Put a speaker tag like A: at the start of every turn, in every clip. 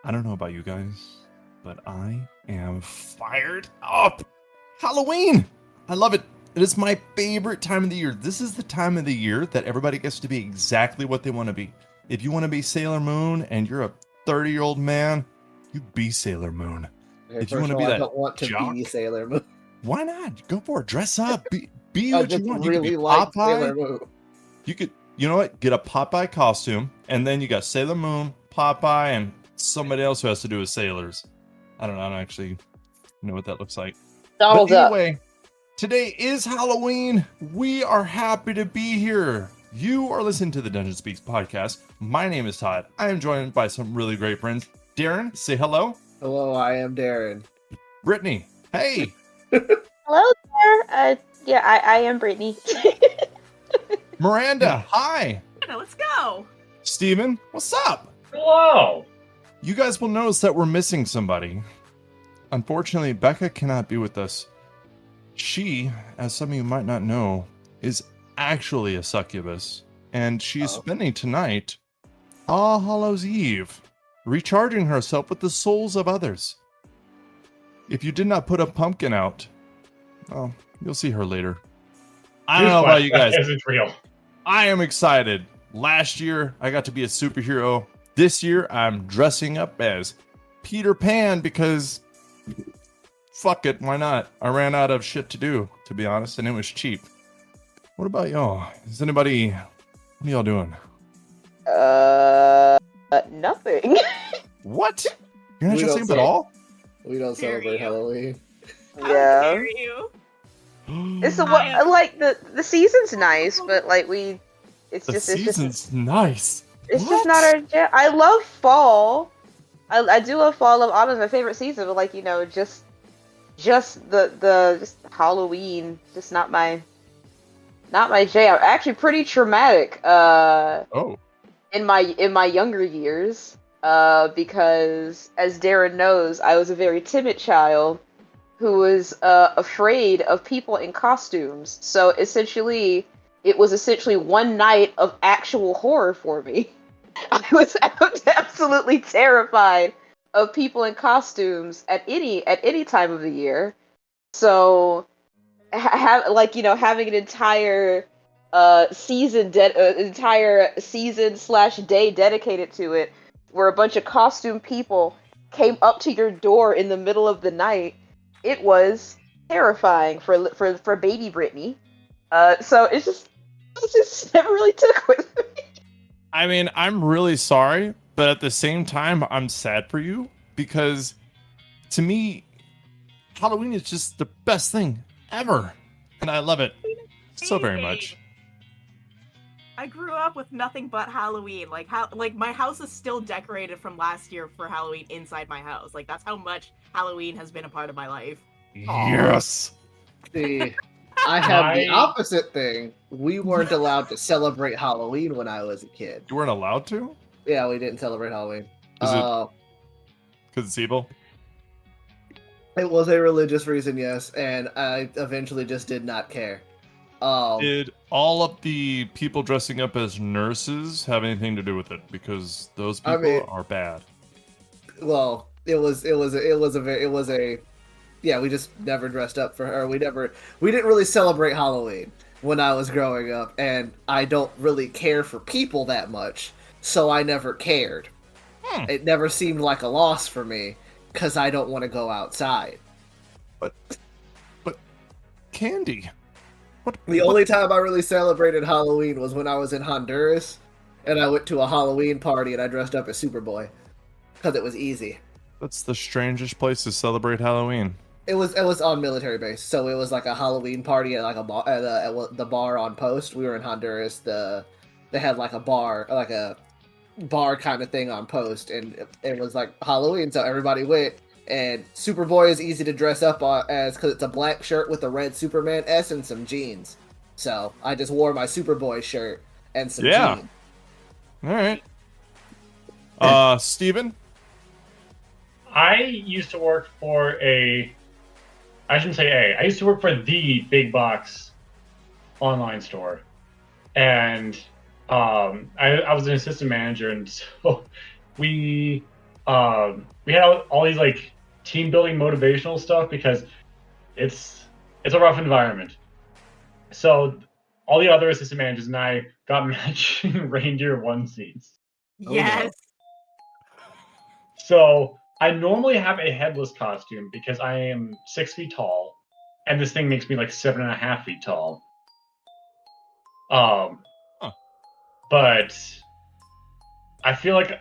A: I don't know about you guys, but I am fired up. Halloween! I love it. It is my favorite time of the year. This is the time of the year that everybody gets to be exactly what they want to be. If you want to be Sailor Moon and you're a 30-year-old man, you be Sailor Moon.
B: Okay,
A: If you
B: first
A: want to
B: of
A: be
B: all, I
A: that
B: don't want to
A: jock,
B: be Sailor Moon.
A: why not? Go for it. Dress up. Be
B: I
A: what you
B: just
A: want. You could be
B: really like Sailor
A: Popeye.
B: Moon.
A: You could, you know what? Get a Popeye costume, and then you got Sailor Moon, Popeye, and somebody else who has to do with sailors. I don't actually know what that looks like.
C: Donald
A: But
C: Duck.
A: anyway, today is Halloween. We are happy to be here. You are listening to the Dungeon Speaks podcast. My name is Todd. I am joined by some really great friends. Darren, say hello.
B: Hello, I am Darren.
A: Brittany, hey.
C: Hello there. I am Brittany.
A: Miranda, hi.
D: Let's go.
A: Steven, what's up?
E: Hello.
A: You guys will notice that we're missing somebody. Unfortunately, Becca cannot be with us. She, as some of you might not know, is actually a succubus, and she is spending tonight, All Hallows Eve, recharging herself with the souls of others. If you did not put a pumpkin out, well, you'll see her later. I don't know about you guys.
E: It's real.
A: I am excited. Last year, I got to be a superhero. This year, I'm dressing up as Peter Pan because fuck it, why not? I ran out of shit to do, to be honest, and it was cheap. What about y'all? Is anybody, what are y'all doing?
C: Nothing.
A: What? You're not
B: We
A: dressing
B: don't
A: up at all?
B: We don't
D: Dare
B: celebrate
D: you.
B: Halloween.
D: How
C: Yeah.
D: dare you?
C: It's the
D: I am-
C: like the season's nice, but like it's
A: The
C: just
A: season's nice.
C: it's
A: What?
C: just not our jam. I love fall. I do love fall. I love autumn's my favorite season, but like just just Halloween, just not my jam. Actually, pretty traumatic.
A: Oh.
C: In my younger years, because as Darren knows, I was a very timid child who was afraid of people in costumes. So essentially, it was essentially one night of actual horror for me. I was absolutely terrified of people in costumes at any time of the year. So, having an entire entire season / day dedicated to it, where a bunch of costume people came up to your door in the middle of the night, it was terrifying for baby Brittany. So it just never really took with me.
A: I mean, I'm really sorry, but at the same time, I'm sad for you because to me, Halloween is just the best thing ever. And I love it so very much.
D: I grew up with nothing but Halloween. Like my house is still decorated from last year for Halloween inside my house. Like that's how much Halloween has been a part of my life.
A: Yes.
B: See, I have the
E: My-
B: opposite thing. We weren't allowed to celebrate Halloween when I was a kid.
A: You weren't allowed to?
B: Yeah, we didn't celebrate Halloween.
A: Is it because it's evil?
B: It was a religious reason, yes, and I eventually just did not care.
A: Did all of the people dressing up as nurses have anything to do with it? Because those people are bad.
B: Well, yeah, we just never dressed up for her. We didn't really celebrate Halloween when I was growing up, and I don't really care for people that much, so I never cared. It never seemed like a loss for me, because I don't want to go outside.
A: But Candy,
B: The only time I really celebrated Halloween was when I was in Honduras, and I went to a Halloween party and I dressed up as Superboy, because it was easy.
A: That's the strangest place to celebrate Halloween.
B: It was on military base, so it was like a Halloween party at like a bar, at the bar on post. We were in Honduras. They had like a bar kind of thing on post, and it was like Halloween, so everybody went. And Superboy is easy to dress up as because it's a black shirt with a red Superman S and some jeans. So I just wore my Superboy shirt and some jeans.
A: All right. Steven?
E: I used to work for I shouldn't say I used to work for the big box online store. And I was an assistant manager, and so we we had all these like team building motivational stuff because it's a rough environment. So all the other assistant managers and I got matching reindeer onesies.
D: Yes.
E: So I normally have a headless costume because I am 6 feet tall, and this thing makes me like 7.5 feet tall. But I feel like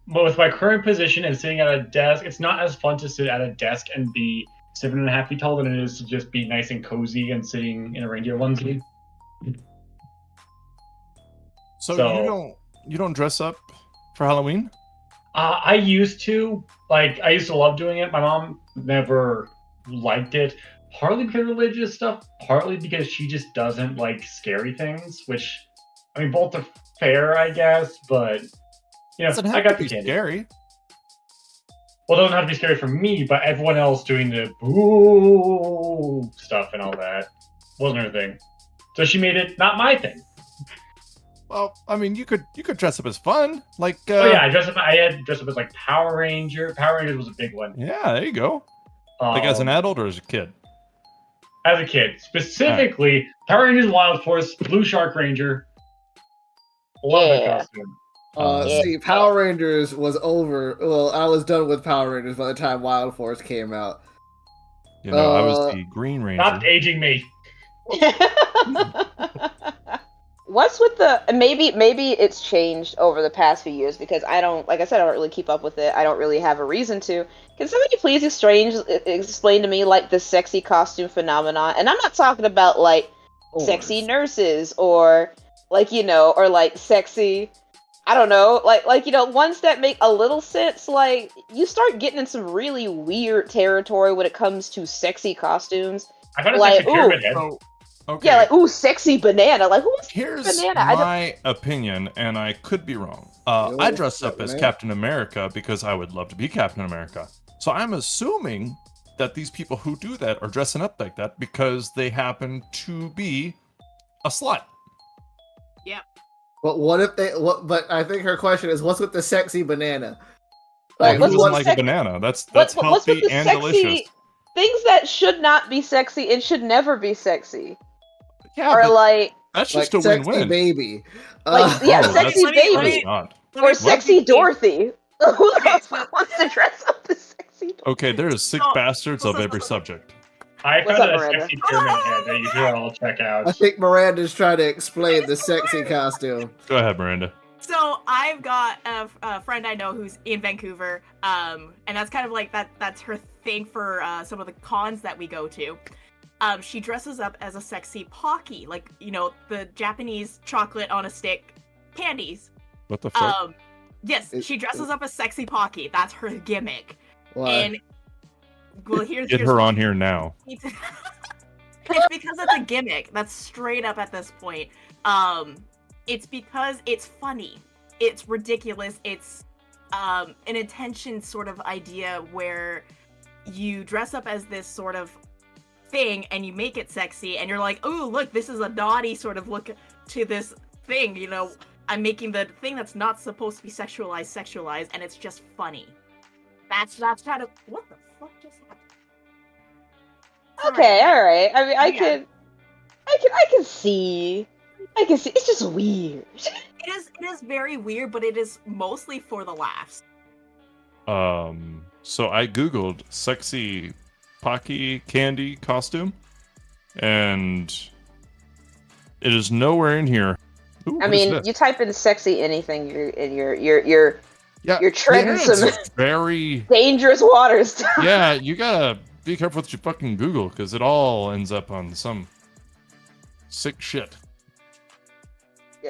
E: with my current position and sitting at a desk, it's not as fun to sit at a desk and be 7.5 feet tall than it is to just be nice and cozy and sitting in a reindeer onesie.
A: So you don't dress up for Halloween?
E: I used to. I used to love doing it. My mom never liked it. Partly because of religious stuff, partly because she just doesn't like scary things, which, I mean, both are fair, I guess, but, you know, I got the candy.
A: Scary.
E: Well, it doesn't have to be scary for me, but everyone else doing the boo stuff and all that wasn't her thing. So she made it not my thing.
A: Well, I mean, you could dress up as fun, like.
E: Oh yeah, I had dressed up as like Power Ranger. Power Rangers was a big one.
A: Yeah, there you go. Like as an adult or as a kid?
E: As a kid, specifically Power Rangers Wild Force, Blue Shark Ranger. Love the costume.
B: See, Power Rangers was over. Well, I was done with Power Rangers by the time Wild Force came out.
A: You know, I was the Green Ranger.
E: Stop aging me.
C: What's with the maybe it's changed over the past few years because I don't really keep up with it. I don't really have a reason to. Can somebody please explain to me like the sexy costume phenomenon? And I'm not talking about like sexy nurses or like, you know, or like sexy, I don't know, like you know, ones that make a little sense. Like you start getting in some really weird territory when it comes to sexy costumes.
E: I got a
C: like,
E: sexy pyramid head.
A: Okay.
C: Yeah, like, ooh, sexy banana. Like, who's
A: Here's
C: banana?
A: my opinion, and I could be wrong. I dress up as Captain America because I would love to be Captain America. So I'm assuming that these people who do that are dressing up like that because they happen to be a slut.
D: Yep.
B: But what if they? But I think her question is, what's with the sexy banana?
A: Like,
C: what's
A: who doesn't
C: with
A: like a banana? That's healthy and delicious.
C: Things that should not be sexy and should never be sexy.
A: Yeah,
C: or like
A: that's just
B: like
A: a win-win.
B: Sexy baby.
C: Sexy baby. Or sexy Dorothy. Who the fuck wants to dress up as sexy Dorothy?
A: Okay, there's sick bastards of every subject.
E: I
C: What's
E: found
C: up,
E: a
C: Miranda?
E: sexy pyramid head that you should all check out.
B: I think Miranda's trying to explain the sexy costume.
A: Go ahead, Miranda.
D: So I've got a friend I know who's in Vancouver, and that's kind of like that's her thing for some of the cons that we go to. She dresses up as a sexy Pocky, like, you know, the Japanese chocolate on a stick candies.
A: What the fuck?
D: Yes, she dresses up as sexy Pocky. That's her gimmick.
B: Why?
D: And well, here's
A: her on here now.
D: It's because it's a gimmick. That's straight up at this point. It's because it's funny. It's ridiculous. It's an intention sort of idea where you dress up as this sort of thing and you make it sexy and you're like, oh, look, this is a naughty sort of look to this thing. You know, I'm making the thing that's not supposed to be sexualized, and it's just funny. That's kind of what the fuck just happened.
C: Okay, all right. I mean, I can see. It's just weird.
D: It is very weird, but it is mostly for the laughs.
A: So I googled sexy Pocky candy costume, and it is nowhere in here. Ooh,
C: I mean, you type in "sexy" anything, you're treading some
A: very
C: dangerous waters.
A: Yeah, you gotta be careful with your fucking Google because it all ends up on some sick shit.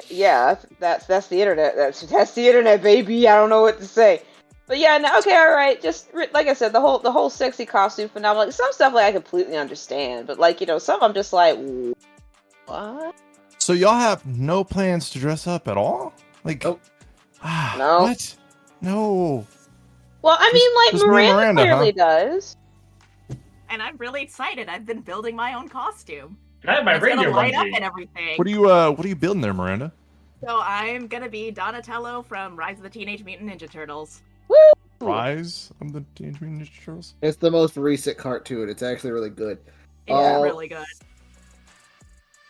C: Yeah, that's the internet. That's the internet, baby. I don't know what to say. But yeah, no, okay, all right. Just like I said, the whole sexy costume phenomenon. Like, some stuff like I completely understand, but like, you know, some I'm just like, what?
A: So y'all have no plans to dress up at all? Like,
B: nope.
C: No.
A: What? No.
C: Well, I mean, like Miranda clearly does.
D: And I'm really excited. I've been building my own costume.
E: I have my
D: It's gonna
E: reindeer
D: light up
E: onesie.
D: and everything.
A: What are you building there, Miranda?
D: So I'm gonna be Donatello from Rise of the Teenage Mutant Ninja Turtles.
C: Woo!
A: Rise of the Teenage Mutant Ninja Turtles.
B: It's the most recent cartoon. It's actually really good.
D: It's really good.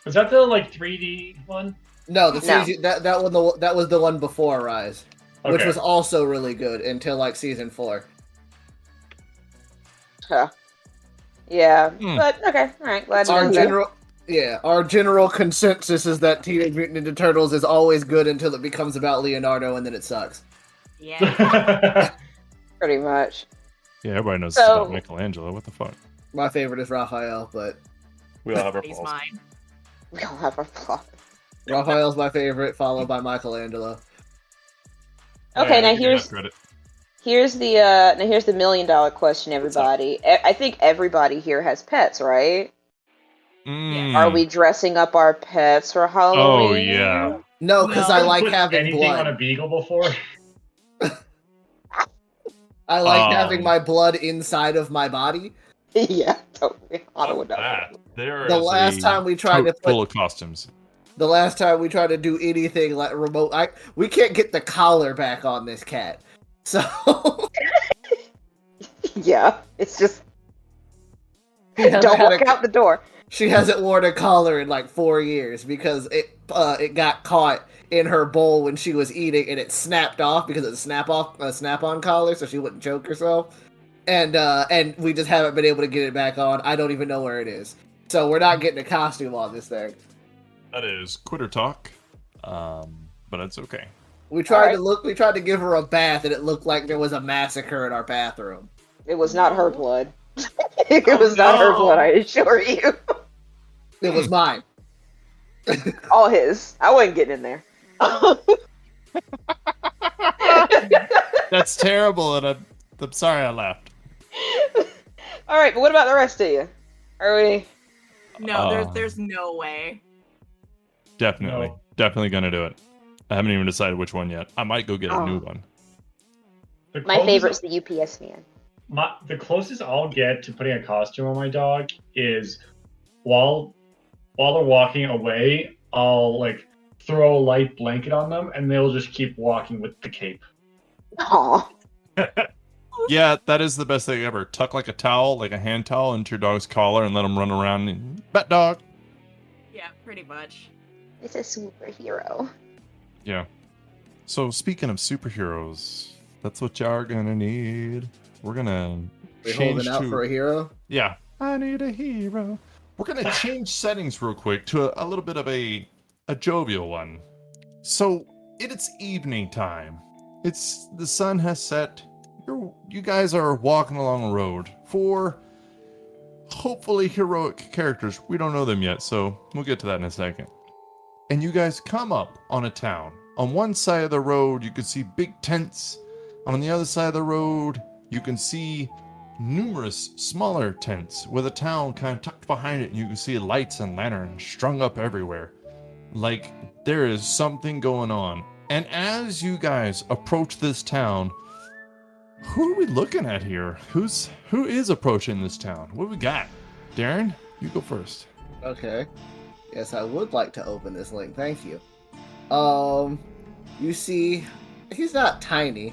E: Was that the like 3D one?
B: No, the
C: No.
B: season that was the one before Rise, which
E: Okay.
B: was also really good until like season 4.
C: Huh. Yeah,
A: Hmm.
C: but okay, all right. Glad to
B: Our
C: know that.
B: our general consensus is that Teenage Mutant Ninja Turtles is always good until it becomes about Leonardo, and then it sucks.
D: Yeah.
C: Pretty much.
A: Yeah, everybody knows
C: So-
A: it's about Michelangelo. What the fuck?
B: My favorite is Raphael, but
A: We all have our
D: He's
A: faults.
D: mine.
C: We all have our plot.
B: Raphael's my favorite, followed by Michelangelo.
C: Okay, now
A: you can have
C: here's
A: credit.
C: here's the $1 million question, everybody. I think everybody here has pets, right?
A: Mm.
C: Are we dressing up our pets for Halloween?
A: Oh yeah.
B: No, because I
D: No.
B: like
E: Put
B: having
E: anything
B: blood.
E: on a beagle before.
B: I like having my blood inside of my body.
C: Yeah, totally. I
A: Fuck
C: would not.
A: that. There
B: The
A: is
B: last
A: a
B: time we tried to
A: tote
B: put
A: full of costumes.
B: The last time we tried to do anything like remote, we can't get the collar back on this cat. So
C: Yeah, it's just
B: she hasn't
C: don't
B: had
C: walk out the door.
B: she hasn't worn a collar in like 4 years because it got caught in her bowl when she was eating and it snapped off because it's a snap-on collar, so she wouldn't choke herself. And we just haven't been able to get it back on. I don't even know where it is. So we're not getting a costume on this thing.
A: That is quitter talk. But it's okay.
B: We tried
C: Alright.
B: We tried to give her a bath and it looked like there was a massacre in our bathroom.
C: It was not her blood. It was not her
D: no.
C: blood, I assure you.
B: It was mine.
C: All his. I wasn't getting in there.
A: That's terrible, and I'm sorry I laughed.
C: All right, but what about the rest of you? Are we?
D: No, there's no way.
A: Definitely.
E: No.
A: Definitely gonna do it. I haven't even decided which one yet. I might go get a new one.
E: The
C: My
E: closest-
C: favorite's the UPS man.
E: The closest I'll get to putting a costume on my dog is while they're walking away, I'll like throw a light blanket on them, and they'll just keep walking with the cape.
C: Aw.
A: Yeah, that is the best thing ever. Tuck like a towel, like a hand towel, into your dog's collar and let him run around. And, bat dog.
D: Yeah, pretty much.
C: It's a superhero.
A: Yeah. So speaking of superheroes, that's what y'all are gonna need. We're gonna
B: We
A: change
B: holding out
A: to
B: for a hero.
A: yeah. I need a hero. We're gonna change settings real quick to a little bit of a jovial one. So it's evening time. The sun has set. You guys are walking along a road for hopefully heroic characters. We don't know them yet, so we'll get to that in a second. And you guys come up on a town. On one side of the road, you can see big tents. On the other side of the road, you can see numerous smaller tents with a town kind of tucked behind it, and you can see lights and lanterns strung up everywhere. Like there is something going on. And as you guys approach this town, who are we looking at here? Who is approaching this town? What do we got? Darren, you go first.
B: Okay. Yes, I would like to open this link. Thank you. You see, he's not tiny.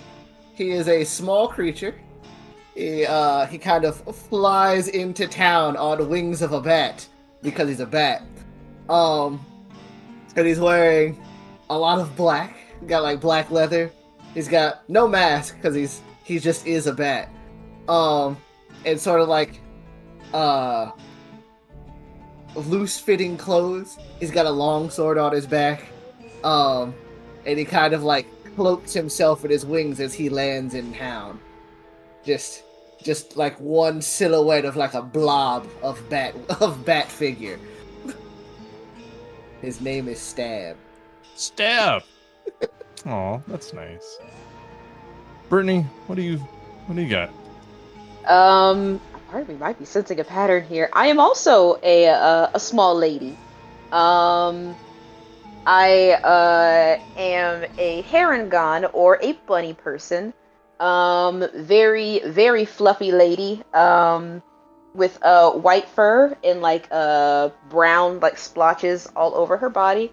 B: He is a small creature. He kind of flies into town on wings of a bat because he's a bat. And he's wearing a lot of black. Got like black leather. He's got no mask because he just is a bat. And sort of like loose fitting clothes. He's got a long sword on his back. And he kind of like cloaks himself in his wings as he lands in town. Just like one silhouette of like a blob of bat figure. His name is Stab.
A: Stab. Aw, that's nice. Brittany, what do you got?
C: Part of me might be sensing a pattern here. I am also a small lady. I am a heron or a bunny person. Very, very fluffy lady. With white fur and like brown like splotches all over her body.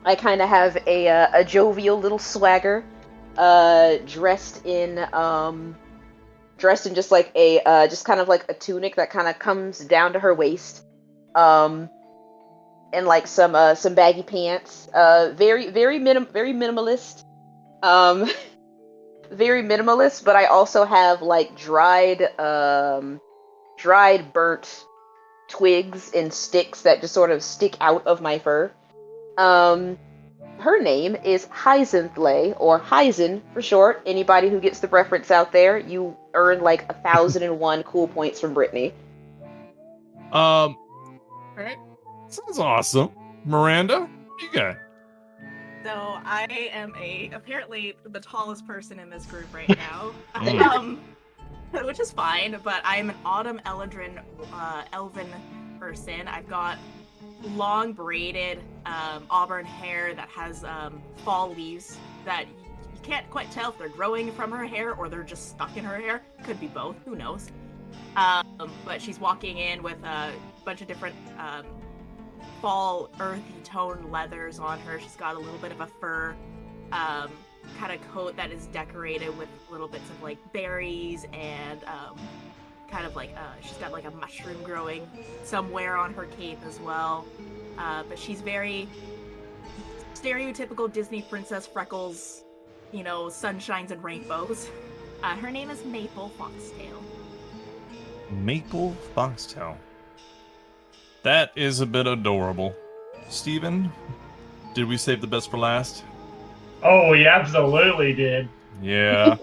C: I kind of have a jovial little swagger. dressed in just like a just kind of like a tunic that kind of comes down to her waist, and like some baggy pants. Very minimalist. Um, very minimalist. But I also have like dried burnt twigs and sticks that just sort of stick out of my fur. Her name is Hyzenthle, or Hyzen for short. Anybody who gets the reference out there, you earn like 1,001 cool points from Brittany.
A: All right. Sounds awesome. Miranda, what you got?
D: So I am apparently the tallest person in this group right now, which is fine. But I am an autumn elven person. I've got long braided auburn hair that has fall leaves that you can't quite tell if they're growing from her hair or they're just stuck in her hair. Could be both. Who knows? But she's walking in with a bunch of different fall earthy tone leathers on her. She's got a little bit of a fur kind of coat that is decorated with little bits of like berries and kind of like she's got like a mushroom growing somewhere on her cape as well. But she's very stereotypical Disney princess, freckles, sunshines and rainbows. Her name is Maple Foxtail.
A: Maple Foxtail. That is a bit adorable. Steven, did we save the best for last?
E: Oh, we absolutely did.
A: Yeah.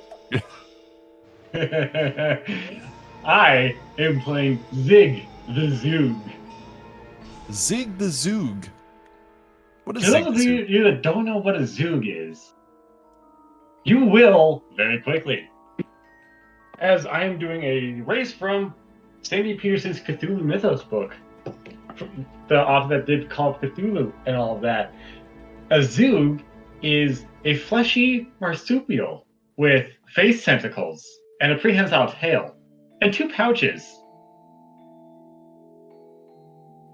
E: I am playing Zig the Zoog.
A: Zig the Zoog. What is
E: To
A: Zig
E: those
A: the
E: of
A: Zoog?
E: you that don't know what a Zoog is, you will very quickly. As I am doing a race from Sandy Peterson's Cthulhu Mythos book, the author that did Call of Cthulhu and all of that. A Zoog is a fleshy marsupial with face tentacles and a prehensile tail and 2 pouches,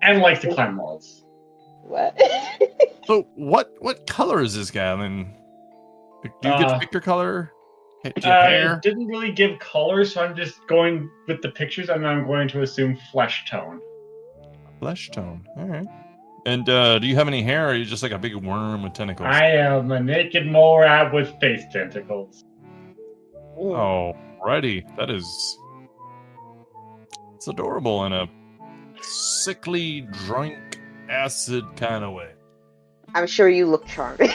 E: and likes to climb walls.
C: What?
A: So what color is this guy? I mean, do you get to pick your color? Your hair?
E: It didn't really give color, so I'm just going with the pictures, and I'm going to assume flesh tone.
A: Flesh tone. All right. And do you have any hair, or are you just like a big worm with tentacles?
E: I am a naked mole rat with face tentacles.
A: Oh, righty. That is... It's adorable in a sickly, drunk, acid kind of way.
C: I'm sure you look charming.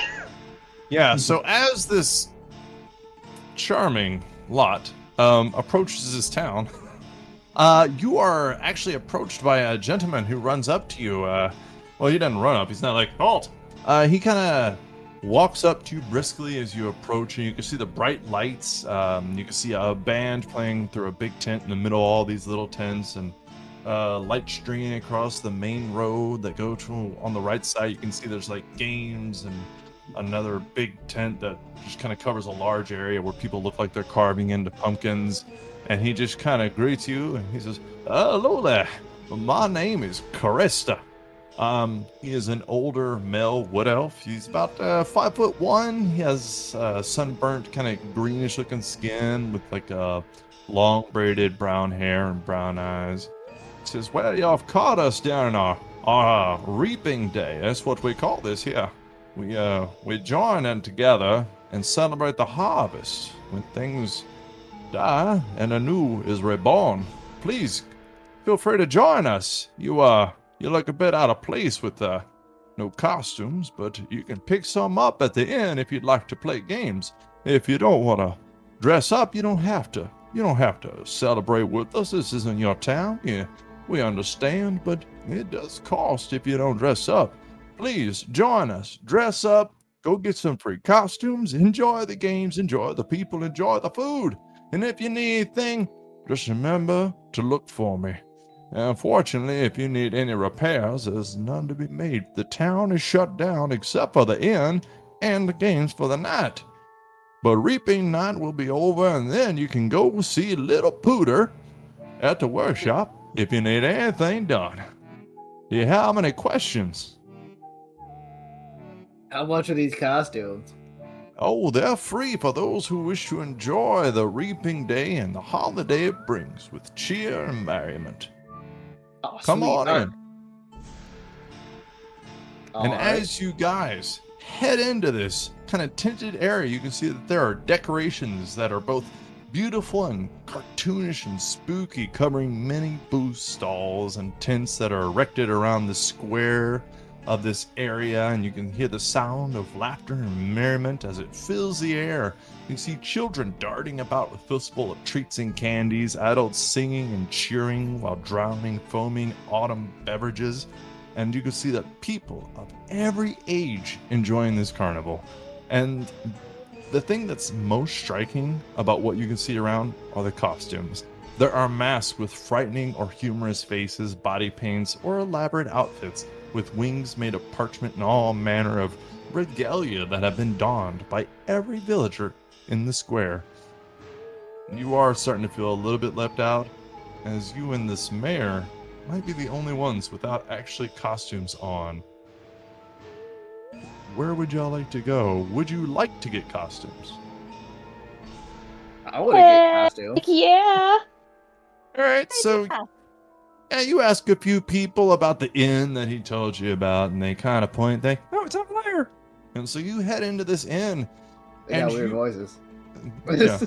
A: Yeah, so as this charming lot approaches this town, you are actually approached by a gentleman who runs up to you. Well, he doesn't run up. He's not like, halt! He kind of walks up to you briskly as you approach, and you can see the bright lights. You can see a band playing through a big tent in the middle of all these little tents, and light stringing across the main road that go to on the right side. You can see there's like games and another big tent that just kind of covers a large area where people look like they're carving into pumpkins. And he just kind of greets you, and he says, "Hello there. My name is Caresta." He is an older male wood elf. He's about 5'1". He has sunburnt, kind of greenish-looking skin with like a long braided brown hair and brown eyes. He says, "Well, y'all have caught us down in our reaping day. That's what we call this here. We join in together and celebrate the harvest when things die and a new is reborn. Please feel free to join us. You look a bit out of place with no costumes, but you can pick some up at the inn if you'd like to play games. If you don't want to dress up, you don't have to. You don't have to celebrate with us. This isn't your town. Yeah, we understand, but it does cost if you don't dress up. Please join us. Dress up. Go get some free costumes. Enjoy the games. Enjoy the people. Enjoy the food. And if you need anything, just remember to look for me. Unfortunately, if you need any repairs, there's none to be made. The town is shut down except for the inn and the games for the night. But reaping night will be over, and then you can go see little Pooter at the workshop if you need anything done. Do you have any questions?"
B: How much are these costumes?
A: Oh, they're free for those who wish to enjoy the reaping day and the holiday it brings with cheer and merriment.
B: Oh,
A: Come
B: sweet.
A: on in. And
B: All right.
A: as you guys head into this kind of tinted area, you can see that there are decorations that are both beautiful and cartoonish and spooky, covering many booth stalls and tents that are erected around the square of this area, and you can hear the sound of laughter and merriment as it fills the air. You see children darting about with fistfuls of treats and candies, adults singing and cheering while drowning foaming autumn beverages, and you can see that people of every age enjoying this carnival. And the thing that's most striking about what you can see around are the costumes. There are masks with frightening or humorous faces, body paints, or elaborate outfits with wings made of parchment and all manner of regalia that have been donned by every villager in the square. You are starting to feel a little bit left out, as you and this mayor might be the only ones without actually costumes on. Where would y'all like to go? Would you like to get costumes?
B: I want to get costumes.
C: Yeah.
A: All right, so yeah, you ask a few people about the inn that he told you about, and they kind of point, they, oh, it's over there. And so you head into this inn.
B: They got
A: and
B: weird voices.
A: Yeah,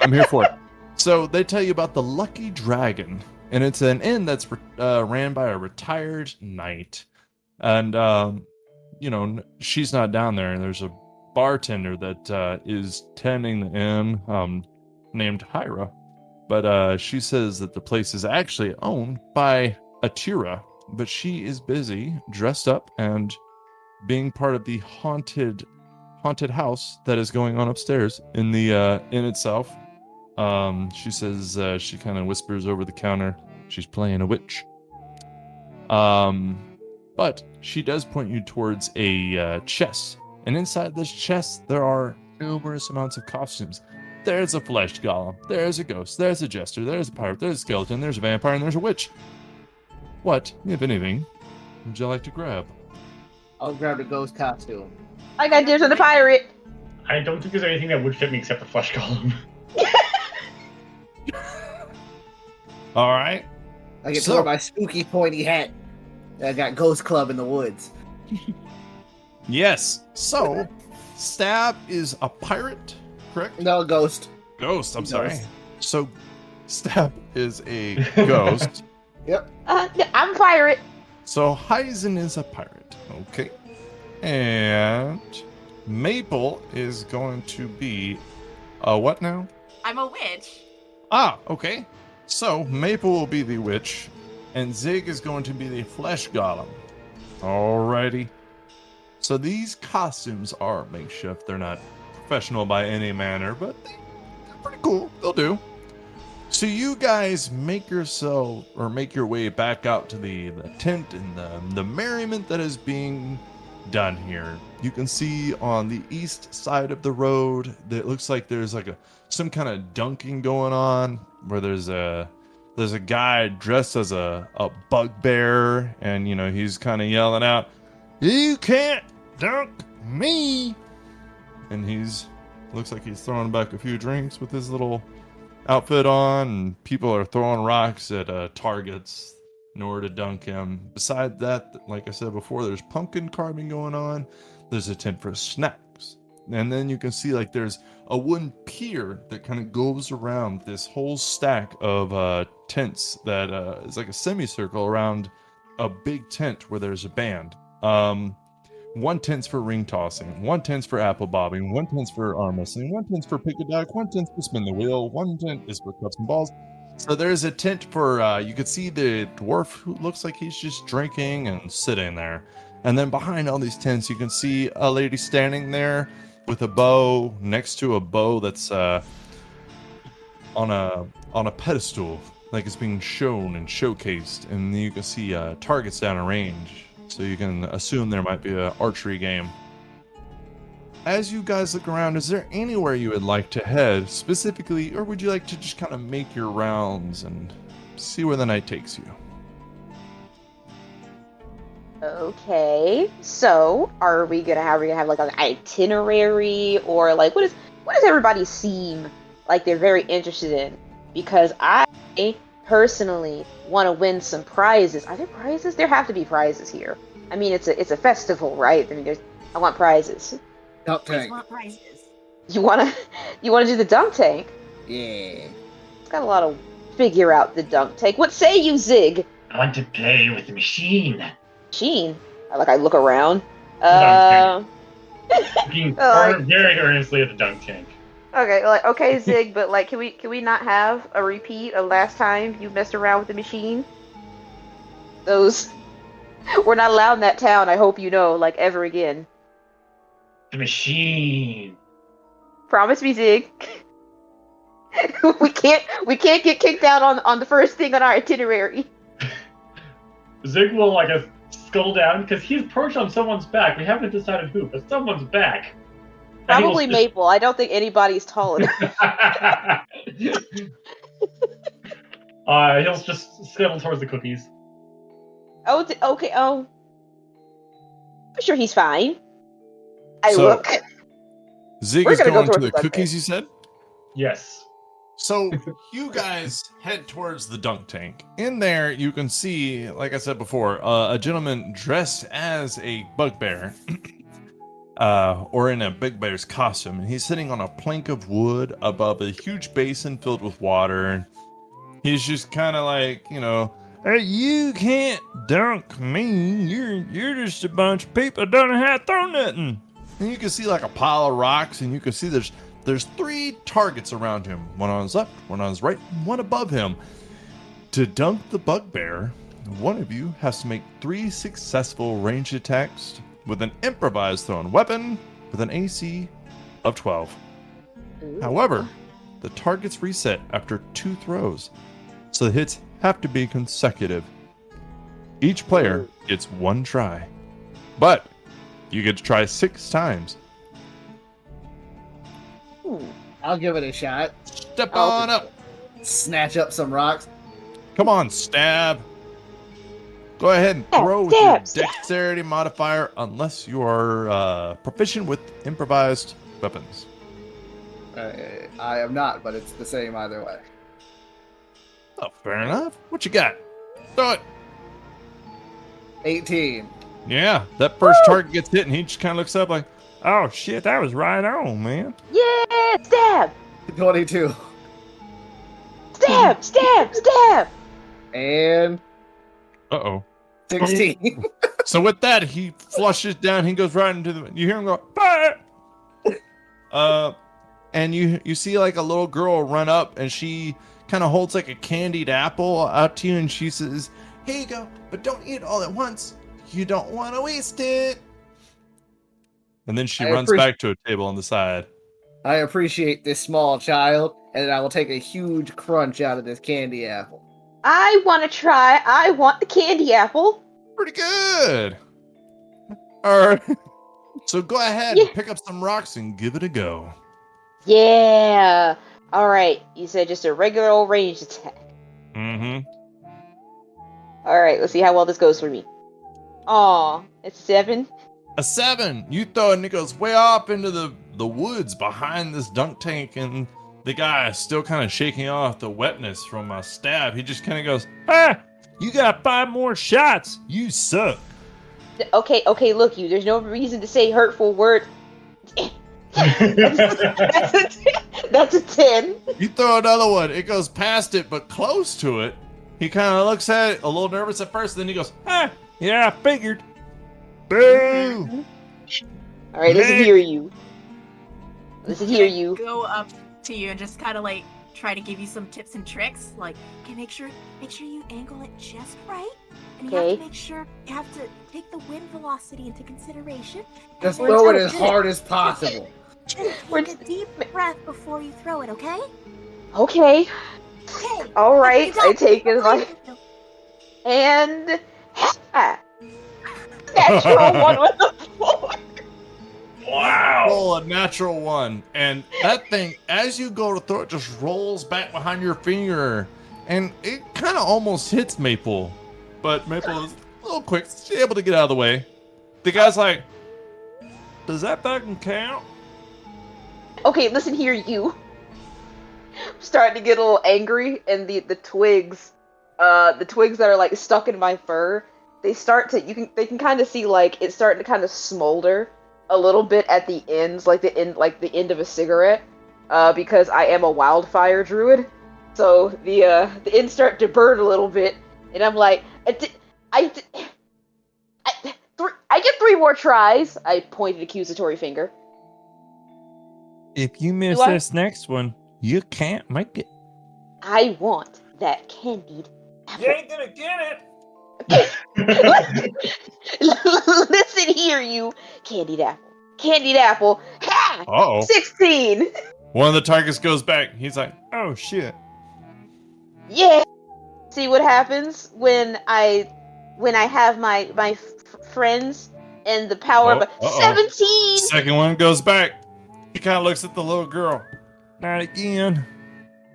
A: I'm here for it. So they tell you about the Lucky Dragon, and it's an inn that's ran by a retired knight. And, you know, she's not down there, and there's a bartender that is tending the inn named Hyra. But she says that the place is actually owned by Atira, but she is busy, dressed up, and being part of the haunted house that is going on upstairs in the inn itself. She says she kind of whispers over the counter, she's playing a witch. But she does point you towards a chest, and inside this chest there are numerous amounts of costumes. There's a flesh golem, there's a ghost, there's a jester, there's a pirate, there's a skeleton, there's a vampire, and there's a witch. What, if anything, would you like to grab?
B: I'll grab the ghost costume.
C: I got dibs on the pirate.
E: I don't think there's anything that would fit me except the flesh golem.
A: All right.
B: I get
A: So-
B: to wear my spooky pointy hat. I got Ghost Club in the woods.
A: Yes. So, Stab is a pirate, correct?
B: No, ghost.
A: Ghost, I'm sorry.
B: Ghost.
A: So, Stab is a ghost.
B: Yep.
C: I'm pirate.
A: So, Heisen is a pirate. Okay. And Maple is going to be a what now?
D: I'm a witch.
A: Ah, okay. So, Maple will be the witch, and Zig is going to be the flesh golem. Alrighty. So these costumes are makeshift. They're not professional by any manner, but they're pretty cool. They'll do. So you guys make your way back out to the tent and the merriment that is being done here. You can see on the east side of the road that it looks like there's like some kind of dunking going on, where there's a guy dressed as a bugbear, and you know he's kind of yelling out, "You can't dunk me!" And looks like he's throwing back a few drinks with his little outfit on, and people are throwing rocks at targets in order to dunk him. Besides that, like I said before, there's pumpkin carving going on. There's a tent for snacks. And then you can see like there's a wooden pier that kind of goes around this whole stack of tents that is like a semicircle around a big tent where there's a band. One tent's for ring tossing, one tent's for apple bobbing, one tent's for arm wrestling, one tent's for pick a duck, one tent's for spin the wheel, one tent is for cups and balls. So there's a tent for, you could see the dwarf who looks like he's just drinking and sitting there. And then behind all these tents, you can see a lady standing there with a bow next to a bow that's on a pedestal, like it's being shown and showcased. And you can see targets down a range. So you can assume there might be an archery game. As you guys look around, is there anywhere you would like to head specifically, or would you like to just kind of make your rounds and see where the night takes you?
C: Okay, so are we gonna have like an itinerary, or like what does everybody seem like they're very interested in? Because I personally want to win some prizes. Are there prizes? There have to be prizes here. I mean, it's a festival, right? I mean, I want prizes.
B: Dunk
D: Please
B: tank.
D: want prizes.
C: You wanna do the dunk tank?
B: Yeah.
C: It's got a lot of figure out the dunk tank. What say you, Zig?
E: I want to play with the machine.
C: Sheen. I look around.
E: Dunk Looking
C: Like-
E: very earnestly at the dunk tank.
C: Okay, Zig, but like, can we not have a repeat of last time you messed around with the machine? We're not allowed in that town. I hope you know, like, ever again.
E: The machine.
C: Promise me, Zig. we can't get kicked out on the first thing on our itinerary.
E: Zig will scuttle down because he's perched on someone's back. We haven't decided who, but someone's back. And he will
C: Probably Maple. I don't think anybody's tall enough.
E: He'll just scuttle towards the cookies.
C: Okay. Oh, I'm sure he's fine. I
A: So-
C: look.
A: Zig
C: We're
A: is
C: gonna go
A: going to
C: towards
A: the
C: the dunk
A: cookies,
C: tank.
A: you said?
E: Yes.
A: So you guys head towards the dunk tank. In there, you can see, like I said before, a gentleman dressed as a bugbear, or in a bugbear's costume, and he's sitting on a plank of wood above a huge basin filled with water. And he's just kind of like, hey, you can't dunk me. You're just a bunch of people that don't know how to throw nothing. And you can see like a pile of rocks, and you can see there's 3 targets around him. One on his left, one on his right, and one above him. To dunk the bugbear, one of you has to make 3 successful ranged attacks with an improvised thrown weapon with an AC of 12.
C: Ooh.
A: However, the targets reset after 2 throws, so the hits have to be consecutive. Each player gets 1 try, but you get to try 6 times.
C: Ooh.
B: I'll give it a shot.
A: Step
C: Oh.
A: on up.
B: Snatch up some rocks.
A: Come on, stab. Go ahead and
C: Stab,
A: throw with
C: stab,
A: your
C: stab.
A: dexterity modifier unless you are proficient with improvised weapons.
B: I am not, but it's the same either way.
A: Oh, fair enough. What you got? Throw it.
B: 18.
A: Yeah, that first target gets hit and he just kind of looks up like, oh shit, that was right on, man.
C: Yeah, stab,
B: 22.
C: stab.
B: And
A: Uh-oh.
B: 16.
A: So with that, he flushes down. He goes right into the. You hear him go, fire! And you see like a little girl run up, and she kind of holds like a candied apple out to you, and she says, "Here you go, but don't eat it all at once. You don't want to waste it." And then she
B: I
A: runs
B: appreciate-
A: back to a table on the side.
B: I appreciate this small child, and I will take a huge crunch out of this candy apple.
C: I want to try. I want the candy apple.
A: Pretty good. All right. So go ahead and pick up some rocks and give it a go.
C: Yeah. All right. You said just a regular old ranged attack.
A: Mm-hmm.
C: All right. Let's see how well this goes for me. Aw, it's 7.
A: A 7. You throw it and it goes way off into the woods behind this dunk tank, and the guy is still kind of shaking off the wetness from a stab. He just kind of goes, "Ah, you got 5 more shots. You suck."
C: Okay. Look, there's no reason to say hurtful words. That's a 10.
A: You throw another one. It goes past it, but close to it. He kind of looks at it, a little nervous at first, then he goes, "Ah, yeah, I figured." Boo!
C: All right, listen here, you. Listen here, you.
D: Go up to you and just kind of like try to give you some tips and tricks. Like, okay, make sure you angle it just right, and you have
C: Okay.
D: to make sure you have to take the wind velocity into consideration.
B: Just
D: and
B: throw it
D: then
B: as hard as possible.
C: We're
D: take a deep breath before you throw it. Okay?
C: Okay.
D: Okay.
C: All right.
D: Okay,
C: I take it
D: go.
C: like and natural one with the 4.
E: Wow.
A: Roll a natural 1, and that thing, as you go to throw it, just rolls back behind your finger, and it kind of almost hits Maple, but Maple is a little quick. She's able to get out of the way. The guy's like, does that fucking count?
C: Okay, listen here, you. I'm starting to get a little angry, and the twigs that are like stuck in my fur, they can kind of see like it's starting to kind of smolder a little bit at the ends, like the end of a cigarette, because I am a wildfire druid. So the ends start to burn a little bit, and I'm like, I get 3 more tries. I point an accusatory finger.
F: If you miss
C: Do I?
F: this next one, you can't make it.
C: I want that candied apple.
F: You ain't gonna get it.
C: Listen here, you candied apple. Candied apple. Ha!
A: Uh-oh.
C: 16.
A: One of the targets goes back. He's like,
F: Oh shit.
C: Yeah. See what happens when I have my friends and the power of
A: uh-oh.
C: 17.
A: second one goes back. He kind of looks at the little girl.
F: Not again.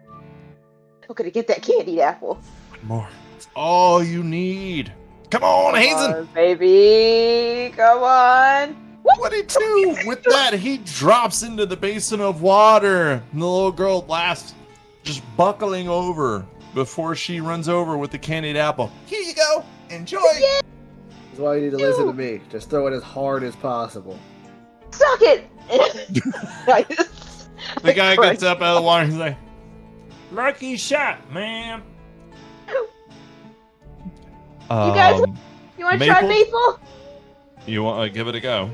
C: I'm gonna get that candied apple.
A: One more. It's all you need. Come on, Hazen.
C: Come on, baby. Come on.
A: 22. With that, he drops into the basin of water. And the little girl laughs, just buckling over before she runs over with the candied apple. Here you go. Enjoy.
B: That's why you need to listen to me. Just throw it as hard as possible.
C: Suck it.
A: The guy gets up out of the water. He's like,
F: Lucky shot, man.
C: You guys, you want to try
A: Maple?
C: maple?
A: You want to give it a go?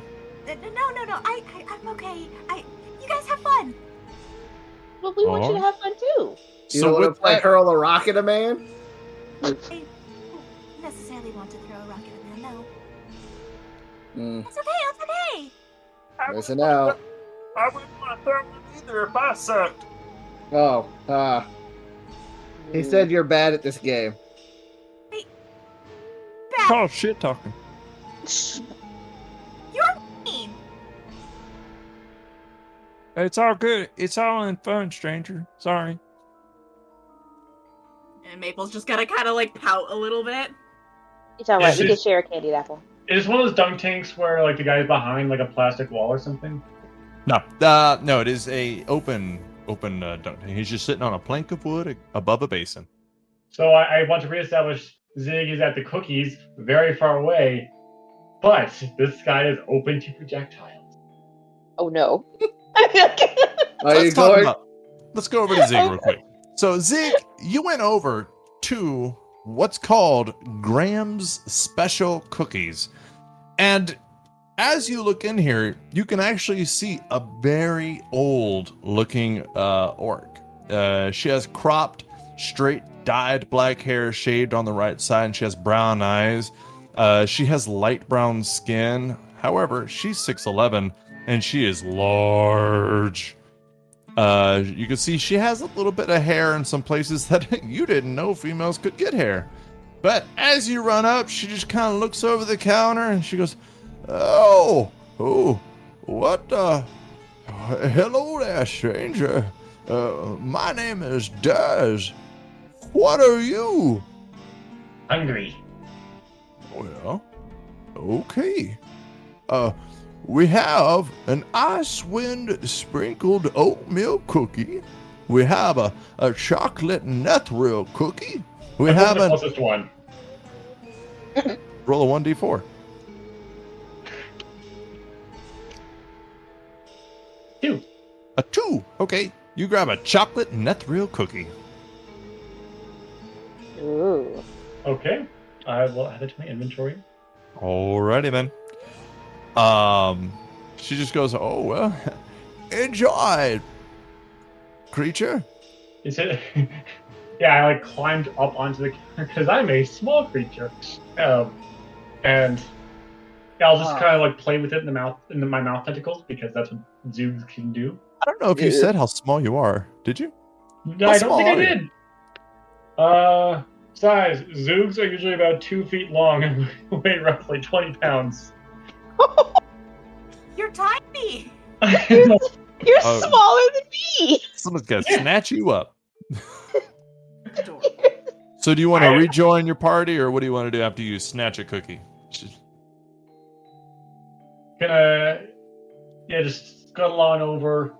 D: No. I'm okay. You guys have fun.
C: Well, we want you to have fun too.
B: You don't want to play hurl a rock at a man?
D: I don't necessarily want to throw a rock at a man, no. That's okay.
B: Listen out.
F: I wouldn't want to throw one either if I sucked.
B: Oh, he said you're bad at this game.
F: Oh, shit talking.
D: You're mean.
F: It's all good. It's all in fun, stranger. Sorry.
D: And Maple's just gonna kind of like pout a little bit.
C: It's alright.
E: Is
C: We
E: it-
C: can share a candied apple.
E: Is one of those dunk tanks where like the guy's behind like a plastic wall or something?
A: No. No, it is a open dunk tank. He's just sitting on a plank of wood above a basin.
E: So I want to reestablish Zig is at the cookies, very far away, but this guy is open to projectiles.
C: Oh no.
B: Are you going?
A: Let's go over to Zig real quick. So Zig, you went over to what's called Graham's Special Cookies. And as you look in here, you can actually see a very old looking orc. She has cropped, straight dyed black hair, shaved on the right side, and she has brown eyes. She has light brown skin. However, she's 6'11", and she is large. You can see she has a little bit of hair in some places that you didn't know females could get hair. But as you run up, she just kind of looks over the counter and she goes, Oh, what, hello there, stranger. My name is Daz. What are you?
E: Hungry.
A: Well, okay. We have an Icewind sprinkled oatmeal cookie. We have a chocolate nethril cookie. We have
E: the
A: a
E: closest one.
A: roll a 1d4.
E: 2.
A: A 2. Okay, you grab a chocolate nethril cookie.
C: Ooh.
E: Okay. I will add it to my inventory.
A: Alrighty then. She just goes, oh well, enjoy, creature.
E: Is it? Yeah, I like climbed up onto the because I'm a small creature, and yeah, I'll just kind of like play with it in the mouth, my mouth tentacles, because that's what Zoogs can do.
A: I don't know if you said how small you are. Did you?
E: No, I don't think I did. Size. Zoogs are usually about 2 feet long and weigh roughly 20 pounds.
D: You're tiny.
C: You're smaller than me.
A: Someone's gonna snatch you up. So do you want to
E: I-
A: rejoin your party, or what do you want to do after you snatch a cookie?
E: Just scuttle on over.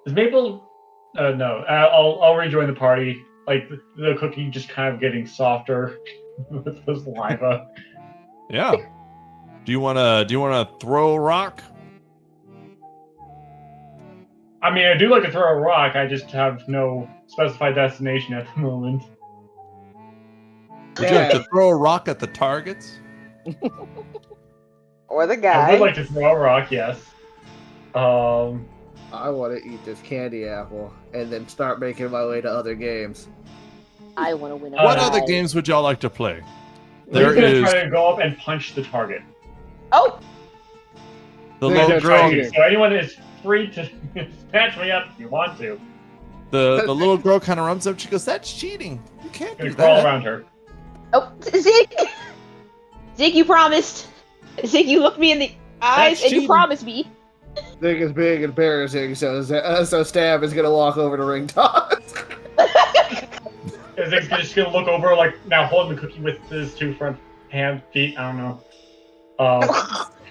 E: Is Maple? No. I'll rejoin the party. Like the cookie just kind of getting softer with the saliva.
A: Yeah. Do you wanna throw a rock?
E: I mean, I do like to throw a rock. I just have no specified destination at the moment.
A: Would you like to throw a rock at the targets?
C: Or the
E: I
C: guy.
E: would like to throw a rock. Yes.
B: I want to eat this candy apple and then start making my way to other games.
C: I want to win a
A: What
C: prize.
A: other games would y'all like to play?
E: We're
A: There
E: gonna
A: is
E: try to go up and punch the target.
C: Oh,
A: the
B: They're
A: little
B: gonna
A: girl.
B: try
E: Okay, so anyone is free to snatch me up if you want to.
A: The little girl kind of runs up. She goes, "That's cheating. You can't
E: I'm gonna
A: do
E: crawl
A: that."
E: around her.
C: oh, Zig! Zig, you promised. Zig, you looked me in the eyes
A: That's
C: and you
A: cheating.
C: promised me.
B: Thing is big and embarrassing, so Stab is gonna walk over to ring toss.
E: Zig's just gonna look over, like now holding the cookie with his two front feet. I don't know.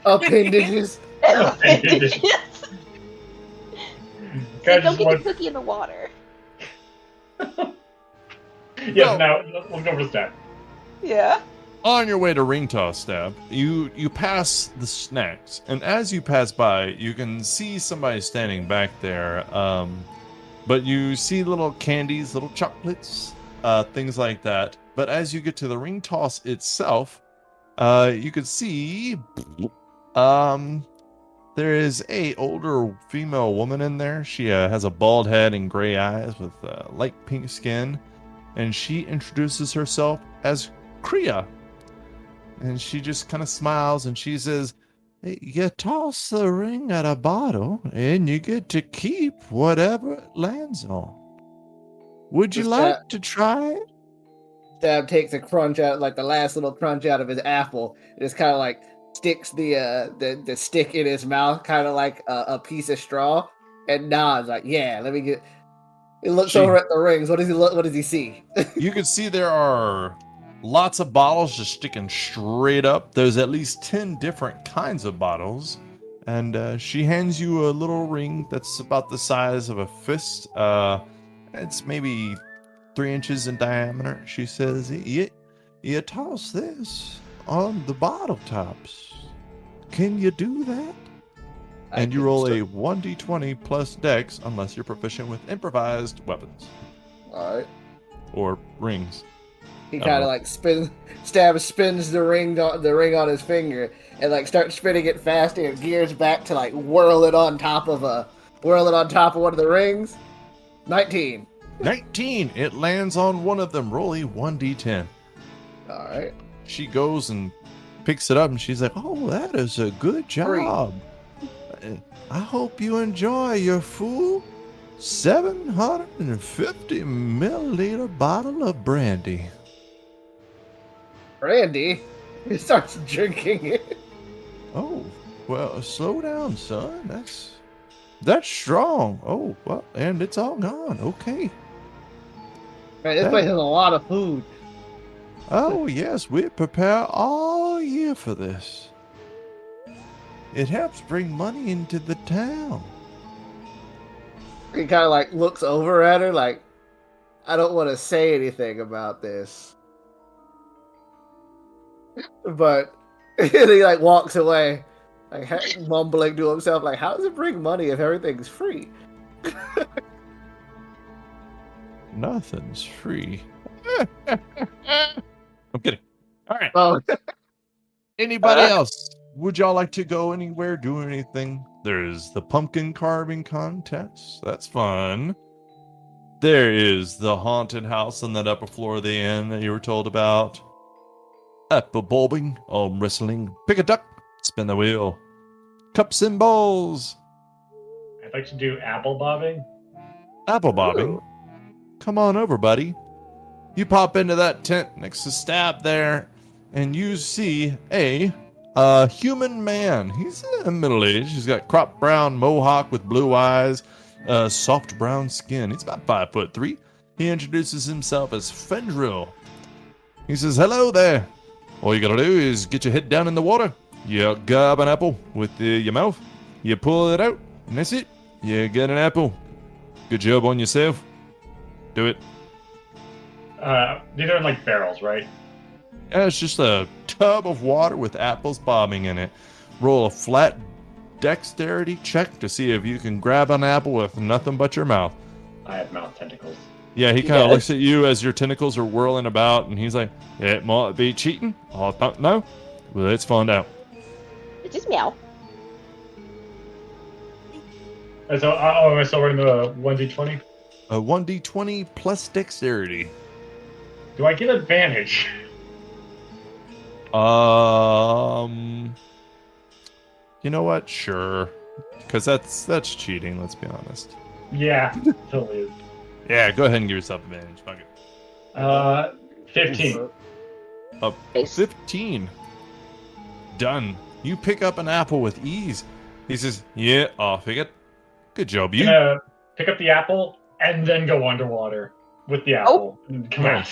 B: Appendages.
E: Zig,
C: Zig,
E: just
C: don't get the
E: want-
C: cookie in the water.
E: Yes,
A: Well-
E: now let's go for Stab.
C: Yeah.
A: On your way to ring toss, Stab, you pass the snacks, and as you pass by, you can see somebody standing back there. But you see little candies, little chocolates, things like that. But as you get to the ring toss itself, you could see there is a older female woman in there. She has a bald head and gray eyes with light pink skin, and she introduces herself as Kriya. And she just kind of smiles and she says, "You toss the ring at a bottle and you get to keep whatever it lands on. Would you
B: Is
A: like
B: that-
A: to try it?"
B: Stab takes a crunch out, like the last little crunch out of his apple. Just kind of like sticks the stick in his mouth, kind of like a piece of straw, and nods like, "Yeah, let me get." He looks
A: She-
B: over at the rings. What does he look? What does he see?
A: You can see there are lots of bottles just sticking straight up. There's at least 10 different kinds of bottles. And she hands you a little ring that's about the size of a fist. It's maybe 3 inches in diameter. She says, you toss this on the bottle tops. Can you do that?" And you roll a 1d20 plus dex unless you're proficient with improvised weapons
B: All right.
A: or rings.
B: He kind of like spins the ring on his finger and like starts spinning it fast and gears back to like whirl it on top of one of the rings. 19.
A: 19. It lands on one of them. Roll a 1d10.
B: All right.
A: She goes and picks it up and she's like, "Oh, that is a good job. I hope you enjoy your full 750 milliliter bottle of brandy."
B: Randy, he starts drinking it.
A: "Oh, well, slow down, son. That's strong. Oh, well, and it's all gone. Okay.
B: Man, this place has a lot of food.
A: Oh, yes, we prepare all year for this. It helps bring money into the town."
B: He kind of like looks over at her like, "I don't want to say anything about this," but he like walks away, like mumbling to himself, like, "How does it bring money if everything's free?"
A: Nothing's free. I'm kidding. All right.
B: Oh,
A: Anybody else? Would y'all like to go anywhere, do anything? There's the pumpkin carving contest. That's fun. There is the haunted house on that upper floor of the inn that you were told about. Apple bulbing, arm wrestling, pick a duck, spin the wheel. Cups and bowls.
E: I'd like to do apple bobbing.
A: Apple bobbing. Come on over, buddy. You pop into that tent next to Stab there, and you see a human man. He's middle-aged. He's got crop brown mohawk with blue eyes, soft brown skin. He's about 5'3", He introduces himself as Fendril. He says, hello there. All you gotta do is get your head down in the water. You grab an apple with your mouth. You pull it out, and that's it. You get an apple. Good job on yourself. Do it.
E: These are in like barrels, right?
A: Yeah, it's just a tub of water with apples bobbing in it. Roll a flat dexterity check to see if you can grab an apple with nothing but your mouth.
E: I have mouth tentacles.
A: Yeah, he kind of looks at you as your tentacles are whirling about, and he's like, it might be cheating. I don't know. Well, let's find out.
C: It's just meow.
E: And so, am I still running the 1d20?
A: A 1d20 plus dexterity.
E: Do I get advantage?
A: You know what? Sure. Because that's cheating, let's be honest.
E: Yeah, totally is.
A: Yeah, go ahead and give yourself advantage. Fuck it.
E: 15.
A: 15. Done. You pick up an apple with ease. He says, yeah, off it. Good job, you.
E: Gonna pick up the apple and then go underwater with the apple. And come out.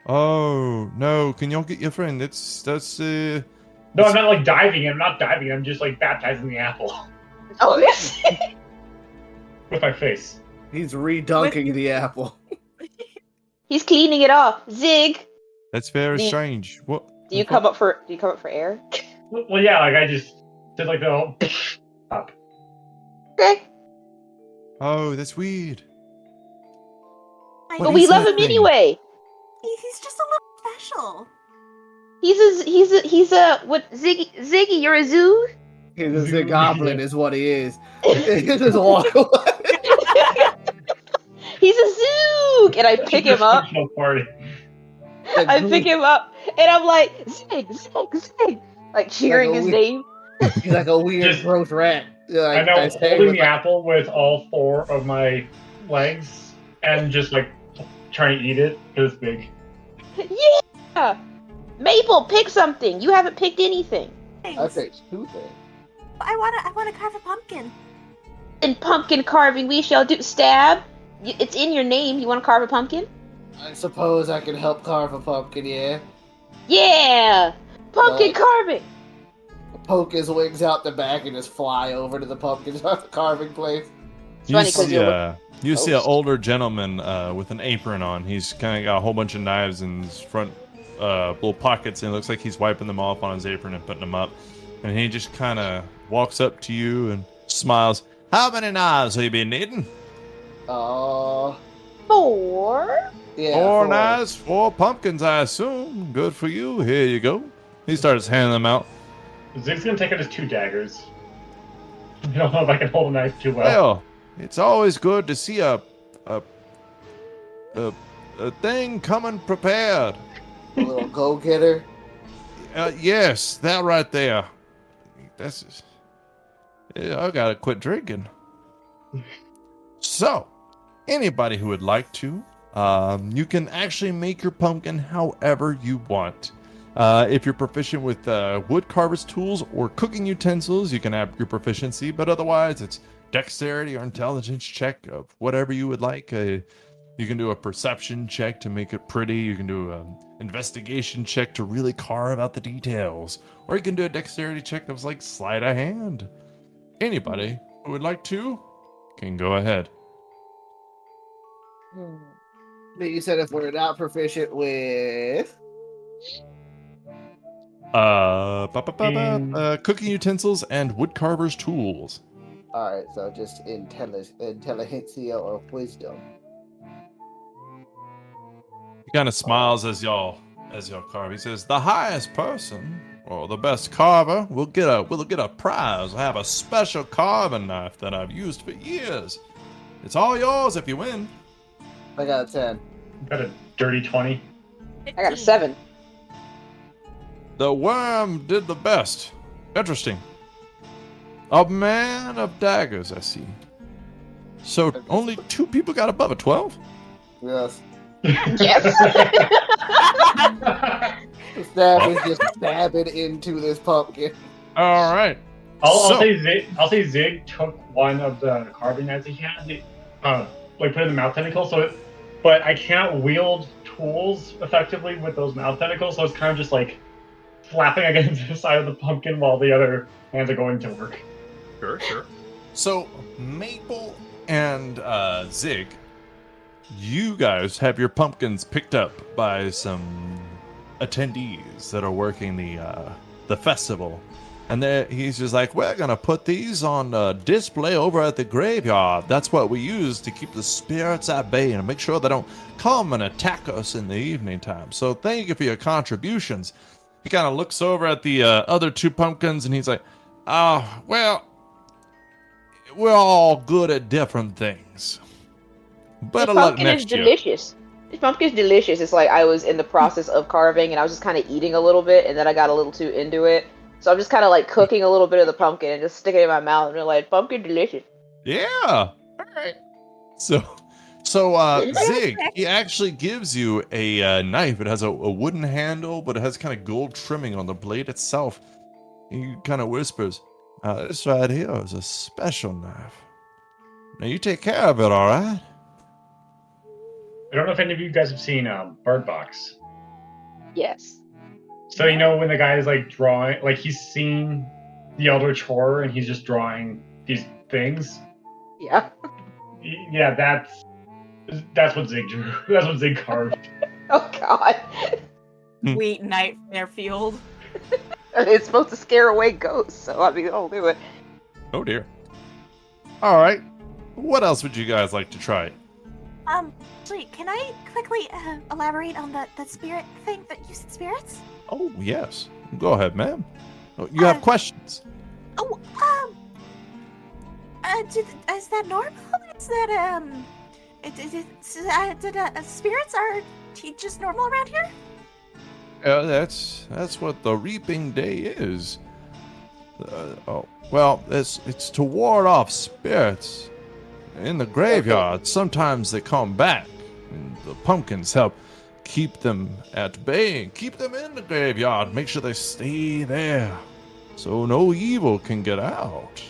A: Oh, no. Can y'all get your friend? That's
E: No, I'm not like diving. I'm not diving. I'm just like baptizing the apple
C: Oh, yes.
E: with my face.
B: He's redunking the apple.
C: He's cleaning it off. Zig.
A: That's very strange. What?
C: Do you come up for air?
E: Well, yeah, like I just did like the whole up.
C: Okay.
A: Oh, that's weird.
C: But
A: What
C: we
A: is
C: love
A: that
C: him
A: thing?
C: anyway.
D: He's just a little special.
C: He's a what? Ziggy, you're a zoo.
B: He's a goblin, is what he is. He just walk away.
C: He's a zoog, and I pick him up.
E: Party.
C: I pick him up, and I'm like, Zig, like cheering his name.
B: He's like a weird,
E: Just-
B: gross rat.
E: I know, holding the apple with all 4 of my legs and just like trying to eat it because it's big.
C: Yeah. Maple, pick something. You haven't picked anything.
B: I
D: Thanks.
B: say 2 things.
D: I wanna carve a pumpkin.
C: In pumpkin carving, we shall do stab. It's in your name. You want to carve a pumpkin?
B: I suppose I can help carve a pumpkin, yeah?
C: Yeah, pumpkin carving.
B: Poke his wings out the back and just fly over to the pumpkin carving place.
C: It's funny 'cause
A: You see an older gentleman with an apron on. He's kind of got a whole bunch of knives in his front little pockets, and it looks like he's wiping them off on his apron and putting them up. And he just kind of walks up to you and smiles. How many knives have you been needing?
C: 4.
B: Yeah,
A: 4
B: 4.
A: knives, 4 pumpkins, I assume. Good for you. Here you go. He starts handing them out.
E: Zig's gonna take out his 2 daggers. I don't know if I can hold a knife too well.
A: Well, it's always good to see a thing coming prepared.
B: A little go-getter.
A: Yes, that right there. That's. Yeah, I gotta quit drinking. So, anybody who would like to, you can actually make your pumpkin however you want. If you're proficient with wood carver's tools or cooking utensils, you can have your proficiency, but otherwise it's dexterity or intelligence check of whatever you would like. You can do a perception check to make it pretty. You can do an investigation check to really carve out the details. Or you can do a dexterity check that's like sleight of hand. Anybody who would like to can go ahead.
B: But you said if we're not proficient with...
A: Cooking utensils and woodcarver's tools.
B: Alright, so just intelligentsia or wisdom.
A: He kind of smiles as y'all carve. He says, "The highest person or the best carver will get a prize. I have a special carving knife that I've used for years. It's all yours if you win."
B: I got a 10.
E: Got a dirty 20.
C: I got a 7.
A: The worm did the best. Interesting. A man of daggers, I see. So only 2 people got above a 12?
B: Yes.
C: Yes.
B: The stab is just stabbing into this pumpkin.
A: All right.
E: I'll say Zig took one of the carving knives he had, like put it in the mouth tentacle, so but I can't wield tools effectively with those mouth tentacles, so it's kind of just like flapping against the side of the pumpkin while the other hands are going to work.
A: Sure. So, Maple and Zig, you guys have your pumpkins picked up by some attendees that are working the festival. And he's just like, we're going to put these on display over at the graveyard. That's what we use to keep the spirits at bay and make sure they don't come and attack us in the evening time. So thank you for your contributions. He kind of looks over at the other two pumpkins and he's like, well, we're all good at different things. Better luck next year.
C: Delicious. This pumpkin's delicious. It's like I was in the process of carving and I was just kind of eating a little bit and then I got a little too into it. So I'm just kind of like cooking a little bit of the pumpkin and just sticking it in my mouth and they're like, pumpkin delicious.
A: Yeah. All right. So Zig, he actually gives you a knife. It has a wooden handle, but it has kind of gold trimming on the blade itself. He kind of whispers, this right here is a special knife. Now you take care of it, all right?
E: I don't know if any of you guys have seen Bird Box.
C: Yes.
E: So you know when the guy is like drawing, like he's seen the Eldritch Horror and he's just drawing these things?
C: Yeah.
E: Yeah, that's what Zig drew. That's what Zig carved.
C: Oh god.
D: Sweet nightmare field.
C: It's supposed to scare away ghosts, so I mean, I'll do it.
A: Oh dear. All right. What else would you guys like to try?
G: Actually, can I quickly elaborate on the spirit thing that you said spirits?
A: Oh, yes. Go ahead, ma'am. Oh, you have questions.
G: Oh, is that normal? Is that, spirits are just normal around here?
A: That's what the reaping day is. Well, it's to ward off spirits in the graveyard. Sometimes they come back, and the pumpkins help keep them at bay and keep them in the graveyard. Make sure they stay there, so no evil can get out.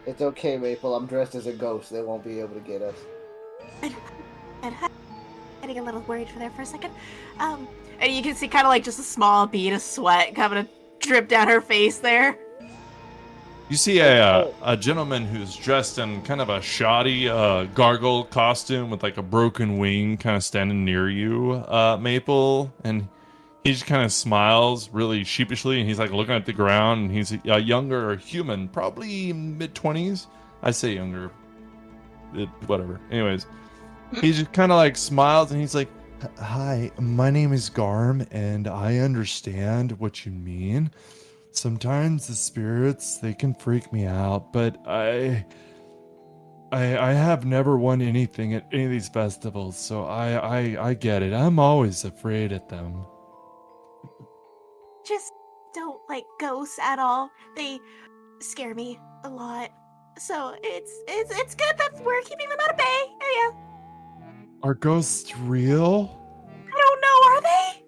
B: It's okay, Maple. I'm dressed as a ghost. They won't be able to get us.
G: And getting a little worried for there for a second.
D: And you can see kind of like just a small bead of sweat coming to drip down her face there.
A: You see a gentleman who's dressed in kind of a shoddy gargoyle costume with like a broken wing kind of standing near you, Maple, and he just kind of smiles really sheepishly, and he's like looking at the ground, and he's a younger human, probably mid-20s. I say younger. Whatever. Anyways, he just kind of like smiles, and he's like, hi, my name is Garm, and I understand what you mean. Sometimes the spirits, they can freak me out, but I have never won anything at any of these festivals, so I get it. I'm always afraid at them.
G: Just don't like ghosts at all. They scare me a lot. So it's good that we're keeping them out of bay. Yeah.
A: Are ghosts real?
G: I don't know, are they?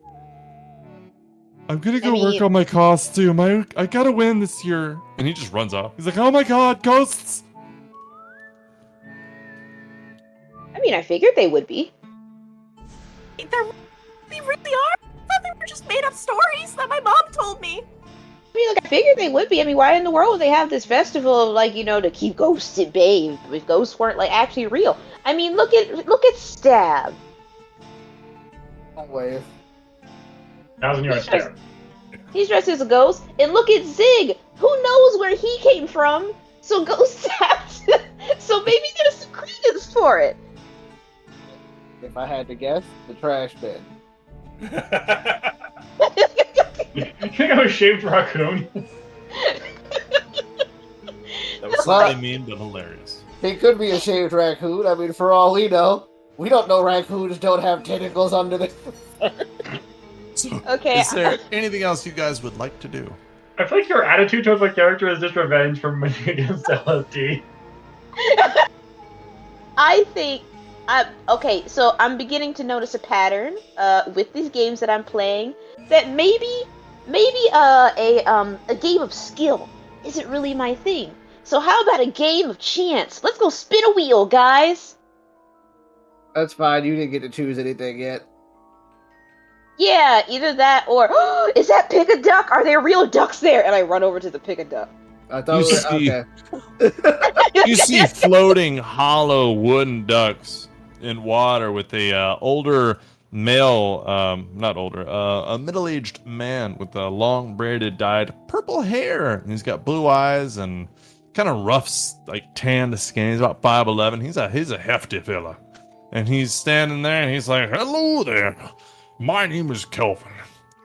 A: I'm gonna go work on my costume. I gotta win this year. And he just runs off. He's like, oh my god, ghosts!
C: I mean, I figured they would be.
G: They really are? I thought they were just made up stories that my mom told me.
C: I mean, like, I figured they would be. I mean, why in the world would they have this festival of, like, you know, to keep ghosts at bay if ghosts weren't, like, actually real? I mean, look at Stab.
B: Don't wave.
E: 1,000-yard stare.
C: He's dressed as a ghost. And look at Zig. Who knows where he came from? So ghosts have to... So maybe there's some credence for it.
B: If I had to guess, the trash bin.
E: You think I'm a shaved raccoon?
A: That was slightly mean, but hilarious.
B: He could be a shaved raccoon. I mean, for all we know. We don't know raccoons don't have tentacles under their fur.
A: So,
C: Okay.
A: is there anything else you guys would like to do?
E: I feel like your attitude towards my character is just revenge for winning against LSD.
C: I think... okay, so I'm beginning to notice a pattern with these games that I'm playing that maybe a game of skill isn't really my thing. So how about a game of chance? Let's go spin a wheel, guys.
B: That's fine. You didn't get to choose anything yet.
C: Yeah, either that or is that pick a duck? Are there real ducks there? And I run over to the pick a duck.
B: I thought
A: You
B: we were,
A: see-
B: okay.
A: You see floating hollow wooden ducks in water with a older male, not older, a middle-aged man with a long braided dyed purple hair. And he's got blue eyes and kind of rough, like tanned skin. He's about 5'11". He's a hefty fella. And he's standing there and he's like, "Hello there. My name is Kelvin.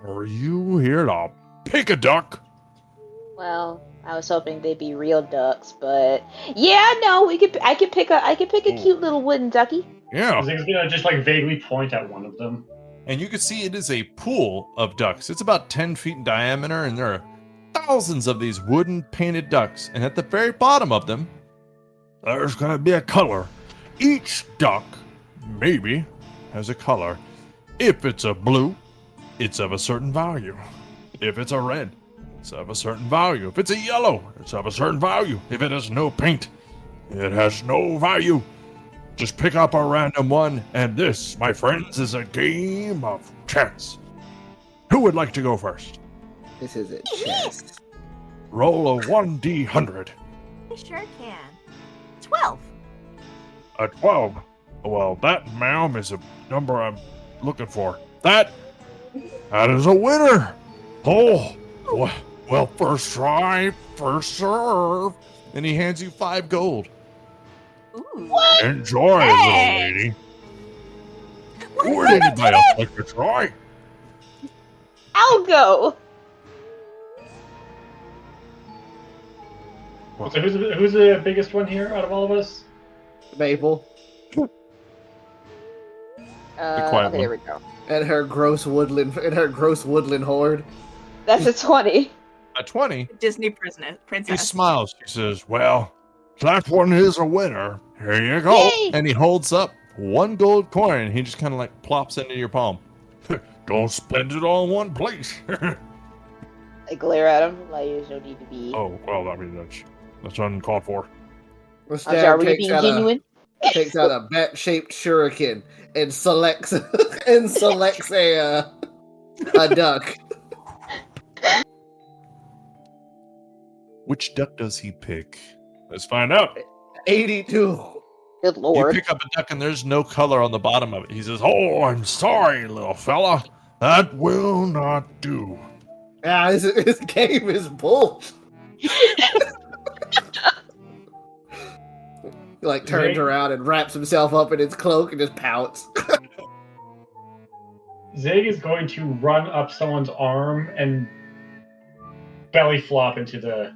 A: Are you here to pick a duck?"
C: Well, I was hoping they'd be real ducks, but yeah, no, I could pick a cute little wooden ducky.
A: Yeah.
E: Zig's gonna just like vaguely point at one of them.
A: And you can see it is a pool of ducks. It's about 10 feet in diameter, and there are thousands of these wooden painted ducks. And at the very bottom of them, there's going to be a color. Each duck, maybe, has a color. If it's a blue, it's of a certain value. If it's a red, it's of a certain value. If it's a yellow, it's of a certain value. If it has no paint, it has no value. Just pick up a random one, and this, my friends, is a game of chance. Who would like to go first?
B: This is a chest.
A: Roll a 1d100.
G: I sure can. 12.
A: A 12. Well, that, ma'am, is a number I'm looking for. That is a winner. Oh, well, first try, first serve. And he hands you 5 gold.
G: Ooh.
A: Enjoy,
G: Hey!
A: little lady.
G: What
A: Would
G: is
A: anybody else like to try?
C: I'll go.
E: So who's the biggest one here out of all of us?
B: Maple.
A: quiet
C: Okay,
A: one.
C: there we go.
B: And her gross woodland horde.
C: That's a 20.
A: A 20.
D: Disney
A: He
D: princess.
A: smiles. He says, "Well, that one is a winner. Here you go."
C: Yay!
A: And he holds up 1 gold coin. And he just kind of like plops into your palm. Don't spend it all in one place.
C: I glare at him like there's no need to be.
A: Oh, well, I mean, that's uncalled for.
C: I'm sorry, were you being genuine?
B: Takes out a bat-shaped shuriken and selects a duck.
A: Which duck does he pick? Let's find out.
B: 82.
C: Good
A: You
C: lord.
A: pick up a duck and there's no color on the bottom of it. He says, "Oh, I'm sorry, little fella. That will not do."
B: Ah, this game is bull. He like turns around and wraps himself up in his cloak and just pouts.
E: Zig is going to run up someone's arm and belly flop into the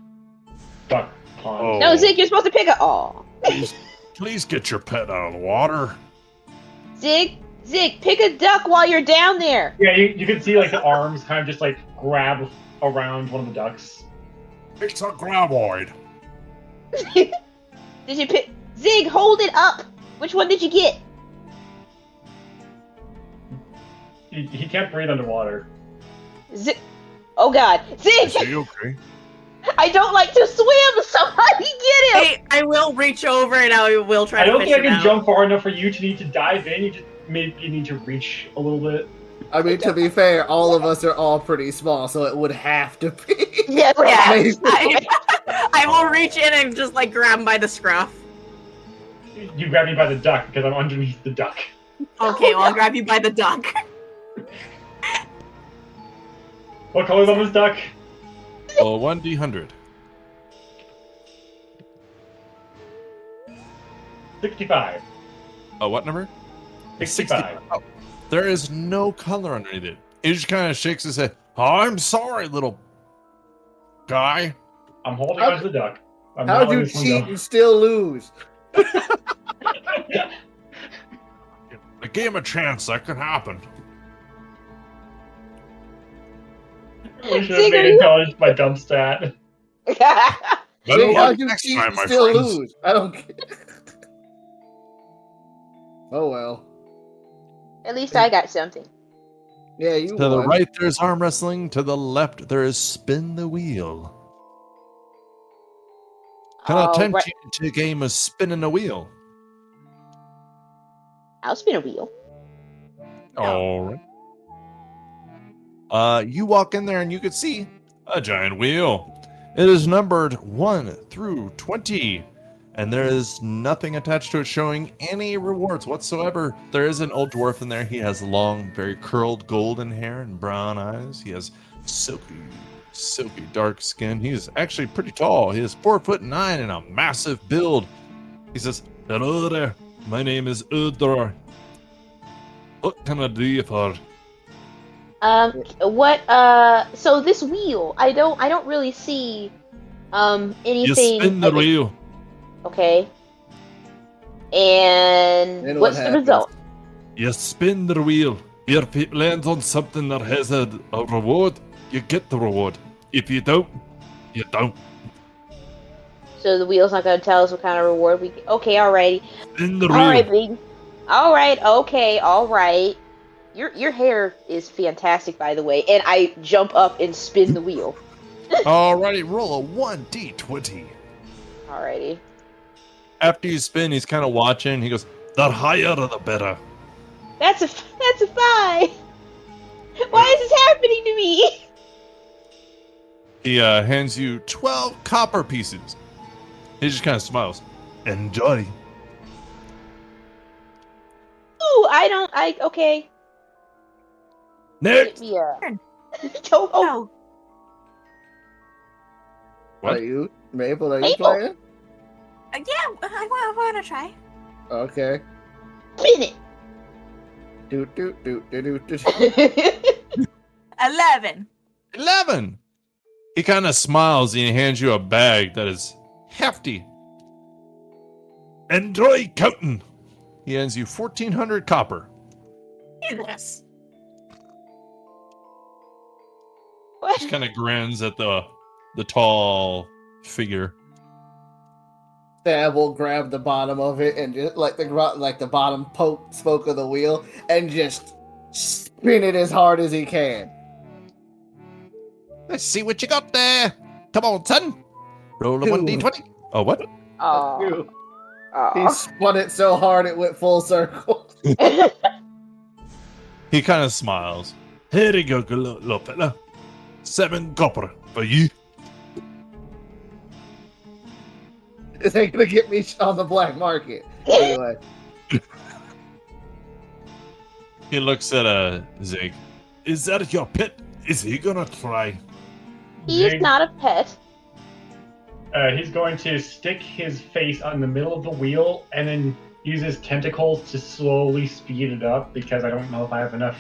E: duck pond.
A: Oh.
C: No, Zig, you're supposed to pick a. Aw.
A: Please get your pet out of the water.
C: Zig, pick a duck while you're down there.
E: Yeah, you can see like the arms kind of just like grab around one of the ducks.
A: It's a graboid.
C: Did you pick? Zig, hold it up. Which one did you get?
E: He can't breathe underwater.
C: Zig. Oh God,
A: Is
C: Zig!
A: he okay?
C: I don't like to swim. Somebody get him.
D: I will reach over and I will try
E: I
D: to
E: don't
D: fish
E: think I
D: him
E: can
D: out.
E: jump far enough for you to need to dive in. You just maybe need to reach a little bit.
B: I mean, to be fair, all of us are all pretty small, so it would have to be.
C: Yes.
D: Yeah, I will reach in and just like grab him by the scruff.
E: You grab me by the duck because I'm underneath the duck.
D: Okay, well I'll grab you by the duck.
E: What color is on this duck?
A: Oh, 1d100.
E: 65.
A: Oh, what number?
E: 65.
A: Oh, there is no color underneath it. He just kind of shakes his head. "Oh, I'm sorry, little guy."
E: I'm holding
B: How-
E: on to the duck. I'm
B: How'd
E: not
B: you
E: letting this one
B: cheat
E: go.
B: and still lose?
A: I gave him a chance. That could happen.
E: I should have
C: Zig, are
E: made
C: you-
E: intelligence my dump stat.
A: Better
B: See,
A: luck
B: how'd you
A: next
B: cheat
A: time,
B: and
A: my
B: still
A: friends.
B: lose? I don't care. Oh well.
C: At least I got something.
B: Yeah, you
A: To the
B: won.
A: right, there's arm wrestling. To the left, there is spin the wheel. Can I
C: Oh,
A: tempt
C: right.
A: you to a game of spinning a wheel?
C: I'll spin a wheel.
A: All right. You walk in there and you can see a giant wheel. It is numbered 1 through 20, and there is nothing attached to it showing any rewards whatsoever. There is an old dwarf in there. He has long, very curled golden hair and brown eyes. He has silky dark skin. He's actually pretty tall. He is 4'9" and a massive build. He says, "Hello there. My name is Udor. What can I do you for?"
C: So this wheel, I don't really see, anything.
A: You spin the wheel.
C: Okay. And
B: Then
C: what's
B: what
C: the
B: happens?
C: result?
A: You spin the wheel. If it lands on something that has a reward, you get the reward. If you don't, you don't.
C: So the wheel's not gonna tell us what kind of reward we get. Okay, alrighty.
A: Spin the wheel.
C: Alright, big. Alright, okay, alright. Your hair is fantastic, by the way, and I jump up and spin the wheel.
A: Alrighty, roll a 1d20.
C: Alrighty.
A: After you spin, he's kind of watching. He goes, "The higher the better."
C: That's a 5. Why is this happening to me?
A: He hands you 12 copper pieces. He just kind of smiles. Enjoy.
C: Ooh, okay.
A: Next.
C: Yeah.
G: Turn.
C: Oh,
G: No.
A: What?
B: Are you Maple? Are you
C: Maple.
B: playing?
G: Yeah, I want to try.
B: Okay.
C: spin it.
B: Doot doot doot doot doot.
G: 11.
A: 11. He kind of smiles and he hands you a bag that is hefty. Enjoy counting. He hands you 1,400 copper.
G: Jesus.
C: What?
A: Just kind of grins at the tall figure.
B: Stab will grab the bottom of it and just like the bottom spoke of the wheel and just spin it as hard as he can.
A: Let's see what you got there. Come on, son. Roll a 1d20. Oh, what?
C: Oh.
B: Dude, he spun it so hard it went full circle.
A: He kind of smiles. Here you go, little fella. 7 copper for you.
B: This ain't gonna get me on the black market. Anyway,
A: He looks at Zig. Is that your pet? Is he gonna try?
C: He's
E: Zig,
C: not a pet.
E: He's going to stick his face on the middle of the wheel and then use his tentacles to slowly speed it up because I don't know if I have enough,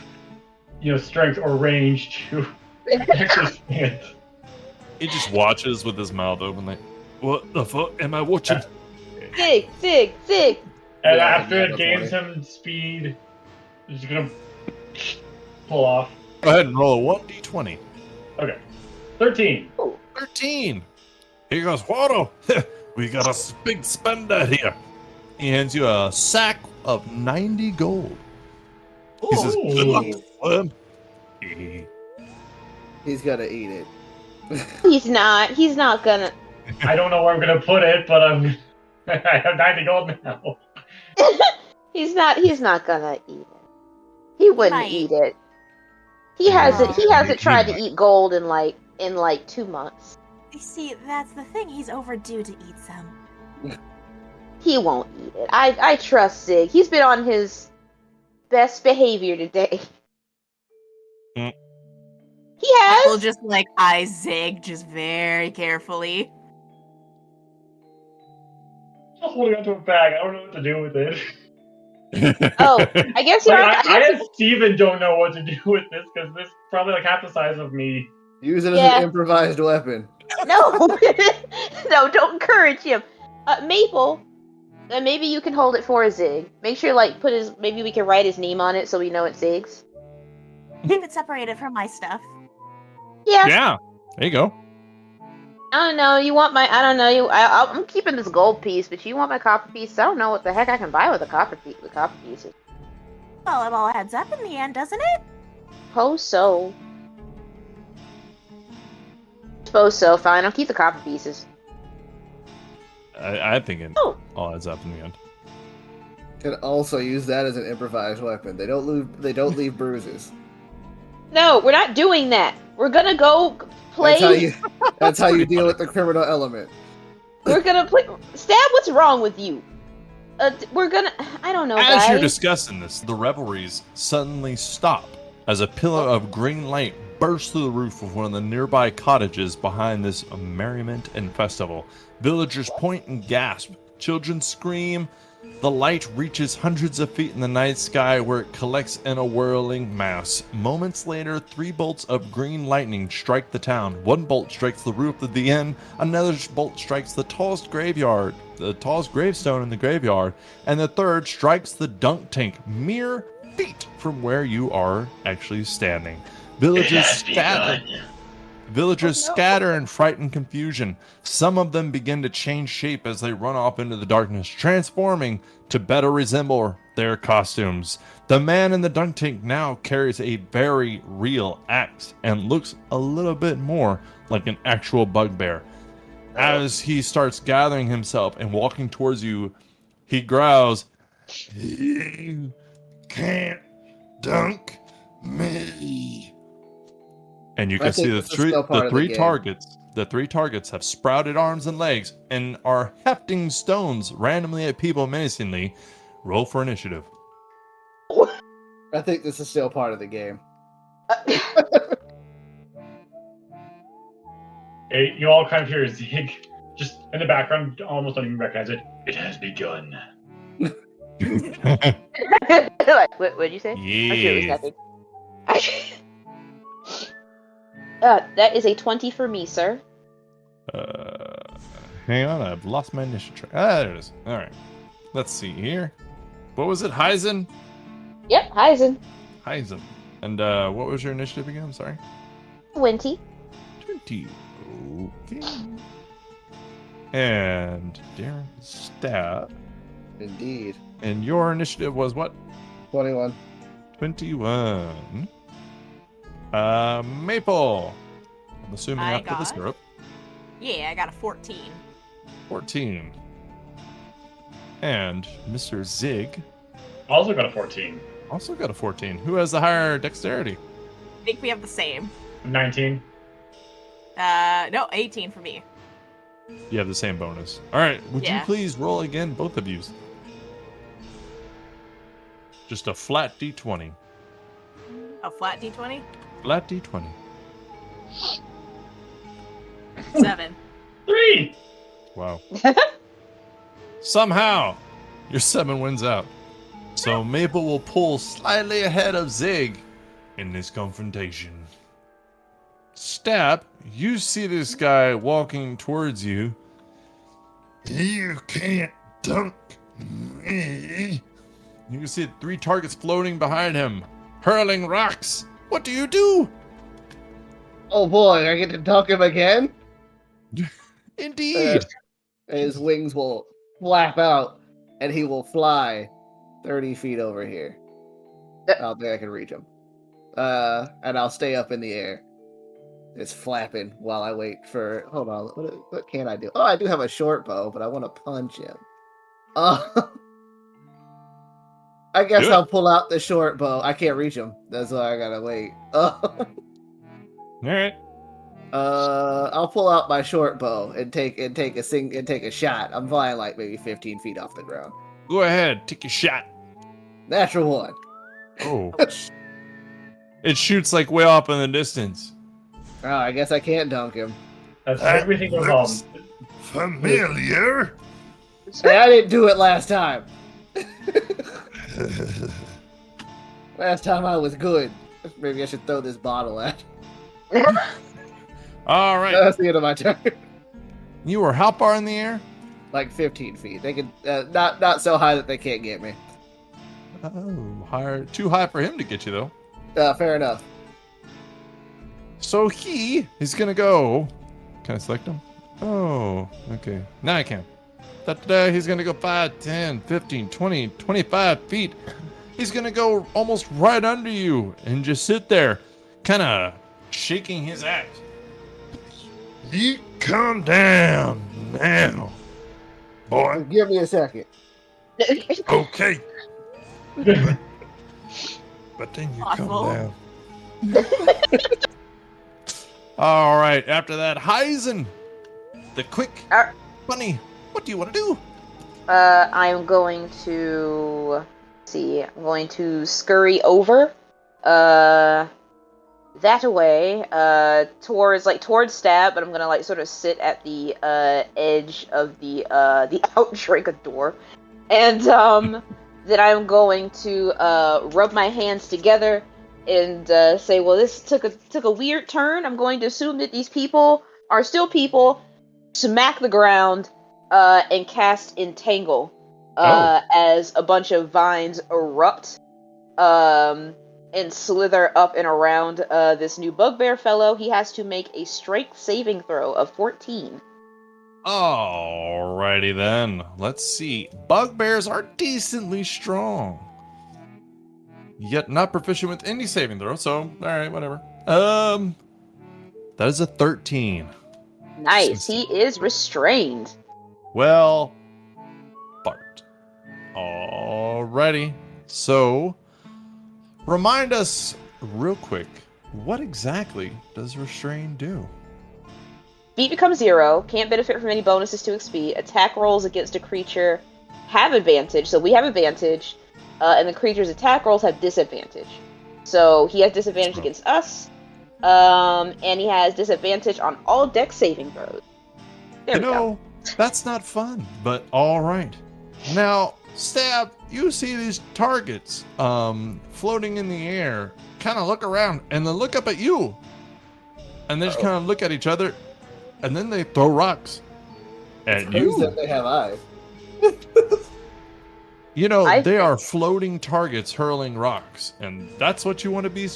E: strength or range to actually stand.
A: He just watches with his mouth open like, what the fuck am I watching?
C: Zig, Zig, Zig.
E: And
B: Yeah,
E: after it
B: that's
E: gains
B: funny.
E: him speed, he's gonna pull off.
A: Go ahead and roll a 1d20.
E: Okay. 13.
A: 13. He goes, Whoa, we got a big spender here. He hands you a sack of 90 gold. He says, good luck, worm.
B: he's gonna eat it.
C: He's not gonna.
E: I don't know where I'm gonna put it, but I have 90 gold now.
C: He's not gonna eat it. He wouldn't
G: Might.
C: eat it. He hasn't tried to eat gold in like 2 months.
G: You see, that's the thing. He's overdue to eat some.
C: He won't eat it. I trust Zig. He's been on his best behavior today.
A: Mm.
C: He has.
G: We'll just eye Zig just very carefully.
E: I'm holding onto a bag. I don't know what to do with it.
C: Oh, I guess you're.
E: I and Steven don't know what to do with this because this is probably half the size of me.
B: Use it as
C: Yeah.
B: an improvised weapon.
C: No, no, don't encourage him. Maple, maybe you can hold it for Zig. Make sure, maybe we can write his name on it so we know it's Zig's.
G: Keep it separated from my stuff.
C: Yeah.
A: Yeah, there you go.
C: I don't know. You want my? I don't know. I'm keeping this gold piece, but you want my copper piece? I don't know what the heck I can buy with the copper pieces.
G: Well, it all adds up in the end, doesn't it?
C: Suppose so. Suppose so. Fine. I'll keep the copper pieces.
A: I think it
C: Oh.
A: all adds up in the end.
B: Can also use that as an improvised weapon. They don't leave bruises.
C: No, we're not doing that. We're gonna go play.
B: That's how you deal with the criminal element.
C: We're gonna play. Stab, what's wrong with you? We're gonna. I don't know,
A: As
C: guys.
A: you're discussing this, the revelries suddenly stop as a pillar of green light bursts through the roof of one of the nearby cottages behind this merriment and festival. Villagers point and gasp. Children scream. The light reaches hundreds of feet in the night sky where it collects in a whirling mass. Moments later, 3 bolts of green lightning strike the town. 1 bolt strikes the roof of the inn. Another bolt strikes the tallest gravestone in the graveyard. And the third strikes the dunk tank mere feet from where you are actually standing. Villagers scatter in frightened confusion. Some of them begin to change shape as they run off into the darkness, transforming to better resemble their costumes. The man in the dunk tank now carries a very real axe and looks a little bit more like an actual bugbear. As he starts gathering himself and walking towards you, he growls, "You can't dunk me." And you can see the three targets have sprouted arms and legs and are hefting stones randomly at people menacingly. Roll for initiative.
B: I think this is still part of the game.
E: Hey, you all kind of hear Zig just in the background, almost don't even recognize it. It has begun.
C: What'd you say?
A: Yeah.
C: I'm sure it was nothing. That is a 20 for me, sir.
A: Hang on, I've lost my initiative. There it is. All right. Let's see here. What was it? Heisen?
C: Yep, Heisen.
A: Heisen. And what was your initiative again? I'm sorry.
C: 20.
A: 20. Okay. And Darren Stab.
B: Indeed.
A: And your initiative was what?
B: 21.
A: 21. Maple. I'm assuming
D: I
A: after the
D: got-
A: syrup.
D: Yeah, I got a 14.
A: 14. And Mr. Zig
E: Also got a 14.
A: also got a 14. Who has the higher dexterity?
D: I think we have the same.
E: 19.
D: No, 18 for me.
A: You have the same bonus. All right. Would you
D: Yeah.
A: please roll again, both of you? Just a flat D20.
D: A flat D20?
A: Flat D20.
D: 7.
E: 3!
A: Wow. Somehow, your 7 wins out. So Maple will pull slightly ahead of Zig in this confrontation. Stab, you see this guy walking towards you. You can't dunk me. You can see 3 targets floating behind him, hurling rocks. What do you do?
B: Oh boy, I get to dunk him again?
A: Indeed.
B: His wings will flap out, and he will fly 30 feet over here. I don't think I can reach him. And I'll stay up in the air. It's flapping while I wait for... Hold on, what can I do? Oh, I do have a short bow, but I want to punch him. I guess
A: Do it.
B: I'll pull out the short bow. I can't reach him. That's why I gotta wait.
A: All right.
B: I'll pull out my short bow and take a shot. I'm flying like maybe 15 feet off the ground.
A: Go ahead. Take a shot.
B: Natural one.
A: Oh. It shoots like way off in the distance.
B: Oh, I guess I can't dunk him.
E: That's everything goes on.
A: Familiar.
B: Hey, I didn't do it last time. Last time I was good. Maybe I should throw this bottle at.
A: All right.
B: That's the end of my turn.
A: You were how far in the air?
B: Like 15 feet. They can not so high that they can't get me.
A: Oh, higher. Too high for him to get you though.
B: Fair enough.
A: So he's gonna go. Can I select him? Oh, okay. Now I can. He's gonna go 5, 10, 15, 20, 25 feet. He's gonna go almost right under you and just sit there, kind of shaking his axe. You calm down now, boy.
B: Give me a second.
A: Okay.
F: But then you
D: Possible.
F: come down.
A: All right. After that, Heisen, the quick
C: Ar-
A: bunny. What do you want to do?
C: I'm going to see. I'm going to scurry over, that way, towards Stab, but I'm gonna like sort of sit at the edge of the outshrink door, and then I'm going to rub my hands together and say, well, this took a weird turn. I'm going to assume that these people are still people. Smack the ground, and cast Entangle, as a bunch of vines erupt, and slither up and around this new bugbear fellow. He has to make a strength saving throw of 14.
A: Alrighty then. Let's see. Bugbears are decently strong, yet not proficient with any saving throw. So, all right, whatever. That is a 13.
C: Nice. He is restrained.
A: Well, Bart. Alrighty. So, remind us real quick, what exactly does restrain do?
C: Speed becomes 0. Can't benefit from any bonuses to XP. Attack rolls against a creature have advantage. So we have advantage, and the creature's attack rolls have disadvantage. So he has disadvantage against us, and he has disadvantage on all dex saving throws. There we go.
A: That's not fun, but all right. Now, Stab, you see these targets floating in the air, kind of look around, and then look up at you. And they just kind of look at each other, and then they throw rocks at you.
B: That they have eyes.
A: You know, they are floating targets hurling rocks, and that's what you want to be,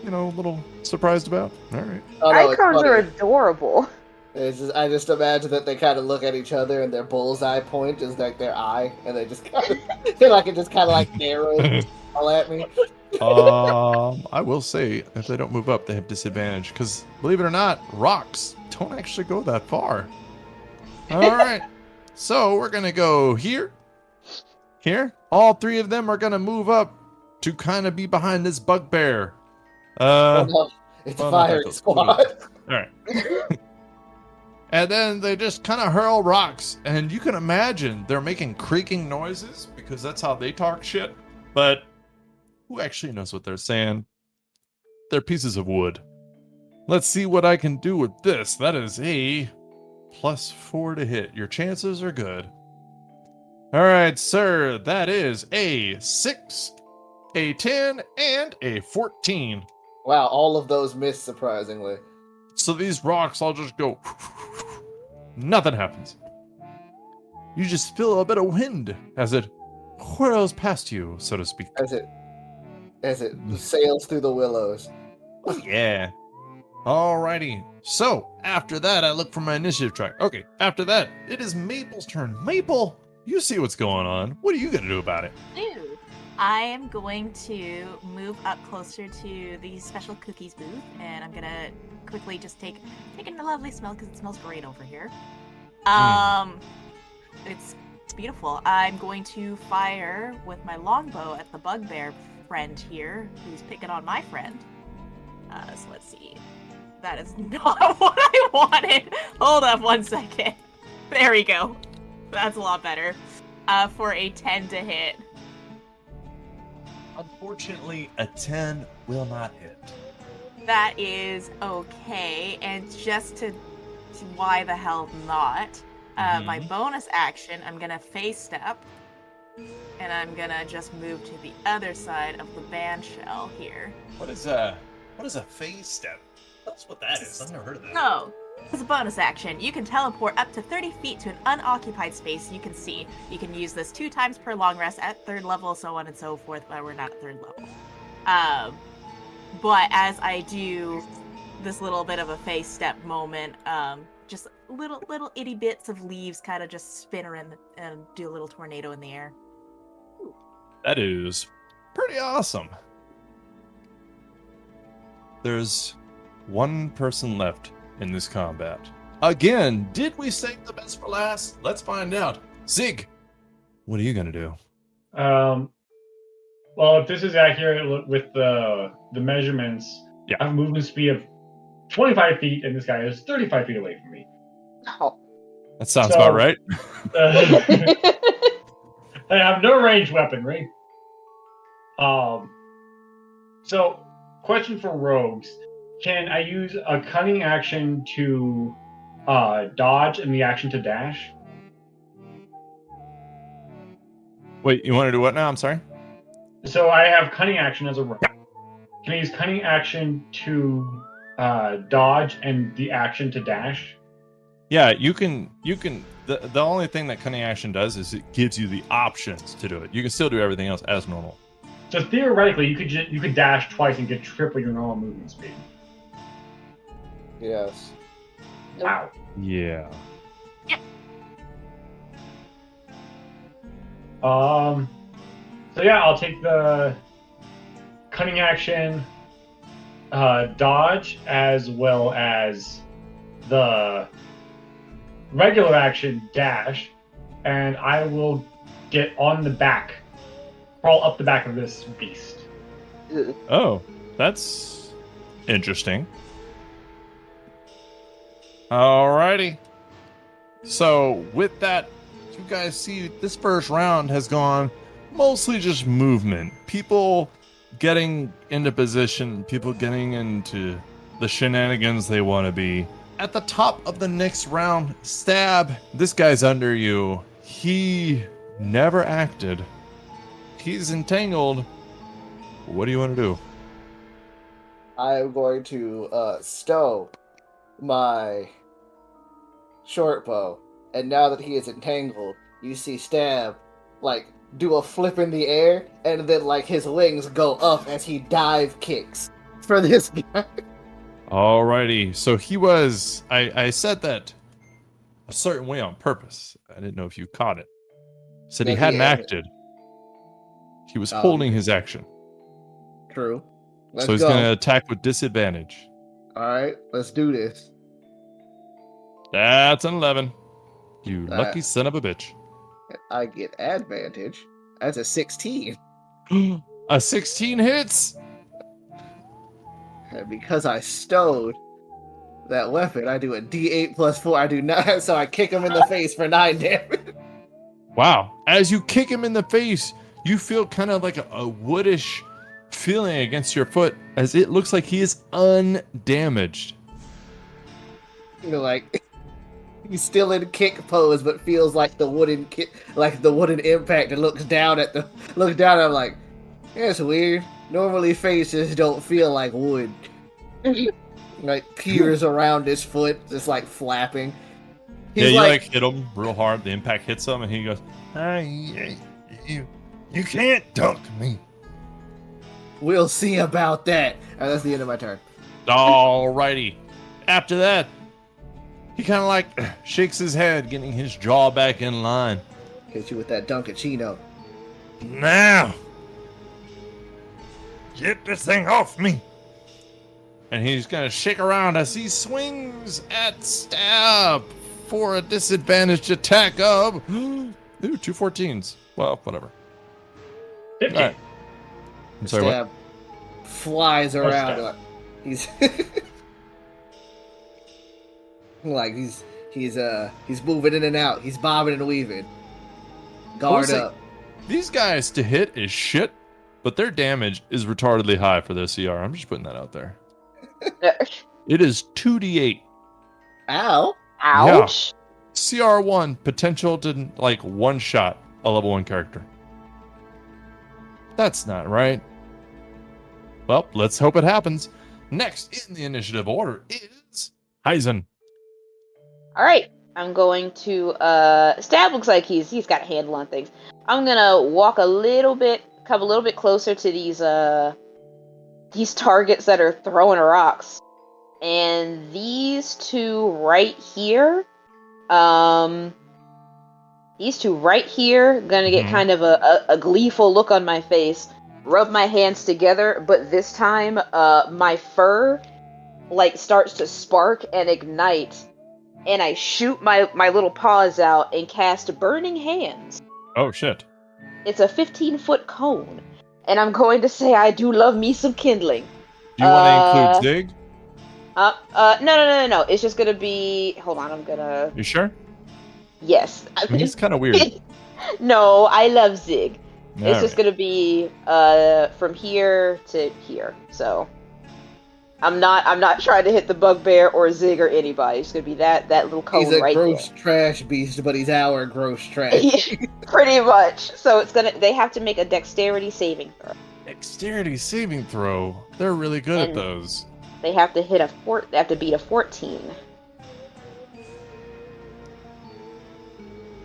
A: a little surprised about? All right.
B: Oh, no,
C: icons are adorable.
B: I just imagine that they kind of look at each other and their bullseye point is like their eye, and they just kind of, it just kind of like narrows all at me.
A: I will say, if they don't move up, they have disadvantage, because believe it or not, rocks don't actually go that far. All right. So we're going to go here. Here. All three of them are going to move up to kind of be behind this bugbear.
B: Oh, no. It's a firing squad.
A: All right. And then they just kind of hurl rocks, and you can imagine they're making creaking noises because that's how they talk shit. But who actually knows what they're saying? They're pieces of wood. Let's see what I can do with this. That is a +4 to hit. Your chances are good. All right, sir. That is a 6, a 10, and a 14.
B: Wow, all of those missed, surprisingly.
A: So these rocks all just go. Nothing happens. You just feel a bit of wind as it whirls past you, so to speak.
B: As it sails through the willows.
A: Oh, yeah. Alrighty. So, after that, I look for my initiative track. Okay, after that, it is Maple's turn. Maple, you see what's going on. What are you going to do about it?
D: Dude, I am going to move up closer to the special cookies booth, and I'm going to quickly just take in a lovely smell, because it smells great over here. It's beautiful. I'm going to fire with my longbow at the bugbear friend here, who's picking on my friend. So let's see. That is not what I wanted. Hold up 1 second. There we go. That's a lot better. For a 10 to hit.
A: Unfortunately, a 10 will not hit.
D: That is okay, and just to why the hell not? My bonus action, I'm gonna face step, and I'm gonna just move to the other side of the band shell here.
A: What is a phase step? That's what that is. I've never heard of that.
D: No, as a bonus action, you can teleport up to 30 feet to an unoccupied space you can see. You can use this 2 times per long rest at 3rd level, so on and so forth, but we're not at 3rd level. But as I do this little bit of a face step moment, just little itty bits of leaves kind of just spin around and do a little tornado in the air.
A: That is pretty awesome. There's one person left in this combat. Again, did we save the best for last? Let's find out. Zig, what are you going to do?
E: Well, if this is accurate with the measurements,
A: Yeah.
E: I have a movement speed of 25 feet, and this guy is 35 feet away from me.
C: Oh.
A: That sounds
E: So-
A: about right.
E: I have no ranged weaponry. So, question for rogues: can I use a cunning action to dodge and the action to dash?
A: Wait, you want to do what now? I'm sorry.
E: So I have cunning action as a rogue. Can I use cunning action to dodge and the action to dash?
A: Yeah, you can. The only thing that cunning action does is it gives you the options to do it. You can still do everything else as normal.
E: So theoretically, you could dash twice and get triple your normal movement speed.
B: Yes.
E: Wow.
A: Yeah.
E: So yeah, I'll take the cunning action, dodge, as well as the regular action dash, and I will get on the back, crawl up the back of this beast.
A: Oh, that's interesting. Alrighty. So with that, you guys see this first round has gone mostly just movement. People getting into position, people getting into the shenanigans they want to be. At the top of the next round, Stab, this guy's under you. He never acted. He's entangled. What do you want to do?
B: I'm going to stow my short bow, and now that he is entangled, you see Stab like do a flip in the air, and then like his wings go up as he dive kicks for this guy.
A: Alrighty, so he was. I said that a certain way on purpose. I didn't know if you caught it. Said he
B: No, he
A: hadn't
B: hadn't.
A: acted. He was
B: Oh.
A: holding his action.
B: True. Let's
A: So he's
B: go.
A: going to attack with disadvantage.
B: All right, let's do this.
A: That's an 11. You
B: Ah.
A: lucky son of a bitch.
B: I get advantage. That's a 16.
A: A 16 hits?
B: And because I stowed that weapon, I do a D8 plus 4. I do 9, so I kick him in the face for 9 damage.
A: Wow. As you kick him in the face, you feel kind of like a woodish feeling against your foot as it looks like he is undamaged.
B: You know, like he's still in kick pose, but feels like the wooden impact, and looks down. I'm like, yeah, it's weird. Normally faces don't feel like wood. Like peers around his foot, just like flapping. He's
A: Yeah, you like hit him real hard. The impact hits him, and he goes, "You can't dunk me."
B: we'll see about that. And that's the end of my turn.
A: Alrighty. After that, he kind of like shakes his head, getting his jaw back in line.
B: Hit you with that Dunkachino.
A: Now, get this thing off me. And he's gonna shake around as he swings at Stab for a disadvantaged attack of ooh, 2 14s. Well, whatever.
E: 15.
A: All right. I'm sorry, what?
B: Stab flies around.
E: Stab.
B: He's like he's moving in and out. He's bobbing and weaving. Guard
A: say-
B: up.
A: These guys to hit is shit, but their damage is retardedly high for their CR. I'm just putting that out there. It is 2d8.
B: Ow.
C: Ouch.
A: CR1 potential to like one shot a level 1 character. That's not right. Well, let's hope it happens. Next in the initiative order is Heisen.
C: All right, I'm going to Stab looks like he's got a handle on things. I'm gonna walk come a little bit closer to these targets that are throwing rocks, and these two right here, gonna get kind of a gleeful look on my face. Rub my hands together, but this time, my fur like starts to spark and ignite. And I shoot my little paws out and cast Burning Hands.
A: Oh shit.
C: It's a 15-foot cone. and I'm going to say I do love me some kindling.
A: Do you want to include Zig?
C: No. It's just gonna be. Hold on, I'm gonna.
A: You sure?
C: Yes.
A: I mean, he's kind of weird.
C: No, I love Zig. It's
A: All
C: just
A: right.
C: gonna be from here to here. So I'm not trying to hit the bugbear or Zig or anybody. It's gonna be that little cone
B: He's a
C: right
B: gross trash beast, but he's our gross trash.
C: there. Pretty much. So they have to make a dexterity saving throw.
A: Dexterity saving throw. They're really good at
C: And-
A: those.
C: They have to hit they have to beat a 14.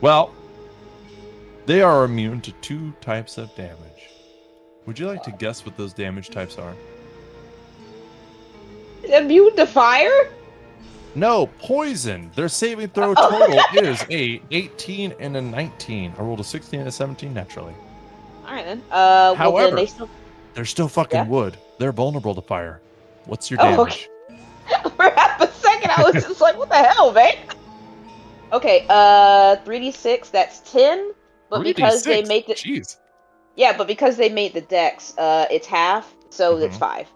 A: Well, they are immune to 2 types of damage. Would you like to guess what those damage types are?
C: Immune to fire?
A: No, poison. Their saving throw total is a 18 and a 19. I rolled a 16 and a 17 naturally.
C: All right then. Well,
A: However,
C: then they still.
A: They're still fucking
C: Yeah?
A: wood. They're vulnerable to fire. What's your
C: Oh,
A: damage?
C: okay. For half a second, I was just like, "What the hell, man?" Okay, 3d6. That's 10. But because they
A: 3d6?
C: made the
A: Jeez.
C: but because they made the dex, it's half, so it's 5.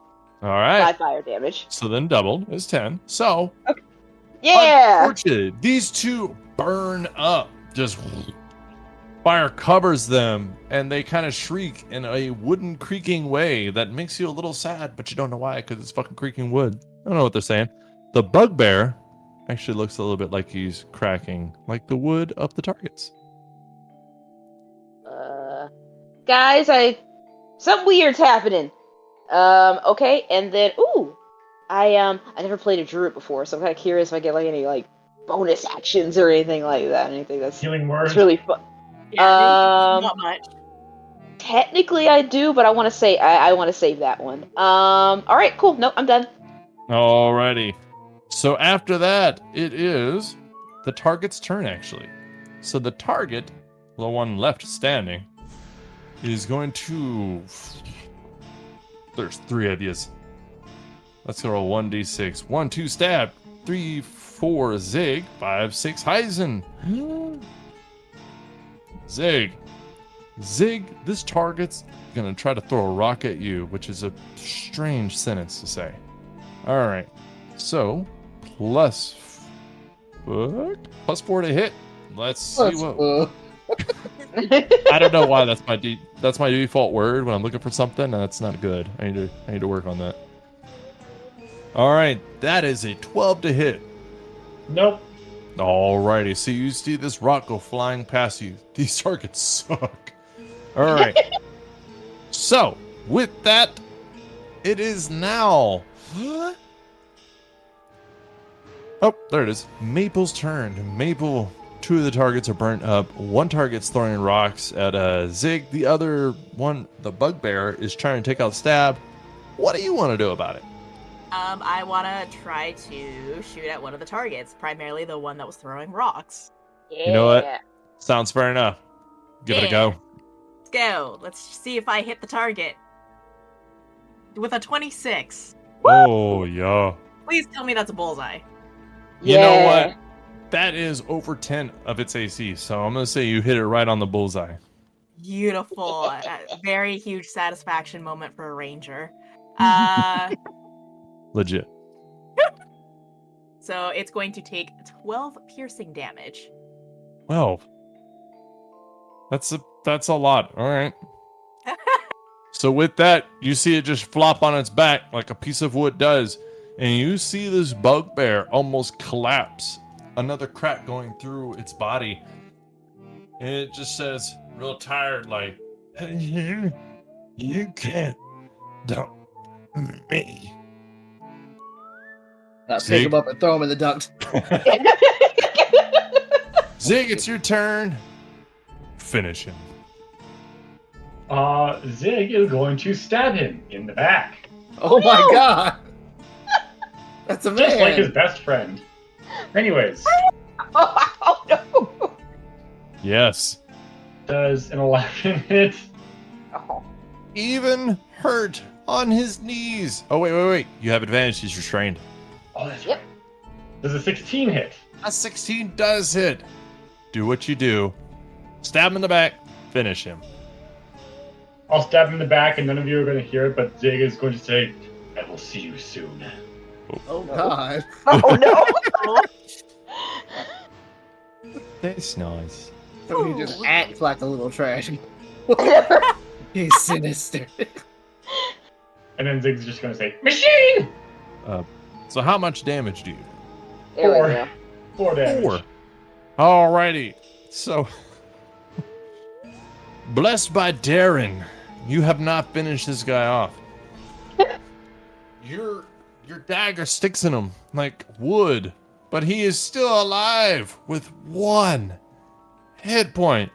A: All right.
C: 5 fire damage.
A: So then doubled is 10. So,
C: Yeah.
A: unfortunately, these 2 burn up. Just fire covers them, and they kind of shriek in a wooden creaking way that makes you a little sad, but you don't know why, because it's fucking creaking wood. I don't know what they're saying. The bugbear actually looks a little bit like he's cracking, like the wood of the targets.
C: Guys, something weird's happening. Okay, and then I never played a druid before, so I'm kind of curious if I get like any like bonus actions or anything like that. Anything that's
E: Healing word.
C: really fun.
D: Yeah, not much.
C: Technically, I do, but I want to say I want to save that one. All right, cool. Nope, I'm done.
A: Alrighty. So after that, it is the target's turn, actually. So the target, the one left standing, is going to... There's 3 of yous. Let's go roll 1d6. 1, 2, stab. 3, 4, zig. 5, 6, Heisen. Zig. Zig, this target's gonna try to throw a rock at you, which is a strange sentence to say. Alright. So, plus 4 to hit. Let's see what... I don't know why that's my default word when I'm looking for something. That's not good. I need to work on that. All right, that is a 12 to hit.
E: Nope.
A: Alrighty, so you see this rock go flying past you. These targets suck. All right. So with that, it is now. Oh, there it is. Maple's turn. Maple. 2 of the targets are burnt up. 1 target's throwing rocks at Zig. The other one, the bugbear, is trying to take out Stab. What do you want to do about it?
D: I want to try to shoot at one of the targets, primarily the one that was throwing rocks.
C: Yeah.
A: You know what? Sounds fair enough. Give it a go.
D: Let's go. Let's see if I hit the target. With a 26.
A: Oh, yeah.
D: Please tell me that's a bullseye.
A: You know what? That is over 10 of its AC, so I'm going to say you hit it right on the bullseye.
D: Beautiful. Very huge satisfaction moment for a ranger.
A: Legit.
D: So it's going to take 12 piercing damage.
A: 12. That's a lot. All right. So with that, you see it just flop on its back like a piece of wood does, and you see this bugbear almost collapse. Another crack going through its body. And it just says, real tired, like, you can't dump me.
B: Pick
A: Zig.
B: him up and throw him in the duct.
A: Zig, it's your turn. Finish him.
E: Zig is going to stab him in the back.
B: Oh my god! That's a
E: Just like his
B: man!
E: best friend. Anyways,
C: Oh no.
A: Yes.
E: does an 11 hit?
C: Oh.
A: Even hurt on his knees. Oh, wait. You have advantage. He's restrained.
E: Oh, that's
C: Yep.
E: right. Does a 16 hit?
A: A 16 does hit. Do what you do. Stab him in the back. Finish him.
E: I'll stab him in the back, and none of you are going to hear it, but Zig is going to say, I will see you soon.
B: Oh God.
C: Oh no!
F: That's nice.
B: So he just acts like a little trash. He's sinister.
E: And then Zig's just going to say, machine!
A: So how much damage do you do?
C: There we
E: Four.
C: go.
E: 4 damage.
A: 4. Alrighty. So, blessed by Darren, you have not finished this guy off. Your dagger sticks in him like wood, but he is still alive with 1 hit point.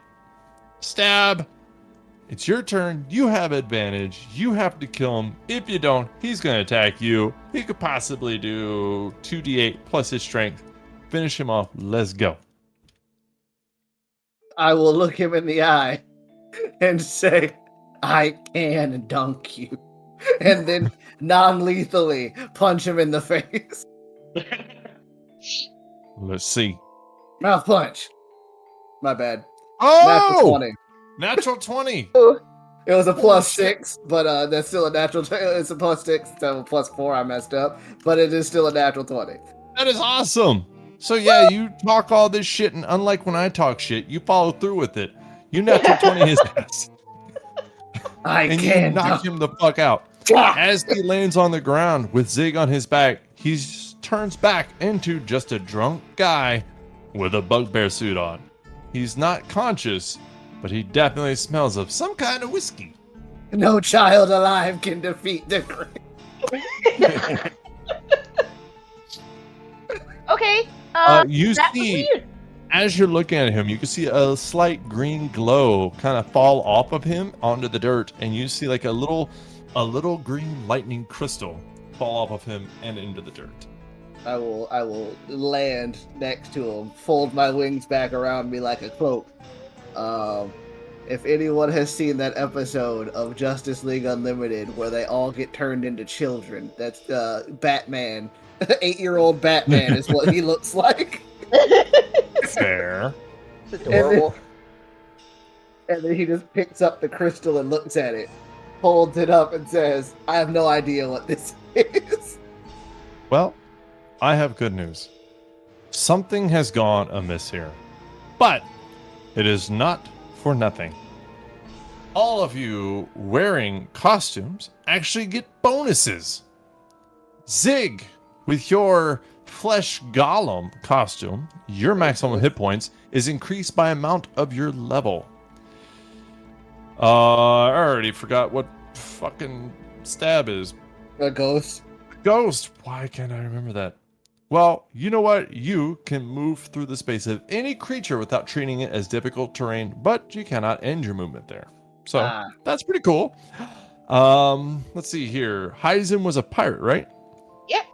A: Stab. It's your turn. You have advantage. You have to kill him. If you don't, he's going to attack you. He could possibly do 2d8 plus his strength. Finish him off. Let's go.
B: I will look him in the eye and say, I can dunk you. And then non-lethally punch him in the face.
A: Let's see.
B: Mouth punch. My bad. Natural
A: Oh!
B: 20.
A: Natural 20.
B: It was a +6, but that's still a natural. It's a +6, so +4. I messed up, but it is still a natural 20.
A: That is awesome. So yeah, you talk all this shit, and unlike when I talk shit, you follow through with it. You natural 20 his ass, and you knock him the fuck out. As he lands on the ground with Zig on his back, he turns back into just a drunk guy with a bugbear suit on. He's not conscious, but he definitely smells of some kind of whiskey.
B: No child alive can defeat the grave.
C: Okay.
A: You
C: that was
A: see,
C: weird.
A: as you're looking at him, you can see a slight green glow kind of fall off of him onto the dirt, and you see like a little green lightning crystal fall off of him and into the dirt.
B: I will land next to him, fold my wings back around me like a cloak. If anyone has seen that episode of Justice League Unlimited where they all get turned into children, that's Batman. 8-year-old Batman is what he looks like.
A: Fair.
C: It's adorable.
B: And then he just picks up the crystal and looks at it, holds it up and says, I have no idea what this is.
A: Well, I have good news. Something has gone amiss here. But it is not for nothing. All of you wearing costumes actually get bonuses. Zig, with your flesh golem costume, your maximum hit points is increased by amount of your level. I already forgot what fucking stab is.
B: A ghost.
A: Ghost. Why can't I remember that? Well, you know what? You can move through the space of any creature without treating it as difficult terrain, but you cannot end your movement there. So that's pretty cool. Let's see here. Heisen was a pirate, right?
C: Yep.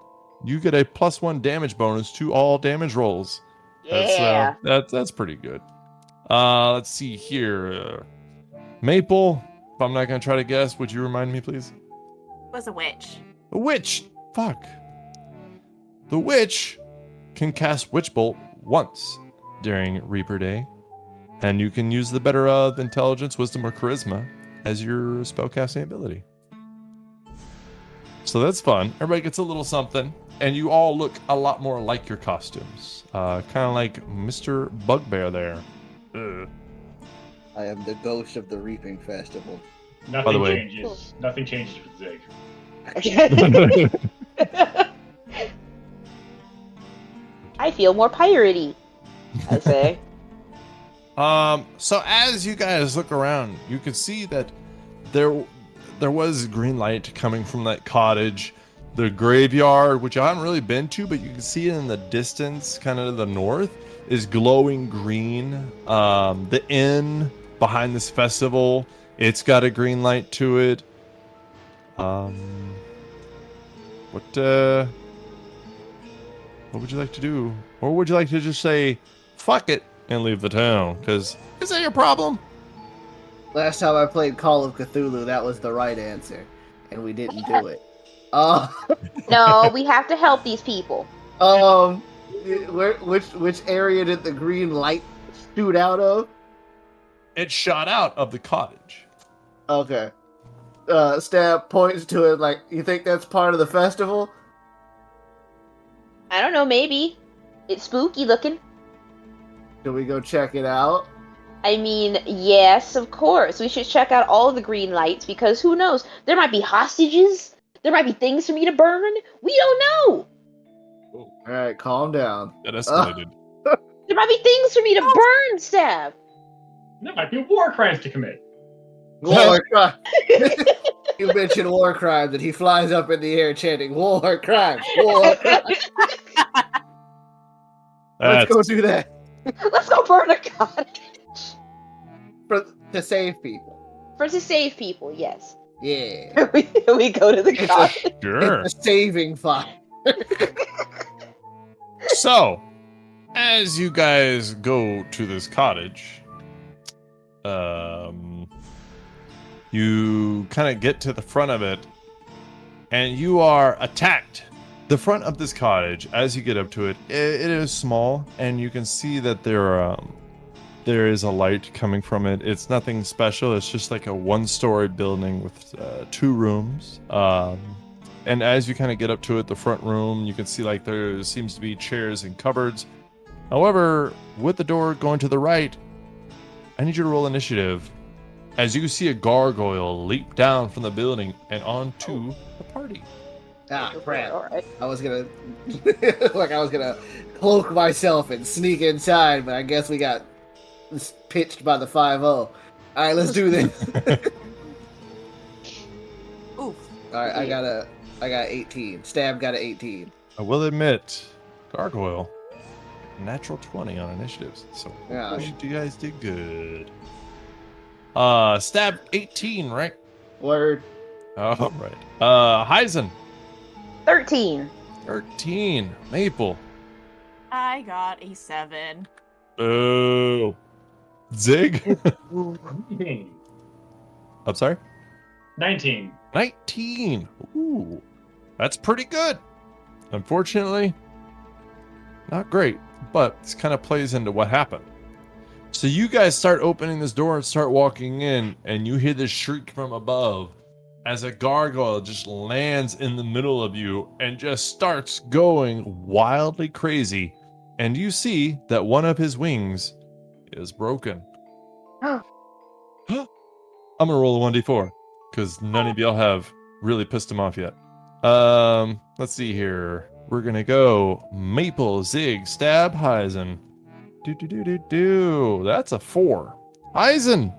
A: You get a +1 damage bonus to all damage rolls.
C: Yeah.
A: That's pretty good. Let's see here. Maple, if I'm not going to try to guess, would you remind me, please?
D: Was a witch.
A: A witch. Fuck. The witch can cast Witch Bolt once during Reaper Day, and you can use the better of Intelligence, Wisdom, or Charisma as your spellcasting ability. So that's fun. Everybody gets a little something, and you all look a lot more like your costumes. Kind of like Mr. Bugbear there. Ugh.
B: I am the ghost of the Reaping Festival.
A: By the
E: Nothing
A: way-
E: changes. Nothing changes with Zig.
C: I feel more piratey, I say.
A: So as you guys look around, you can see that there was green light coming from that cottage. The graveyard, which I haven't really been to, but you can see it in the distance, kind of to the north, is glowing green. The inn behind this festival, it's got a green light to it. What would you like to do? Or would you like to just say, fuck it, and leave the town? Because is that your problem?
B: Last time I played Call of Cthulhu, that was the right answer, and we didn't do it.
C: No, we have to help these people.
B: Which area did the green light shoot out of?
A: It shot out of the cottage.
B: Okay. Stab points to it like, you think that's part of the festival?
C: I don't know, maybe. It's spooky looking.
B: Should we go check it out?
C: I mean, yes, of course. We should check out all the green lights because who knows? There might be hostages. There might be things for me to burn. We don't know.
B: Alright, calm down.
A: That escalated.
C: There might be things for me to burn, Stab.
E: There might be war crimes to commit.
B: War crime. You mentioned war crimes, and he flies up in the air chanting, war crimes, war crimes. Let's go do that.
C: Let's go burn a cottage.
B: To save people.
C: To save people, yes.
B: Yeah.
C: we go to the cottage.
A: Sure.
B: It's a saving fire.
A: So, as you guys go to this cottage, you kind of get to the front of it, and you are attacked. The front of this cottage, as you get up to it, it is small, and you can see that there is a light coming from it. It's nothing special. It's just like a one-story building with 2 rooms. And as you kind of get up to it, the front room, you can see like there seems to be chairs and cupboards. However, with the door going to the right, I need you to roll initiative as you see a gargoyle leap down from the building and onto the party.
B: Ah, crap.
C: All right.
B: I was gonna cloak myself and sneak inside, but I guess we got pitched by the 5-0. Alright, let's do this.
D: Oof.
B: Alright, I got 18. Stab got an 18.
A: I will admit, gargoyle, natural 20 on initiatives. So
B: Yeah.
A: you guys did good. Stab 18, right?
B: Word.
A: All right. Heisen,
C: 13.
A: 13. Maple.
D: I got a 7.
A: Boo. Zig.
E: 19.
A: I'm sorry.
E: 19.
A: 19. Ooh, that's pretty good. Unfortunately, not great, but this kind of plays into what happened. So you guys start opening this door and start walking in, and you hear this shriek from above as a gargoyle just lands in the middle of you and just starts going wildly crazy. And you see that one of his wings is broken. I'm gonna roll a 1d4 because none of y'all have really pissed him off yet. Let's see here. We're gonna go Maple, Zig, Stab, Heisen. That's a 4. Heisen!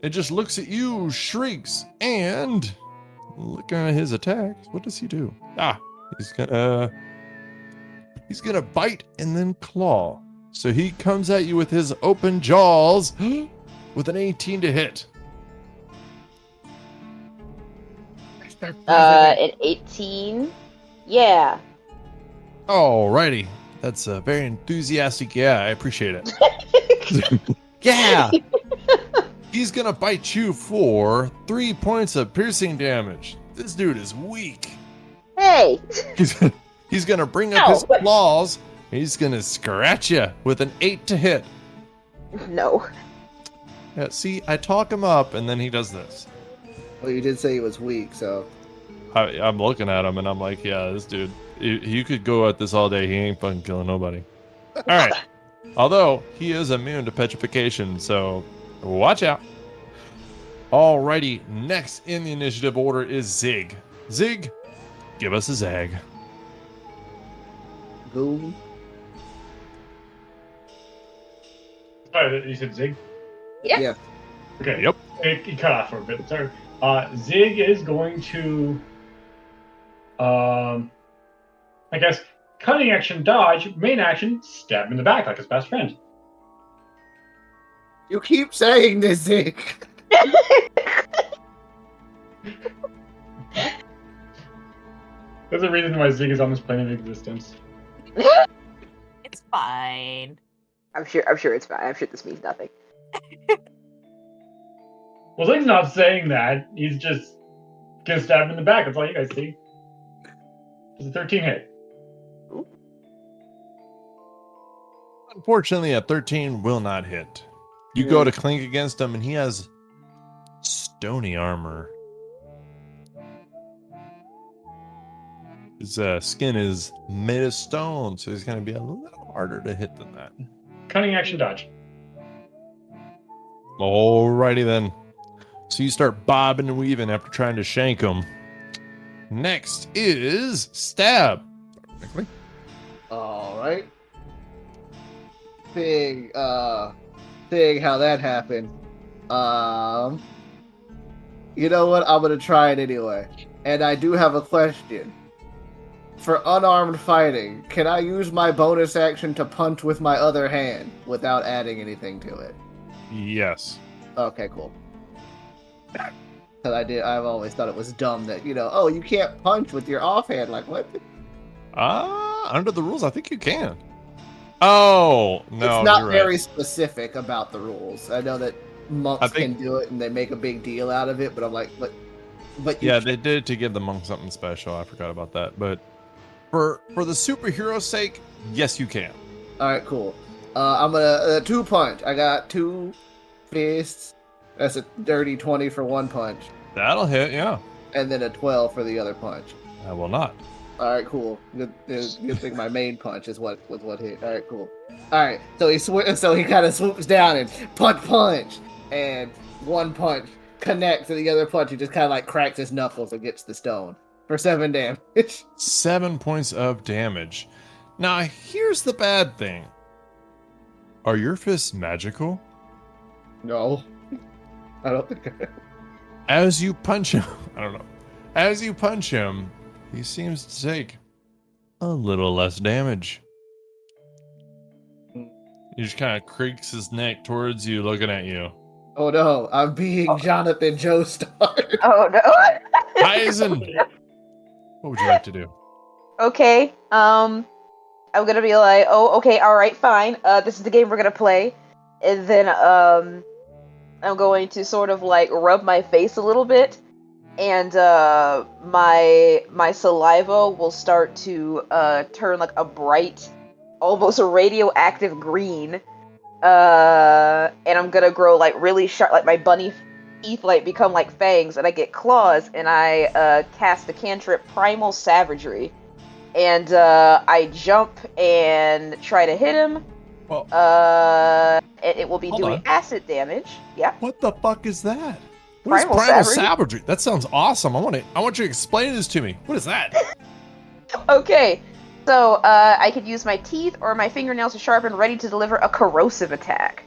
A: It just looks at you, shrieks, and looking at his attacks, what does he do? He's gonna bite and then claw. So he comes at you with his open jaws with an 18 to hit.
C: An 18. Yeah.
A: Alrighty. That's a very enthusiastic. Yeah, I appreciate it. Yeah. He's gonna bite you for 3 points of piercing damage. This dude is weak.
C: Hey.
A: He's gonna bring up his claws. He's gonna scratch you with an 8 to hit.
C: No.
A: Yeah, see, I talk him up, and then he does this.
B: Well, you did say he was weak, so.
A: I'm looking at him, and I'm like, yeah, this dude, you could go at this all day. He ain't fucking killing nobody. All right. Although, he is immune to petrification, so watch out. Alrighty, next in the initiative order is Zig. Zig, give us a zag.
B: Boom.
E: Sorry, you said Zig?
C: Yeah.
B: Yeah.
E: Okay.
A: Yep.
E: It cut off for a bit. Sorry. Zig is going to, I guess, cutting action, dodge, main action, stab him in the back like his best friend.
B: You keep saying this, Zig.
E: There's a reason why Zig is on this plane of existence.
D: It's fine.
C: I'm sure it's fine. I'm sure this means nothing.
E: Well, Zig's not saying that. He's just gonna stab him in the back. That's all you guys see. It's a 13 hit.
A: Unfortunately, a 13 will not hit. You go to clink against him, and he has stony armor. His skin is made of stone, so he's going to be a little harder to hit than that.
E: Cunning action dodge.
A: Alrighty then. So you start bobbing and weaving after trying to shank him. Next is stab.
B: All right. Seeing how that happened. You know what? I'm gonna try it anyway. And I do have a question. For unarmed fighting, can I use my bonus action to punch with my other hand without adding anything to it?
A: Yes.
B: Okay, cool. Because I've always thought it was dumb that, oh, you can't punch with your offhand. Like, what?
A: Under the rules, I think you can. Oh, no,
B: it's not
A: you're
B: very
A: right.
B: specific about the rules. I know that monks can do it and they make a big deal out of it, but I'm like, but
A: yeah, they did it to give the monk something special. I forgot about that. But for the superhero's sake, yes, you can.
B: All right, cool. I'm gonna 2 punch. I got 2 fists. That's a dirty 20 for 1 punch,
A: That'll hit, yeah.
B: and then a 12 for the other punch.
A: I will not.
B: All right, cool. Good thing my main punch is what hit. All right, cool. All right, so he kind of swoops down and punch, and 1 punch connects to the other punch. He just kind of like cracks his knuckles and gets the stone for 7 damage.
A: 7 points of damage. Now, here's the bad thing. Are your fists magical?
B: No, I don't think.
A: As you punch him, I don't know. As you punch him, he seems to take a little less damage. He just kind of creaks his neck towards you, looking at you.
B: Oh no, I'm being Jonathan Joestar.
C: Oh no.
A: Eisen, what would you like to do?
C: Okay. I'm gonna be like, oh, okay, all right, fine. This is the game we're gonna play, and then I'm going to sort of like rub my face a little bit, and my saliva will start to turn like a bright, almost a radioactive green, and I'm gonna grow like really sharp, like my bunny teeth like become like fangs, and I get claws, and I cast the cantrip Primal Savagery. And I jump and try to hit him.
A: Well,
C: and it will be
A: hold
C: doing
A: on.
C: acid damage. Yeah.
A: What the fuck is that? What is
C: Primal
A: primal
C: Savagery?
A: savagery? That sounds awesome. I want you to explain this to me. What is that?
C: Okay. So I could use my teeth or my fingernails to sharpen, ready to deliver a corrosive attack.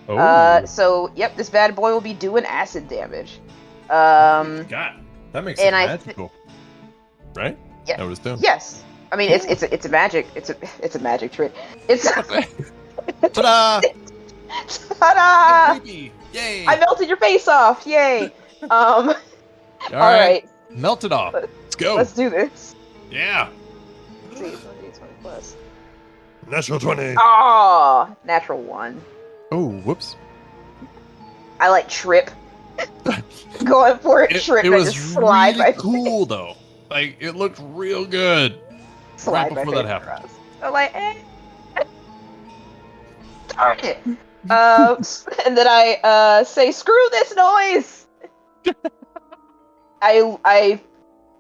A: Oh,
C: So yep, this bad boy will be doing acid damage.
A: God, that makes it
C: and I
A: magical, right?
C: Yeah.
A: That was done.
C: Yes. I mean, it's a magic. It's a magic trick. It's
A: Ta-da!
C: ta-da!
A: Creepy! Yay!
C: I melted your face off. Yay. All right.
A: Melt it off. Let's go.
C: Let's do this.
A: Yeah.
C: Let's see, 20 plus.
A: Natural 20.
C: Oh, natural 1.
A: Oh, whoops.
C: I like trip. Going for it, trip,
A: It
C: and
A: was
C: just slide
A: really
C: my
A: cool though. Like it looked real good.
C: slide
A: right
C: my
A: before that
C: face
A: happened.
C: across. So like, darn it. And then I say, screw this noise. I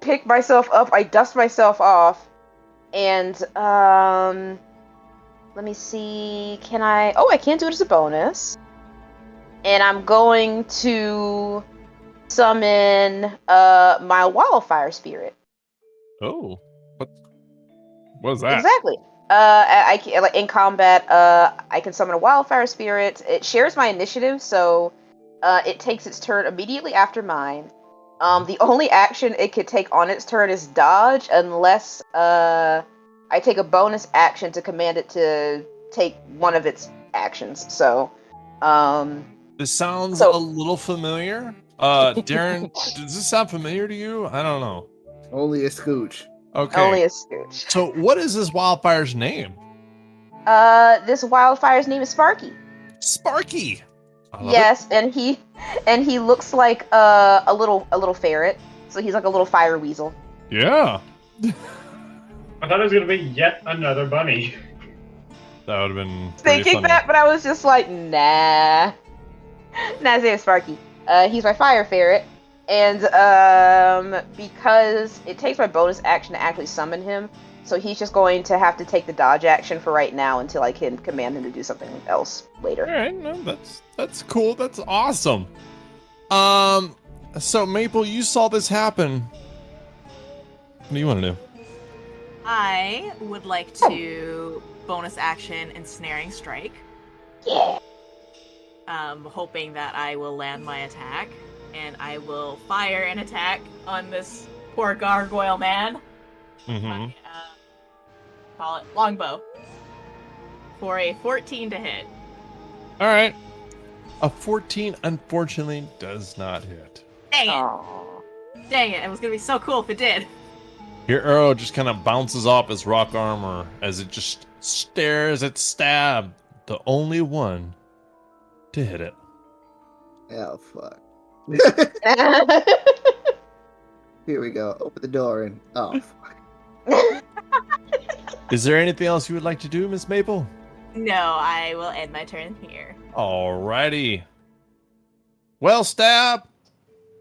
C: pick myself up. I dust myself off, and let me see. Can I? Oh, I can't do it as a bonus. And I'm going to summon my wildfire spirit.
A: Oh, what is that?
C: Exactly. I can, like in combat. I can summon a wildfire spirit. It shares my initiative, so it takes its turn immediately after mine. The only action it could take on its turn is dodge, unless I take a bonus action to command it to take one of its actions. So,
A: This sounds
C: So-
A: a little familiar. Darren, does this sound familiar to you? I don't know.
B: Only a scooch.
A: Okay.
C: only a scooch.
A: So, what is this wildfire's name?
C: This wildfire's name is Sparky.
A: Sparky. I love
C: Yes, and he looks like a little ferret. So he's like a little fire weasel.
A: it. Yeah.
E: I thought it was gonna be yet another bunny.
A: That would have been pretty
C: Thinking
A: funny.
C: that, but I was just like, nah. Nah, his name is Sparky. He's my fire ferret, and because it takes my bonus action to actually summon him, so he's just going to have to take the dodge action for right now until I can command him to do something else later.
A: All right, no, that's cool. That's awesome. So Maple, you saw this happen. What do you want to do?
D: I would like to bonus action ensnaring strike.
C: Yeah.
D: Hoping that I will land my attack, and I will fire an attack on this poor gargoyle man.
A: Mm-hmm.
D: My, call it longbow for a 14 to hit.
A: All right. A 14 unfortunately does not hit.
D: Dang it!
C: Aw.
D: Dang it! It was gonna be so cool if it did.
A: Your arrow just kind of bounces off his rock armor as it just stares at Stab, the only one to hit it.
B: Oh, fuck. Here we go. Open the door and... Oh, fuck.
A: Is there anything else you would like to do, Miss Maple?
D: No, I will end my turn here.
A: Alrighty. Well, Stab,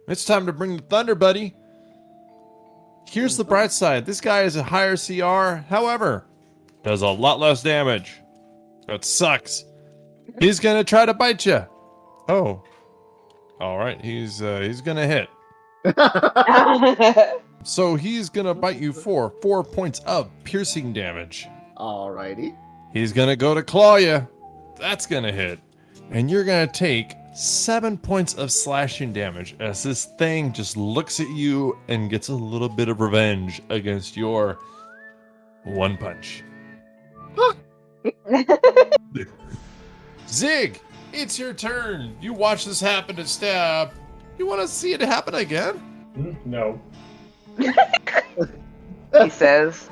A: it's time to bring the thunder, buddy. Here's the bright side. This guy is a higher CR, however, does a lot less damage. That sucks. He's gonna try to bite you. Oh. Alright, he's gonna hit. So he's gonna bite you for 4 points of piercing damage.
B: Alrighty.
A: He's gonna go to claw you. That's gonna hit. And you're gonna take 7 points of slashing damage as this thing just looks at you and gets a little bit of revenge against your one punch. Zig, it's your turn. You watch this happen to Stab. You want to see it happen again?
E: No.
C: He says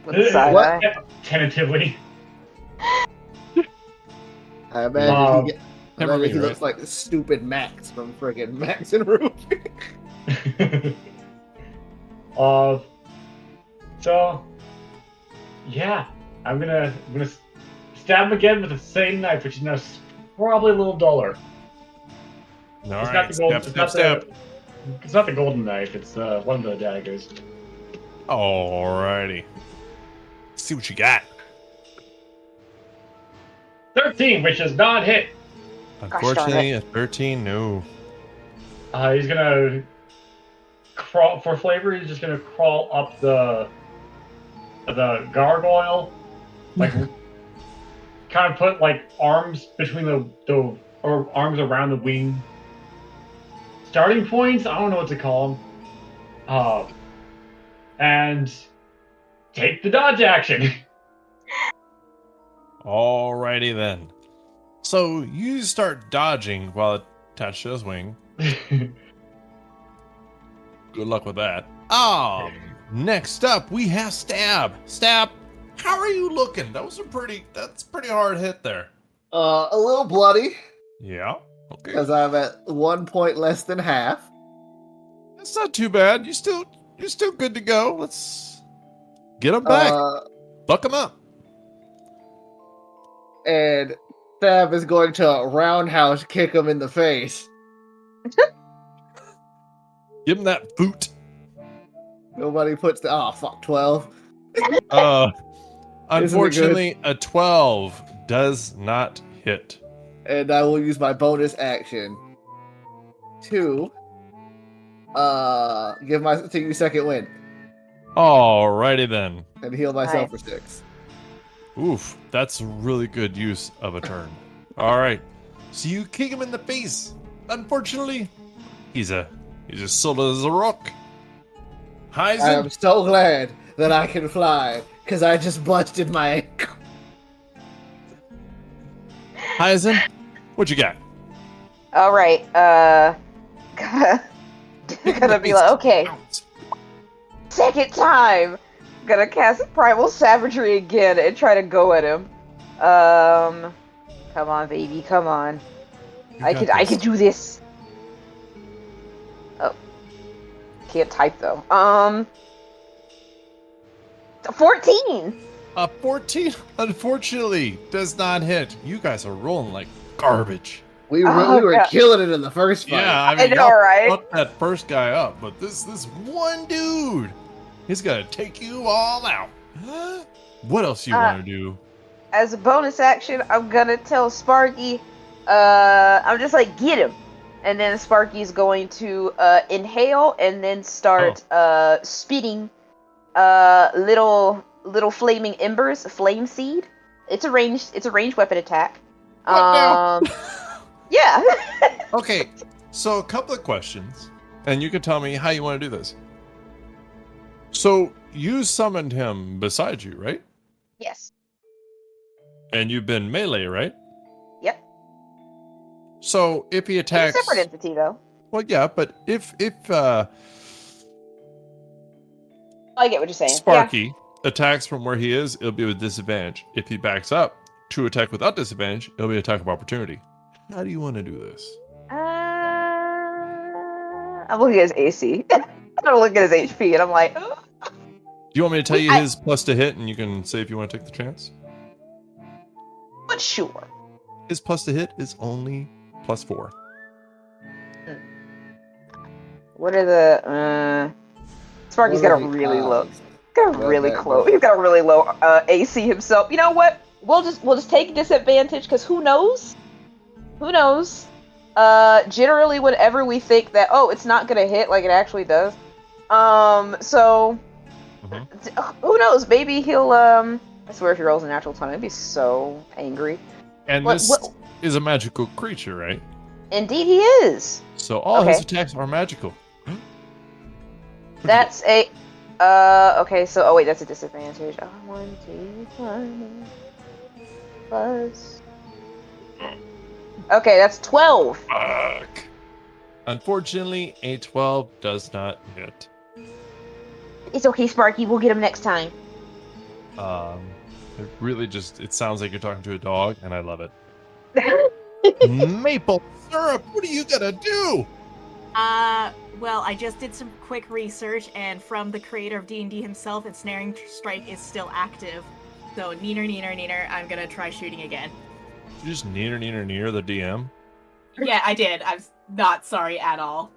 C: with a side eye.
E: Tentatively.
B: I imagine he,
A: Never
B: imagine
A: mind,
B: he
A: right?
B: looks like the stupid Max from friggin' Max and Ruby.
E: So, yeah, I'm gonna stab him again with the same knife, which is now probably a little duller.
A: All
E: It's
A: right,
E: not the golden.
A: stab.
E: It's not the golden knife. It's one of the daggers.
A: Alrighty. Let's see what you got.
E: 13, which does not hit.
A: Unfortunately, a 13, no.
E: He's gonna crawl for flavor. He's just gonna crawl up the gargoyle, like kind of put like arms between the or arms around the wing starting points. I don't know what to call them. And take the dodge action.
A: Alrighty then. So you start dodging while attached to his wing. Good luck with that. Next up we have Stab. Stab, how are you looking? That's a pretty hard hit there.
B: A little bloody,
A: Yeah. Okay.
B: because I'm at 1 point less than half.
A: That's not too bad. You're still good to go. Let's get him back. Buck him up.
B: And Stab is going to roundhouse kick him in the face.
A: Give him that boot.
B: Nobody puts the... Oh, fuck, 12.
A: Unfortunately, a 12 does not hit.
B: And I will use my bonus action to give my 2-second win
A: Alrighty then.
B: and heal myself
C: Nice.
B: for 6.
A: Oof, that's really good use of a turn. Alright, so you kick him in the face. Unfortunately, he's as solid as a rock.
B: I am
A: Heisen,
B: so glad that I can fly, because I just busted my ankle.
A: Heisen, what you got?
C: All right. Gonna be like, okay, second time. Gonna cast Primal Savagery again and try to go at him. Come on, baby, come on. I can do this. Oh, can't type though. 14.
A: A 14, unfortunately, does not hit. You guys are rolling like garbage.
B: We
C: Oh,
B: were
C: God.
B: killing it in the first fight.
A: Yeah, I
C: I
A: mean,
C: know,
A: y'all
C: right?
A: fucked that first guy up, but this one dude, he's gonna take you all out. What else you want to do?
C: As a bonus action, I'm gonna tell Sparky, I'm just like, get him. And then Sparky's going to inhale and then start spitting little flaming embers, flame seed. It's a ranged weapon attack.
A: What now?
C: Yeah.
A: Okay, so a couple of questions, and you can tell me how you want to do this. So you summoned him beside you, right?
C: Yes.
A: And you've been melee, right?
C: Yep.
A: So if he
C: It's
A: attacks,
C: a separate entity though.
A: well, yeah, but if
C: I get what you're saying.
A: Sparky attacks from where he is, it'll be with disadvantage. If he backs up to attack without disadvantage, it'll be an attack of opportunity. How do you want to do this?
C: Yeah. I'm looking at his AC. I'm looking at his HP, and I'm like,
A: Do you want me to tell you his plus to hit, and you can say if you want to take the chance?
C: but sure.
A: His plus to hit is only +4.
C: What are the Sparky's got a really low. He's got a really close. He's got a really low AC himself. You know what? We'll just take disadvantage because who knows? Who knows? Generally, whenever we think that it's not gonna hit, like it actually does. So who knows? Maybe he'll I swear, if he rolls a natural 20, I'd be so angry.
A: And this is a magical creature, right?
C: Indeed, he is.
A: So all his attacks are magical.
C: That's a okay, so wait, that's a disadvantage. 1, 2, 1 plus. Okay, that's 12.
A: Fuck. Unfortunately, a 12 does not hit.
C: It's okay, Sparky. We'll get him next time.
A: It really it sounds like you're talking to a dog, and I love it. Maple syrup, what are you gonna do?
D: Well, I just did some quick research, and from the creator of D&D himself, Ensnaring Strike is still active. So, neener, I'm gonna try shooting again.
A: You just near the DM?
D: Yeah, I did. I'm not sorry at all.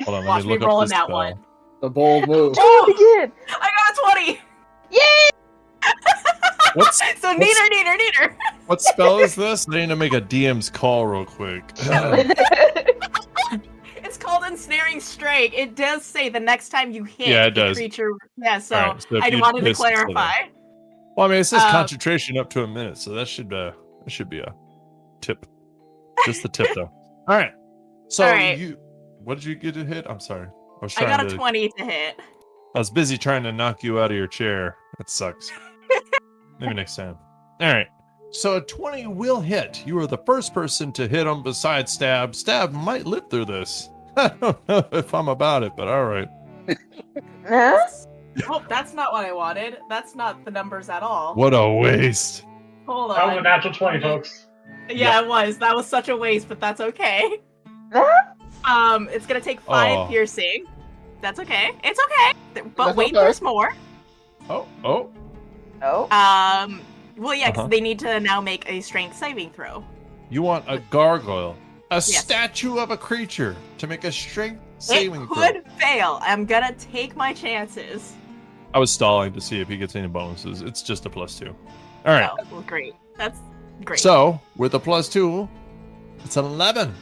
A: Hold on,
D: Watch
A: let me
D: me
A: look up
D: rolling
A: this
D: that
A: spell.
D: one.
B: The bold move.
C: Do it again.
D: I got a 20!
C: Yay!
D: So, neener.
A: What spell is this? I need to make a DM's call real quick.
D: It's called Ensnaring Strike. It does say the next time you hit
A: Yeah, it
D: the
A: does.
D: creature. Yeah, so,
A: Alright, so if
D: I
A: you
D: wanted to
A: missed, so
D: clarify.
A: Well, I mean, it says concentration up to a minute, so that should be a tip. Just the tip, though. All right. So
D: Alright.
A: what did you get to hit? I'm sorry.
D: I got a 20 to hit.
A: I was busy trying to knock you out of your chair. That sucks. Maybe next time. All right. So a 20 will hit. You are the first person to hit him besides Stab. Stab might live through this. I don't know if I'm about it, but all right.
C: Huh?
D: Oh, that's not what I wanted. That's not the numbers at all.
A: What a waste.
D: Hold
E: That was a
D: on.
E: natural 20, folks.
D: Yeah, it was. That was such a waste, but that's okay. It's gonna take 5 piercing. That's okay. It's okay. But
B: That's
D: wait,
B: okay.
D: there's more.
A: Oh.
C: Oh.
D: Well, yeah, 'cause they need to now make a strength saving throw.
A: You want a gargoyle. A statue of a creature to make a strength saving
D: It
A: throw.
D: could fail. I'm gonna take my chances.
A: I was stalling to see if he gets any bonuses. It's just a +2. All right.
D: Oh, well, great. That's great.
A: So, with a +2, it's an 11.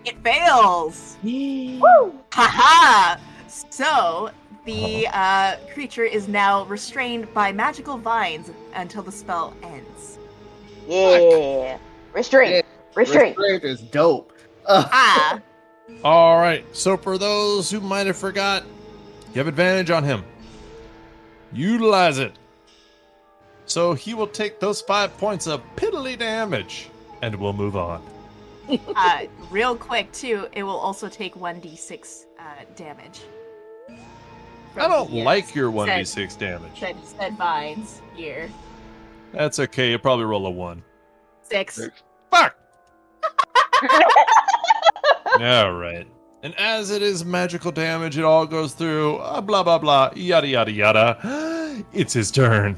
D: It fails.
C: Woo!
D: Haha! So, the creature is now restrained by magical vines until the spell ends.
C: Yeah. Restraint. Restraint.
B: Restraint is dope.
D: Ah!
A: All right. So, for those who might have forgot, you have advantage on him. Utilize it. So, he will take those 5 points of piddly damage, and we'll move on.
D: Real quick, too, it will also take 1d6 damage.
A: I don't
D: From the,
A: like your 1d6 damage.
D: said vines here.
A: That's okay. You'll probably roll a 1.
D: 6.
A: Fuck! All right. And as it is magical damage, it all goes through, blah, blah, blah, yada, yada, yada. It's his turn.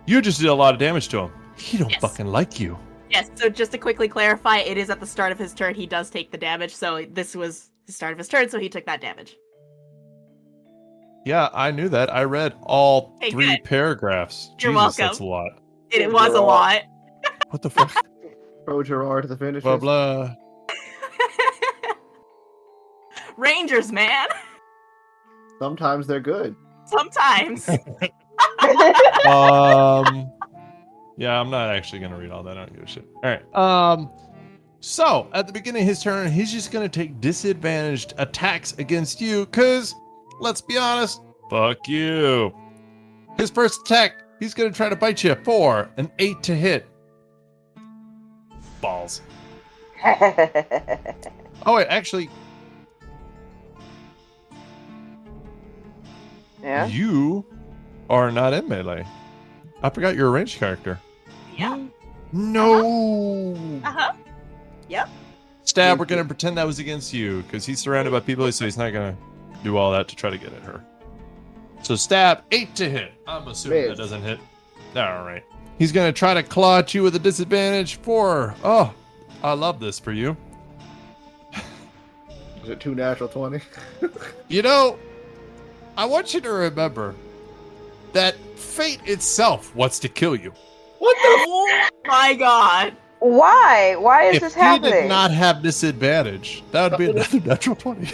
A: You just did a lot of damage to him. He don't
D: Yes.
A: fucking like you.
D: Yes, so just to quickly clarify, it is at the start of his turn. He does take the damage, so this was the start of his turn, so he took that damage.
A: Yeah, I knew that. I read all
D: Hey,
A: 3
D: good.
A: paragraphs.
D: You're
A: Jesus,
D: welcome.
A: that's a lot.
D: It was a lot.
A: What the fuck?
B: Pro Gerard to the finish.
A: Blah blah.
D: Rangers, man.
B: Sometimes they're good.
D: Sometimes.
A: Yeah, I'm not actually gonna read all that. I don't give a shit. All right. So at the beginning of his turn, he's just gonna take disadvantaged attacks against you, cause let's be honest, fuck you. His first attack, he's gonna try to bite you for an 8 to hit. Balls. Oh wait, actually,
C: Yeah.
A: you are not in melee. I forgot you're a ranged character.
D: Yeah.
A: No.
D: Uh-huh. Yep.
A: Stab, we're gonna pretend that was against you because he's surrounded by people, so he's not gonna do all that to try to get at her. So stab, 8 to hit. I'm assuming that
B: Miss.
A: doesn't hit. All right. He's gonna try to claw at you with a disadvantage. 4. Oh, I love this for you.
B: Is it 2 natural 20?
A: You know, I want you to remember that fate itself wants to kill you.
B: What the?
D: Oh my god.
C: Why? Why is
A: If
C: this
A: he
C: happening?
A: did not have disadvantage, that would be another natural 20.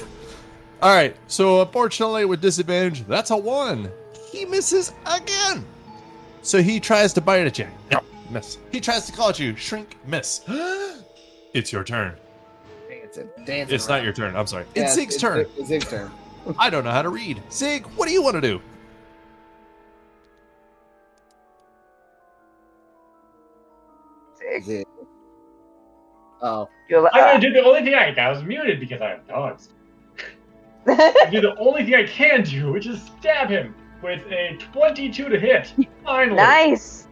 A: All right, so unfortunately with disadvantage, that's a 1. He misses again. So he tries to bite at you. No, miss. He tries to claw at you. Shrink, miss. It's your turn.
B: Dancing
A: It's not
B: around.
A: your turn. I'm sorry.
B: Yeah,
A: It's Zig's turn.
B: It's Zig's turn.
A: I don't know how to read. Zig, what do you want to do?
B: Zig. Oh.
C: You're
E: I'm gonna do the only thing I was muted because I have dogs. I do the only thing I can do, which is stab him with a 22 to hit. Finally.
C: Nice.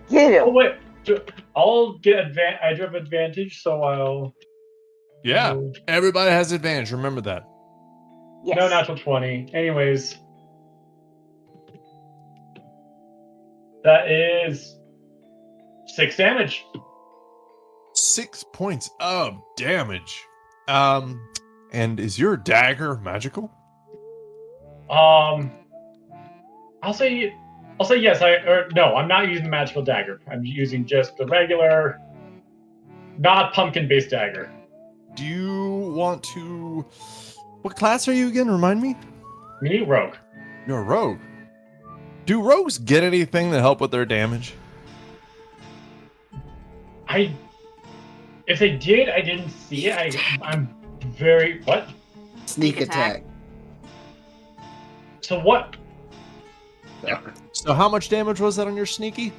C: Get
E: Oh
C: him.
E: wait, I'll get I do have advantage, so I'll.
A: Yeah, everybody has advantage. Remember that.
C: Yes.
E: No natural 20. Anyways, that is 6 damage.
A: 6 points of damage. And is your dagger magical?
E: I'll say yes. No, I'm not using the magical dagger. I'm using just the regular, not pumpkin-based dagger.
A: Do you want to? What class are you again? Remind me.
E: Me, rogue.
A: You're a rogue. Do rogues get anything to help with their damage?
E: If they did, I didn't see it. I'm very what?
B: Sneak attack.
E: So what?
B: Yeah.
A: So how much damage was that on your sneaky?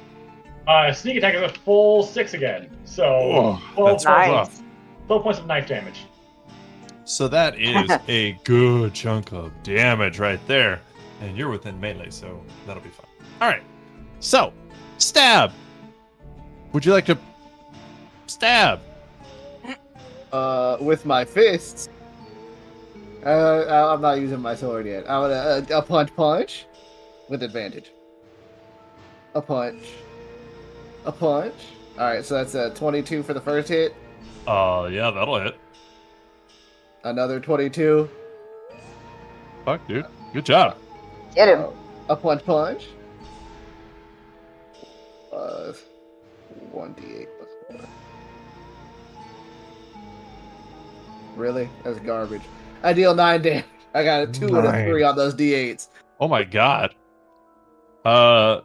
E: Sneak attack is a full 6 again. So 12,
A: that's
C: Nice.
A: rough.
E: 12 points of knife damage.
A: So that is a good chunk of damage right there. And you're within melee, so that'll be fine. All right. So, stab. Would you like to stab?
B: With my fists. I'm not using my sword yet. I'm gonna a punch with advantage. A punch. All right, so that's a 22 for the first hit.
A: Yeah, that'll hit.
B: Another 22.
A: Fuck, dude. Good job.
C: Get him.
B: A punch. 1d8 plus 4. Really? That's garbage. I deal 9 damage. I got a 2 and a 3 on those d8s.
A: Oh my god. Oh,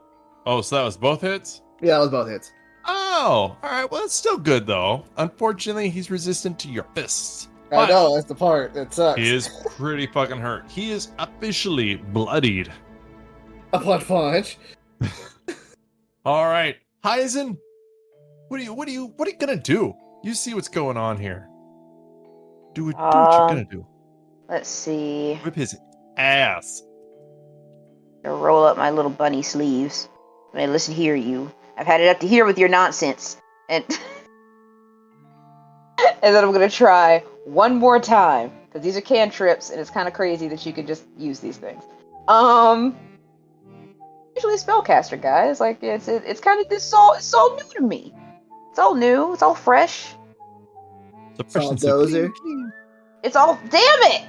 A: so that was both hits?
B: Yeah, that was both hits.
A: Oh, all right. Well, it's still good though. Unfortunately, he's resistant to your fists.
B: I
A: But
B: know, that's the part that sucks.
A: he is pretty fucking hurt. He is officially bloodied.
B: A punch.
A: All right, Heisen, what are you gonna do? You see what's going on here. Do what you're gonna do.
C: Let's see.
A: Whip his ass.
C: I'll roll up my little bunny sleeves. I mean, listen here, you. I've had it up to here with your nonsense. And and then I'm gonna try one more time. Because these are cantrips, and it's kind of crazy that you can just use these things. Usually a spellcaster, guys. Like, it's kind of, it's all new to me. It's all new. It's all fresh.
A: The
B: It's all
A: Christian said,
B: dozer.
C: It's all. Damn it!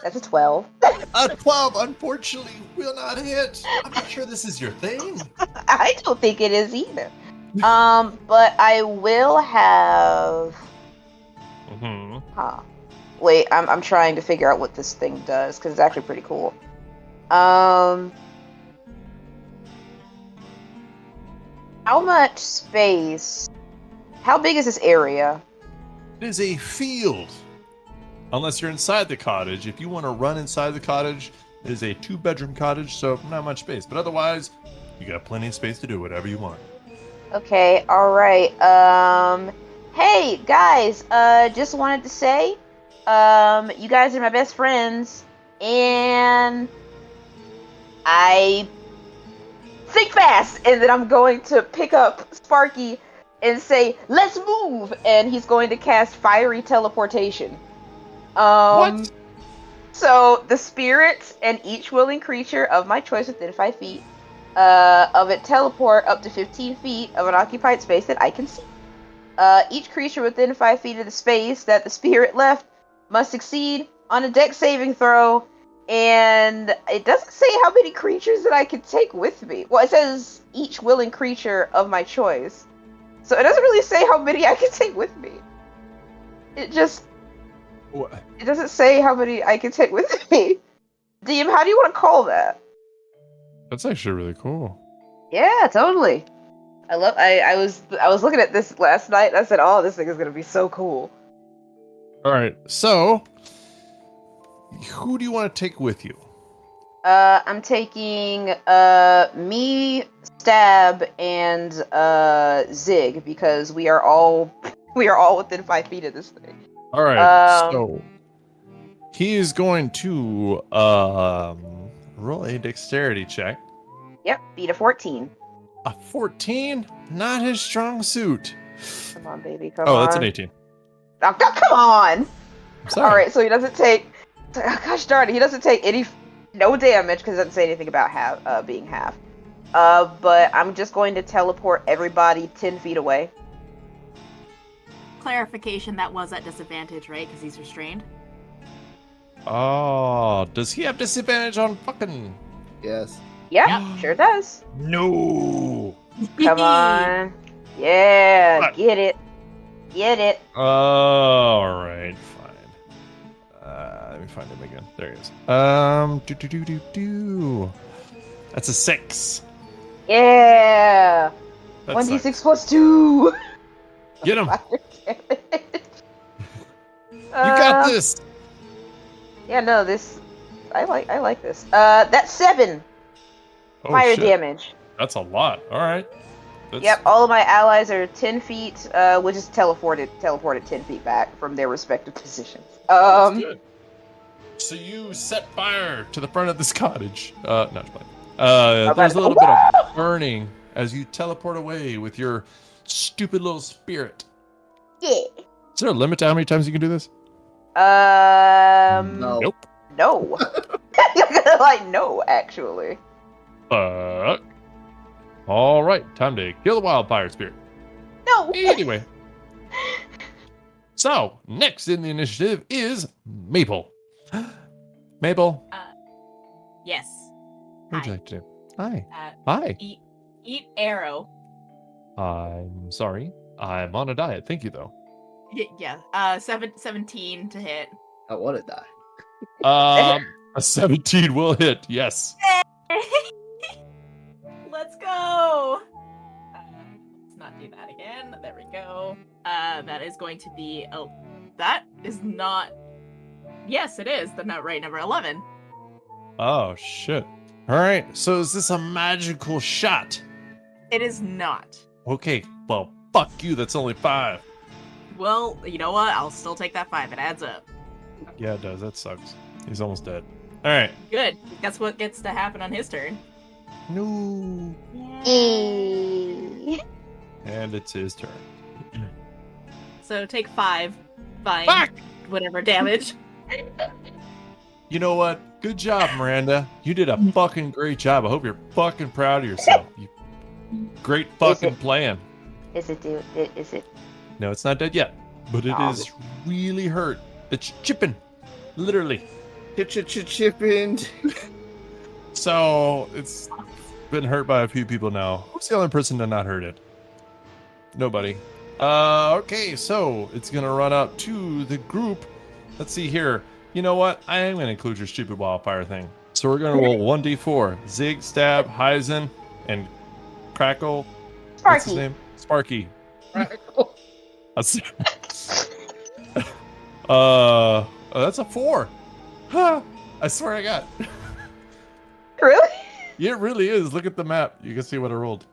C: That's a 12.
A: A 12, unfortunately, will not hit. I'm not sure this is your thing.
C: I don't think it is either. But I will have.
A: Mm-hmm.
C: Huh. Wait, I'm trying to figure out what this thing does because it's actually pretty cool. How much space? How big is this area?
A: It is a field. Unless you're inside the cottage. If you want to run inside the cottage, it is a 2-bedroom cottage, so not much space. But otherwise, you got plenty of space to do whatever you want.
C: Okay, alright. Hey, guys, just wanted to say, you guys are my best friends, and I think fast, and then I'm going to pick up Sparky and say, let's move, and he's going to cast Fiery Teleportation.
A: What?
C: So, the spirits and each willing creature of my choice within 5 feet of it teleport up to 15 feet of an occupied space that I can see. Each creature within 5 feet of the space that the spirit left must succeed on a dex saving throw, and it doesn't say how many creatures that I can take with me. Well, it says each willing creature of my choice. So it doesn't really say how many I can take with me. It doesn't say how many I can take with me. DM, how do you want to call that?
A: That's actually really cool.
C: Yeah, totally. I was looking at this last night and I said, oh, this thing is gonna be so cool.
A: Alright, so who do you want to take with you?
C: I'm taking me, Stab, and Zig because we are all within 5 feet of this thing.
A: Alright, so he is going to roll a dexterity check.
C: Yep, beat a 14.
A: A 14? Not his strong suit.
C: Come on, baby, come on.
A: Oh, that's an 18.
C: Oh, come on!
A: I'm sorry.
C: Alright, so he doesn't take... Gosh darn it, he doesn't take no damage because it doesn't say anything about being half. But I'm just going to teleport everybody 10 feet away.
D: Clarification, that was at disadvantage, right? Because he's restrained.
A: Oh, does he have disadvantage on fucking...
B: Yes.
C: Yep, sure does.
A: No!
C: Come on. Yeah,
A: What?
C: get it. Get it.
A: Alright, fine. Let me find him again. There he is. That's a 6.
C: Yeah.
A: That
C: 1d6
A: sucks.
C: plus 2.
A: Get him!
C: You
A: You got this!
C: Yeah, no, this... I like this. That's 7
A: Oh,
C: fire
A: shit.
C: damage.
A: That's a lot. Alright.
C: Yep, all of my allies are 10 feet, which is teleported 10 feet back from their respective positions.
A: That's good. So you set fire to the front of this cottage. No, just playing. There's a little bit of burning as you teleport away with your stupid little spirit.
C: Yeah.
A: Is there a limit to how many times you can do this?
B: No.
A: Nope.
C: No. Like, no, actually.
A: Fuck. All right, time to kill the wildfire spirit.
C: No.
A: Anyway. So, next in the initiative is Maple. Maple,
D: Yes.
A: what would you
D: Hi.
A: like to do? Hi.
D: Uh,
A: Hi.
D: Eat arrow.
A: I'm sorry. I'm on a diet. Thank you, though.
D: Yeah. 17 to hit.
B: I want to die.
A: A 17 will hit. Yes.
D: Let's go. Let's not do that again. There we go. That is going to be. Oh, that is not. Yes, it is the right number 11.
A: Oh shit. All right. So is this a magical shot?
D: It is not.
A: Okay. Well, fuck you. That's only 5.
D: Well, you know what? I'll still take that 5. It adds up.
A: Yeah, it does. That sucks. He's almost dead. All right.
D: Good. That's what gets to happen on his turn.
A: No.
C: Eh.
A: And it's his turn.
D: So take 5. Fine.
A: Fuck!
D: Whatever damage.
A: You know what? Good job, Miranda. You did a fucking great job. I hope you're fucking proud of yourself. You great fucking plan.
C: Is it, dude? Is it?
A: No, it's not dead yet, but it
C: Oh.
A: is really hurt. It's chipping, literally.
B: Chipping.
A: So it's been hurt by a few people now. Who's the only person to not hurt it? Nobody. Okay, so it's gonna run up to the group. Let's see here. You know what? I am gonna include your stupid wildfire thing. So we're gonna roll 1d4. Zig, Stab, Heizen, and Crackle. What's his
C: Sparky.
A: name? Sparky. That's that's a 4. Huh. I swear I got.
C: Really?
A: Yeah, it really is. Look at the map. You can see what I rolled.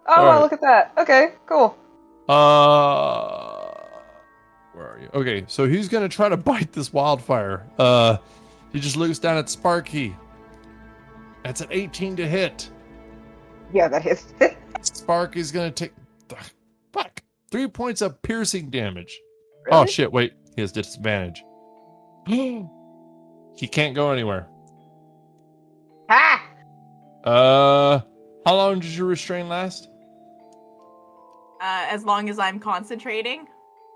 C: Oh,
A: All
C: wow,
A: right.
C: look at that. Okay, cool.
A: Where are you? Okay, so he's gonna try to bite this wildfire. He just looks down at Sparky. That's an 18 to hit.
C: Yeah, that is.
A: Sparky's gonna take 3 points of piercing damage.
C: Really?
A: Oh shit! Wait, he has disadvantage. He can't go anywhere.
C: Ha!
A: How long did your restraint last?
D: As long as I'm concentrating,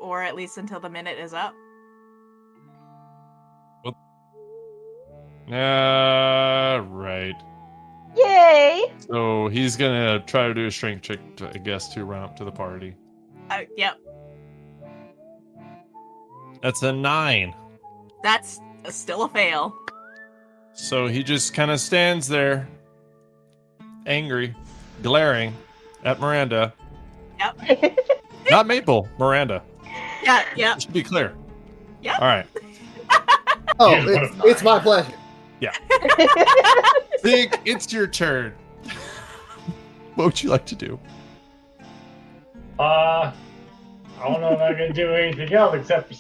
D: or at least until the minute is up.
A: Right.
C: Yay!
A: So he's gonna try to do a strength check, I guess, to run up to the party.
D: Yep.
A: That's a 9.
D: That's still a fail.
A: So he just kind of stands there, angry, glaring at Miranda.
D: Yep.
A: Not Maple, Miranda.
D: Yeah, yep.
A: Just to be clear.
D: Yep.
A: All right.
B: Oh,
E: Here's one of
B: it's
E: mine.
B: my pleasure.
A: Zig, it's your turn. What would you like to do?
E: I don't know if I can do anything else except.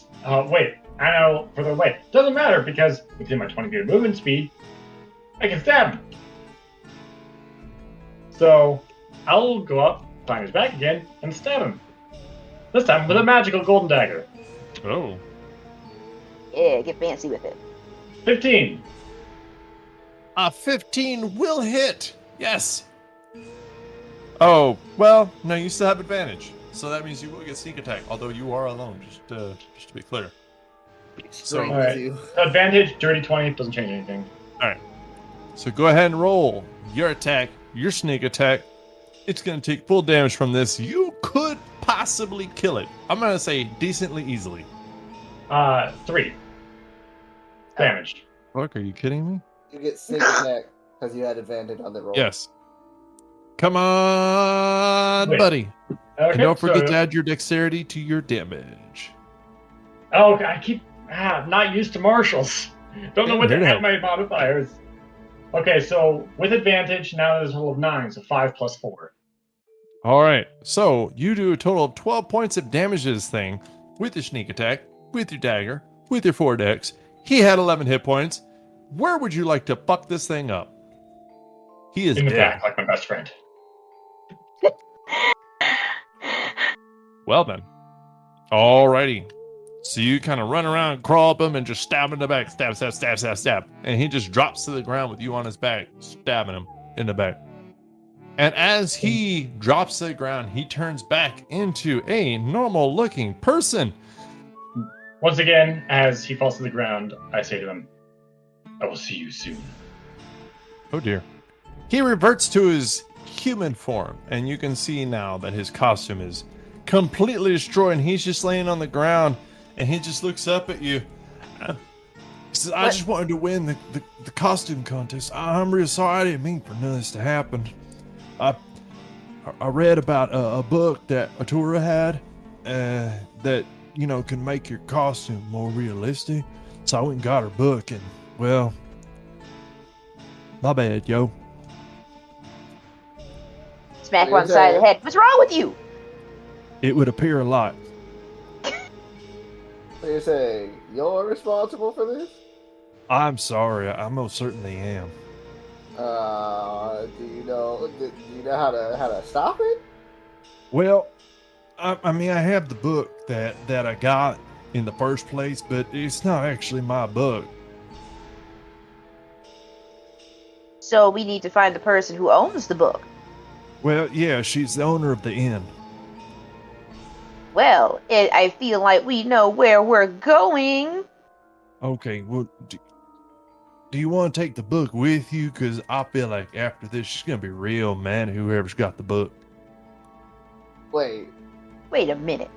E: Wait. I know for the wait. Doesn't matter because within my 20 feet of movement speed, I can stab him. So I'll go up, find his back again, and stab him. This time with a magical golden dagger.
A: Oh.
C: Yeah, get fancy with it.
E: 15.
A: A 15 will hit. Yes. Oh, well, no, you still have advantage. So that means you will get sneak attack, although you are alone, just to be clear. So,
B: Straight
E: all right.
B: with you.
E: Advantage, dirty 20, doesn't change anything.
A: so go ahead and roll your attack, your sneak attack. It's going to take full damage from this. You could possibly kill it. I'm going to say decently easily.
E: 3. Damage.
A: Fuck, are you kidding me?
B: You get sneak attack because you had advantage on the roll.
A: Yes. Come on,
E: Wait.
A: buddy.
E: Okay,
A: And don't forget
E: so-
A: to add your dexterity to your damage.
E: Oh, I keep not used to martials. Don't know what to
A: There to
E: add my modifiers. Okay, so with advantage, now there's a total of 9, so 5 plus 4.
A: All right. So you do a total of 12 points of damage to this thing with your sneak attack, with your dagger, with your 4 dex. He had 11 hit points. Where would you like to fuck this thing up? He is
E: In the
A: dead.
E: back, like my best friend.
A: Well then. Alrighty. So you kind of run around, crawl up him, and just stab him in the back. Stab, stab, stab, stab, stab. And he just drops to the ground with you on his back, stabbing him in the back. And as he drops to the ground, he turns back into a normal looking person.
E: Once again, as he falls to the ground, I say to him, I will see you soon.
A: Oh dear. He reverts to his human form, and you can see now that his costume is completely destroyed, and he's just laying on the ground, and he just looks up at you. He says, I just wanted to win the costume contest. I'm real sorry. I didn't mean for none of this to happen. I read about a book that Atura had that, you know, can make your costume more realistic. So I went and got her book, and, well, my bad, yo.
C: Smack one side of the head. What's wrong with you?
A: It would appear a lot.
B: So you're saying you're responsible for this?
A: I'm sorry. I most certainly am.
B: Do you know how to stop it?
A: Well, I mean, I have the book that I got in the first place, but it's not actually my book.
C: So we need to find the person who owns the book.
A: Well, yeah, she's the owner of the inn.
C: Well, I feel like we know where we're going.
A: Okay, well, do you want to take the book with you? Because I feel like after this, she's going to be real mad at whoever's got the book.
B: Wait,
C: Wait a minute.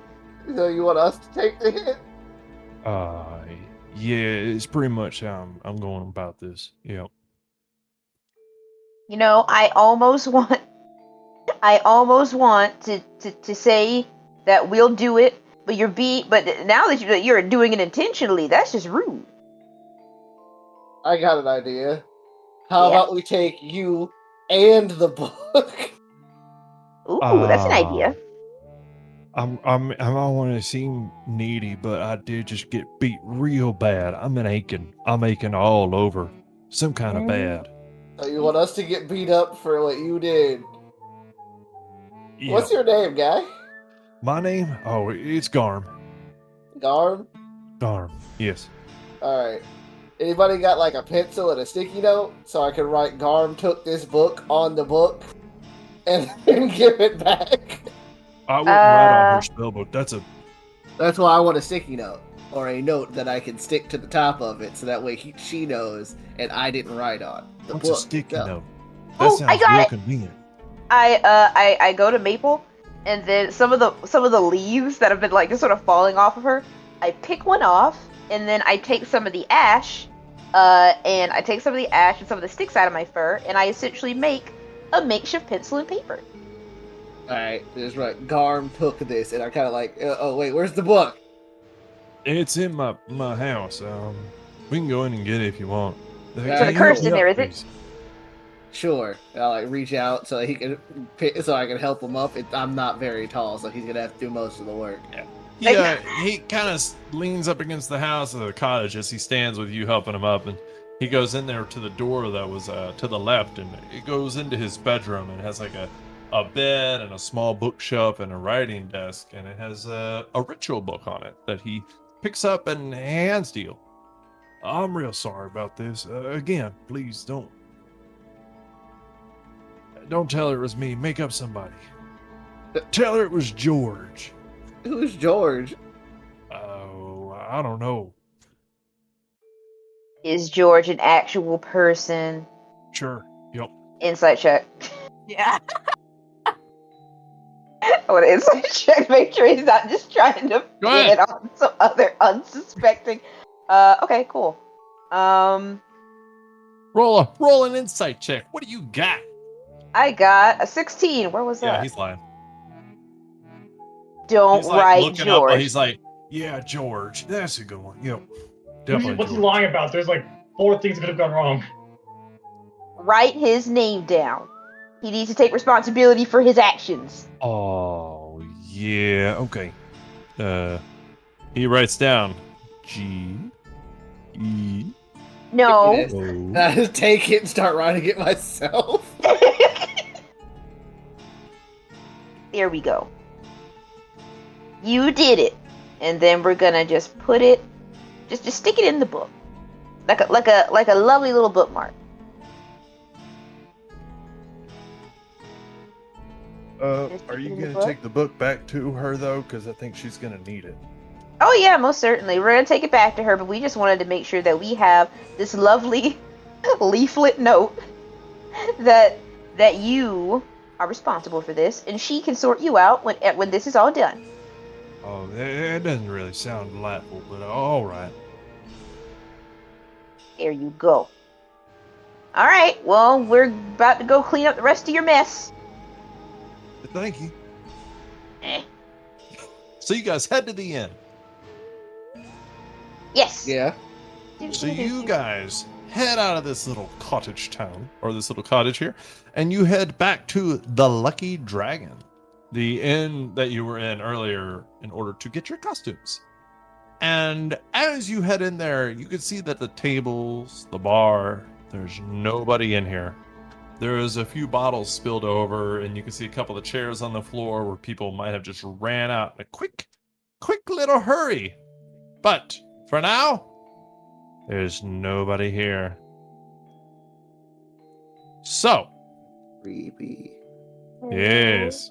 B: so you want us to take the hit?
A: Yeah, it's pretty much how I'm going about this. Yeah.
C: You know, I almost want to say that we'll do it, but but now that you're doing it intentionally, that's just rude.
B: I got an idea. How
C: Yeah.
B: about we take you and the book?
C: Ooh, that's an idea.
A: I don't want to seem needy, but I did just get beat real bad. I'm aching all over. Some kind of bad.
B: So you want us to get beat up for what you did?
A: Yeah.
B: What's your name, guy?
A: My name? Oh, it's Garm.
B: Garm?
A: Garm, yes.
B: Alright. Anybody got like a pencil and a sticky note so I can write Garm took this book on the book and then give it back?
A: I wouldn't write on her spellbook.
B: That's why I want a sticky note or a note that I can stick to the top of it so that way she knows and I didn't write on the
A: What's
B: book.
A: a sticky
B: itself.
A: note? That
C: Oh,
A: sounds
C: I got
A: real
C: it.
A: convenient.
C: I go to Maple, and then some of the leaves that have been like just sort of falling off of her, I pick one off, and then I take some of the ash, and some of the sticks out of my fur, and I essentially make a makeshift pencil and paper.
B: Alright, just right. Garm took this, and I kind of like, oh wait, where's the book?
A: It's in my house. We can go in and get it if you want.
B: So
A: Can
B: the
A: you
C: curse
A: help me
C: in there,
A: up,
C: is it?
A: please?
B: Sure. I'll like reach out so he can, so I can help him up. I'm not very tall, so he's gonna have to do most of the work.
A: Yeah, he kind of leans up against the house of the cottage as he stands with you helping him up, and he goes in there to the door that was to the left, and it goes into his bedroom, and it has like a bed and a small bookshelf and a writing desk, and it has a ritual book on it that he picks up and hands to you. I'm real sorry about this. Again, please don't tell her it was me. Make up somebody. Tell her it was George.
B: Who's George?
A: Oh, I don't know.
C: Is George an actual person?
A: Sure. Yep.
C: Insight check.
D: Yeah.
C: I want to insight check, make sure he's not just trying to
A: Go
C: get
A: ahead.
C: it on some other unsuspecting. Okay, cool.
A: Roll an insight check. What do you got?
C: I got a 16. Where was
A: Yeah,
C: that?
A: he's lying.
C: Don't
A: He's like
C: write
A: looking up.
C: George.
A: He's like, yeah, George. That's a good one. Yep. Definitely.
E: What's he
A: George.
E: lying about? There's like 4 things that could have gone wrong.
C: Write his name down. He needs to take responsibility for his actions.
A: Oh yeah. Okay. He writes down G E.
C: No.
B: Yes. And I just take it and start writing it myself.
C: There we go. You did it. And then we're gonna just put it, just stick it in the book, like a lovely little bookmark.
A: Are you gonna take the book back to her though? Because I think she's gonna need it.
C: Oh yeah, most certainly. We're gonna take it back to her, but we just wanted to make sure that we have this lovely leaflet note that you are responsible for this, and she can sort you out when this is all done.
A: Oh, that doesn't really sound delightful, but all right.
C: There you go. All right. Well, we're about to go clean up the rest of your mess.
A: Thank you.
C: Eh.
A: So you guys head to the inn.
C: Yes.
B: Yeah.
A: So you guys head out of this little cottage town, or this little cottage here, and you head back to the Lucky Dragon, the inn that you were in earlier in order to get your costumes. And as you head in there, you can see that the tables, the bar, there's nobody in here. There is a few bottles spilled over, and you can see a couple of chairs on the floor where people might have just ran out in a quick little hurry. But for now, there's nobody here. So,
B: Creepy.
A: yes.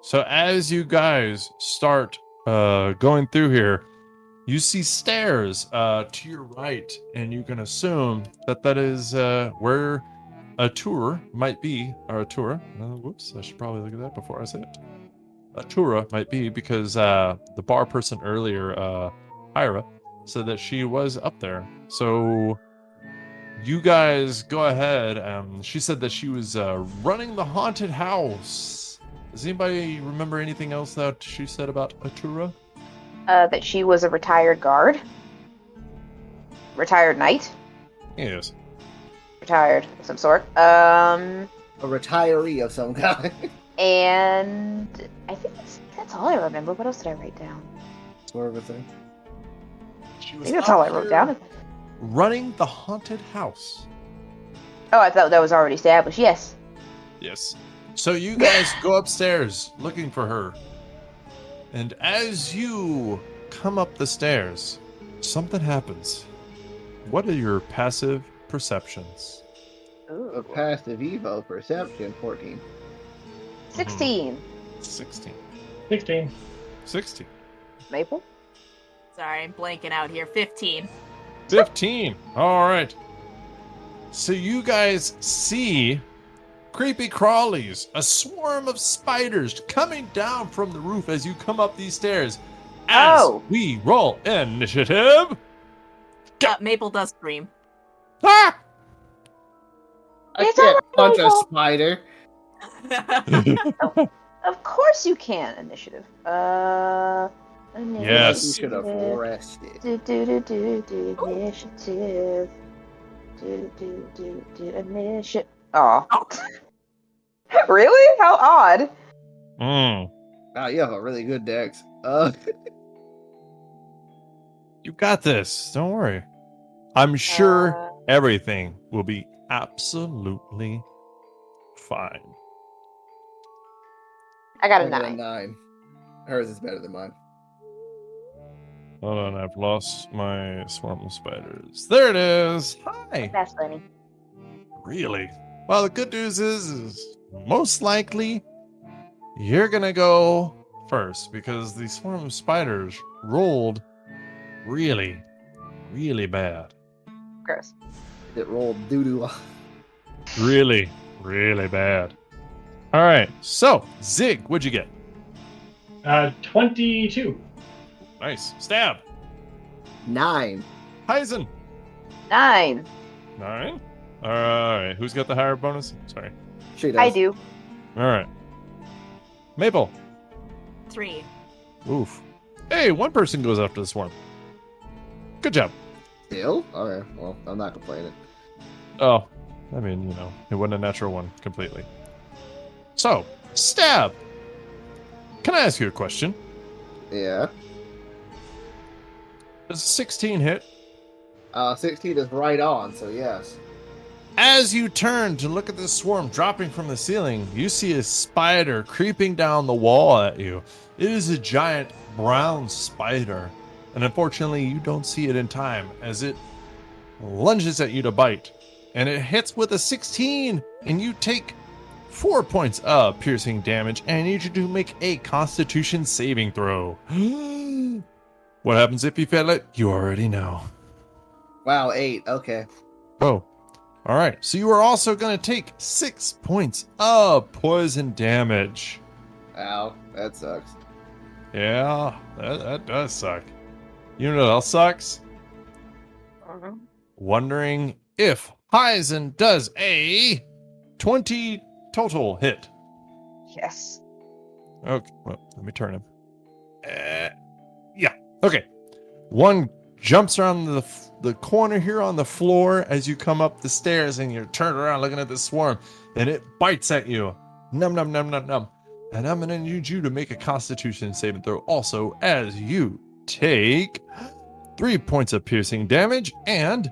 A: So as you guys start going through here, you see stairs to your right, and you can assume that that is where a tour might be, or a tour. Whoops, I should probably look at that before I say it. A tour might be because the bar person earlier, Hyra, said that she was up there. So you guys go ahead. She said that she was running the haunted house. Does anybody remember anything else that she said about Atura?
C: That she was a retired guard. Retired knight.
A: Yes.
C: Retired of some sort.
B: A retiree of some kind.
C: And I think that's all I remember. What else did I write down?
B: Sort of a thing.
A: She
C: I
A: was
C: think that's all I wrote down.
A: running the haunted house.
C: Oh, I thought that was already established. Yes.
A: Yes. So you guys go upstairs looking for her. And as you come up the stairs, something happens. What are your passive perceptions?
B: A passive Evo perception, 14.
C: 16.
A: 16.
E: 16.
A: 16.
C: Maple?
D: Sorry, I'm blanking out here. 15.
A: 15. All right. So you guys see creepy crawlies, a swarm of spiders coming down from the roof as you come up these stairs. As we roll initiative.
D: Maple does scream.
A: Ah!
B: I
C: It's
B: can't punch a
C: Maple.
B: spider.
C: Of course you can. Initiative.
A: Yes.
B: You should have rested.
C: Initiative. Initiative. Aw. Really? How odd.
B: Wow, you have a really good dex.
A: You got this. Don't worry. I'm sure everything will be absolutely fine.
C: I got a
B: I got a
C: 9.
B: 9. Hers is better than mine.
A: Hold on, I've lost my swarm of spiders. There it is. Hi.
C: That's funny.
A: Really? Well, the good news is most likely you're gonna go first because the swarm of spiders rolled really, really bad.
C: Gross.
B: It rolled doo-doo.
A: Really, really bad. All right, so Zig, what'd you get?
E: 22.
A: Nice. Stab.
B: 9.
A: Heisen.
C: 9.
A: 9. All right, who's got the higher bonus? Sorry.
B: She does.
C: I do.
A: All right. Maple.
D: 3.
A: Oof. Hey, one person goes after the swarm. Good job.
B: Still? Okay, well, I'm not complaining.
A: Oh, I mean, it wasn't a natural one completely. So, Stab. Can I ask you a question?
B: Yeah.
A: Does 16 hit?
B: 16 is right on, so yes.
A: As you turn to look at this swarm dropping from the ceiling, you see a spider creeping down the wall at you. It is a giant brown spider, and unfortunately you don't see it in time as it lunges at you to bite. And it hits with a 16, and you take 4 points of piercing damage, and I need you to make a Constitution saving throw. What happens if you fail it? You already know.
B: Wow, 8. Okay.
A: Oh. All right, so you are also going to take 6 points of poison damage.
B: Ow, that sucks.
A: Yeah, that does suck. You know what else sucks? Wondering if Heisen does a 20 total hit.
C: Yes.
A: Okay, well, let me turn him. Yeah, okay. One jumps around the corner here on the floor as you come up the stairs, and you're turned around looking at the swarm, and it bites at you. Num, num, num, num, num. And I'm going to need you to make a Constitution saving throw also, as you take 3 points of piercing damage and...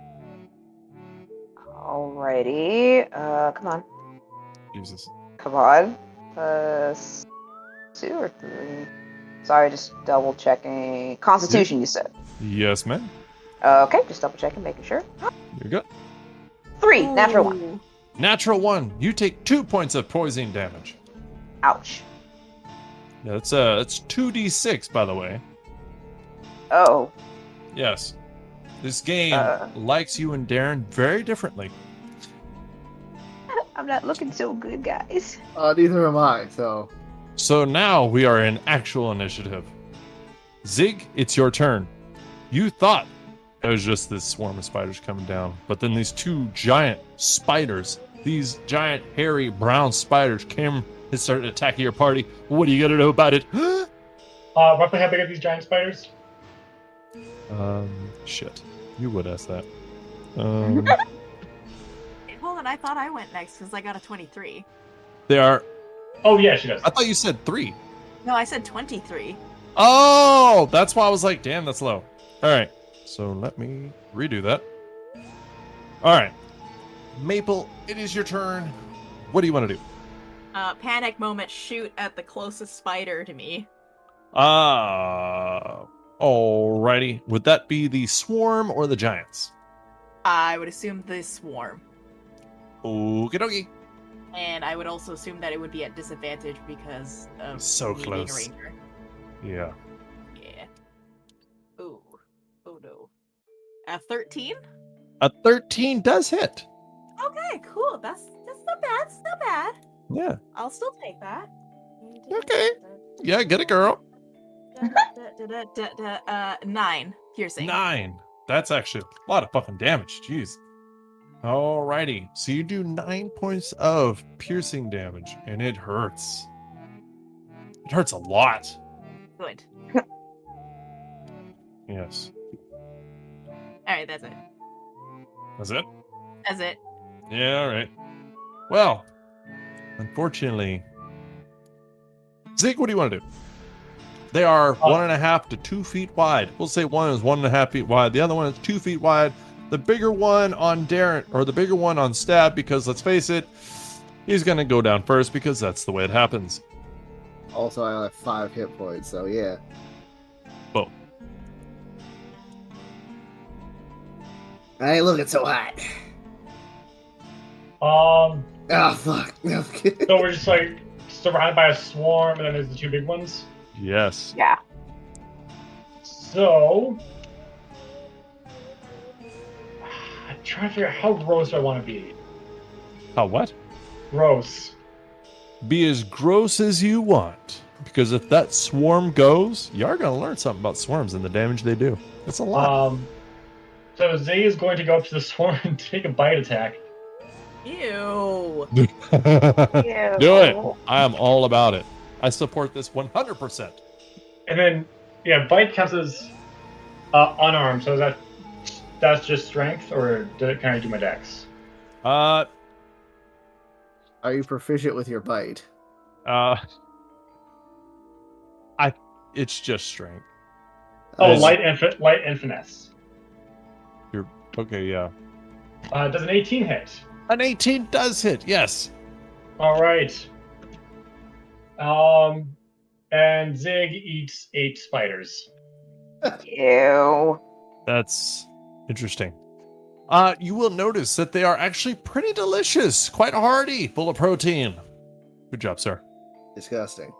C: Alrighty. Come on.
A: Jesus.
C: Come on. 2 or 3? Sorry, just double checking. Constitution, you said.
A: Yes, ma'am.
C: Okay, just double checking, making sure.
A: You're good.
C: 3, natural 1.
A: Natural 1. You take 2 points of poison damage.
C: Ouch.
A: Yeah, that's 2d6, by the way.
C: Oh.
A: Yes. This game likes you and Darren very differently.
C: I'm not looking so good, guys.
B: Neither am I. So
A: So now we are in actual initiative. Zig, it's your turn. You thought it was just this swarm of spiders coming down, but then these two giant spiders, these giant hairy brown spiders came and started attacking your party. What are you gonna do about it?
E: Roughly how big are these giant spiders?
A: Shit. You would ask that.
D: Hold on, I thought I went next because I got a 23.
A: They are.
E: Oh yeah, she does.
A: I thought you said 3.
D: No, I said 23.
A: Oh, that's why I was like, damn, that's low. All right. So let me redo that. All right. Maple, it is your turn. What do you want to do?
D: Panic moment, shoot at the closest spider to me.
A: Alrighty. Would that be the swarm or the giants?
D: I would assume the swarm.
A: Okie dokie.
D: And I would also assume that it would be at disadvantage because of
A: So
D: me
A: close.
D: being a ranger.
A: Yeah.
D: Yeah. Ooh. Oh no. 13?
A: A 13 does hit.
D: Okay, cool. That's not bad. It's not bad.
A: Yeah.
D: I'll still take that.
A: Okay. Yeah, get it, girl.
D: 9 piercing.
A: 9. That's actually a lot of fucking damage. Jeez. Alrighty. So you do 9 points of piercing damage, and it hurts. It hurts a lot.
D: Good.
A: Yes.
D: Alright, that's it.
A: That's it?
D: That's it.
A: Yeah, alright. Well, unfortunately, Zeke, what do you want to do? They are 1.5 to 2 feet wide. We'll say one is 1.5 feet wide. The other one is 2 feet wide. The bigger one on Darren, or the bigger one on Stab, because let's face it, he's going to go down first because that's the way it happens.
B: also I only have 5 hit points. So yeah.
A: Boom.
B: I ain't looking so hot.
E: Um,
B: Oh fuck. No.
E: so we're just like surrounded by a swarm, and then there's the 2 big ones.
A: Yes.
C: Yeah.
E: So I'm trying to figure out how gross I want to be.
A: How what?
E: Gross.
A: Be as gross as you want. Because if that swarm goes, you are going to learn something about swarms and the damage they do. That's a lot.
E: So Zay is going to go up to the swarm and take a bite attack.
D: Ew.
A: Do it. I am all about it. I support this 100%.
E: And then, yeah, bite counts as unarmed. So that's just strength, or can I do my dex?
B: Are you proficient with your bite?
A: It's just strength.
E: Oh,
A: As-
E: light and finesse.
A: Okay, yeah.
E: Does an 18 hit?
A: An 18 does hit, yes.
E: All right. And Zig eats 8 spiders.
C: Ew.
A: That's interesting. You will notice that they are actually pretty delicious, quite hearty, full of protein. Good job, sir.
B: Disgusting.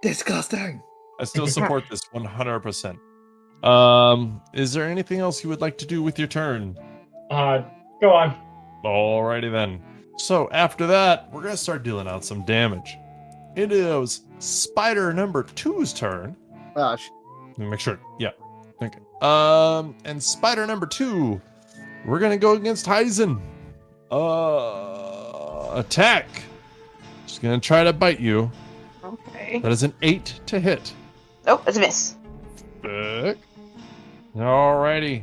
B: Disgusting.
A: I still support this 100%. Is there anything else you would like to do with your turn?
E: Go on.
A: Alrighty then. So after that, we're gonna start dealing out some damage. It is spider number 2's turn.
B: Gosh.
A: Let me make sure. Yeah. Okay. And spider number 2, we're gonna go against Heisen. Attack. She's gonna try to bite you.
C: Okay.
A: That is an 8 to hit.
C: Oh, that's a miss.
A: Back. Alrighty.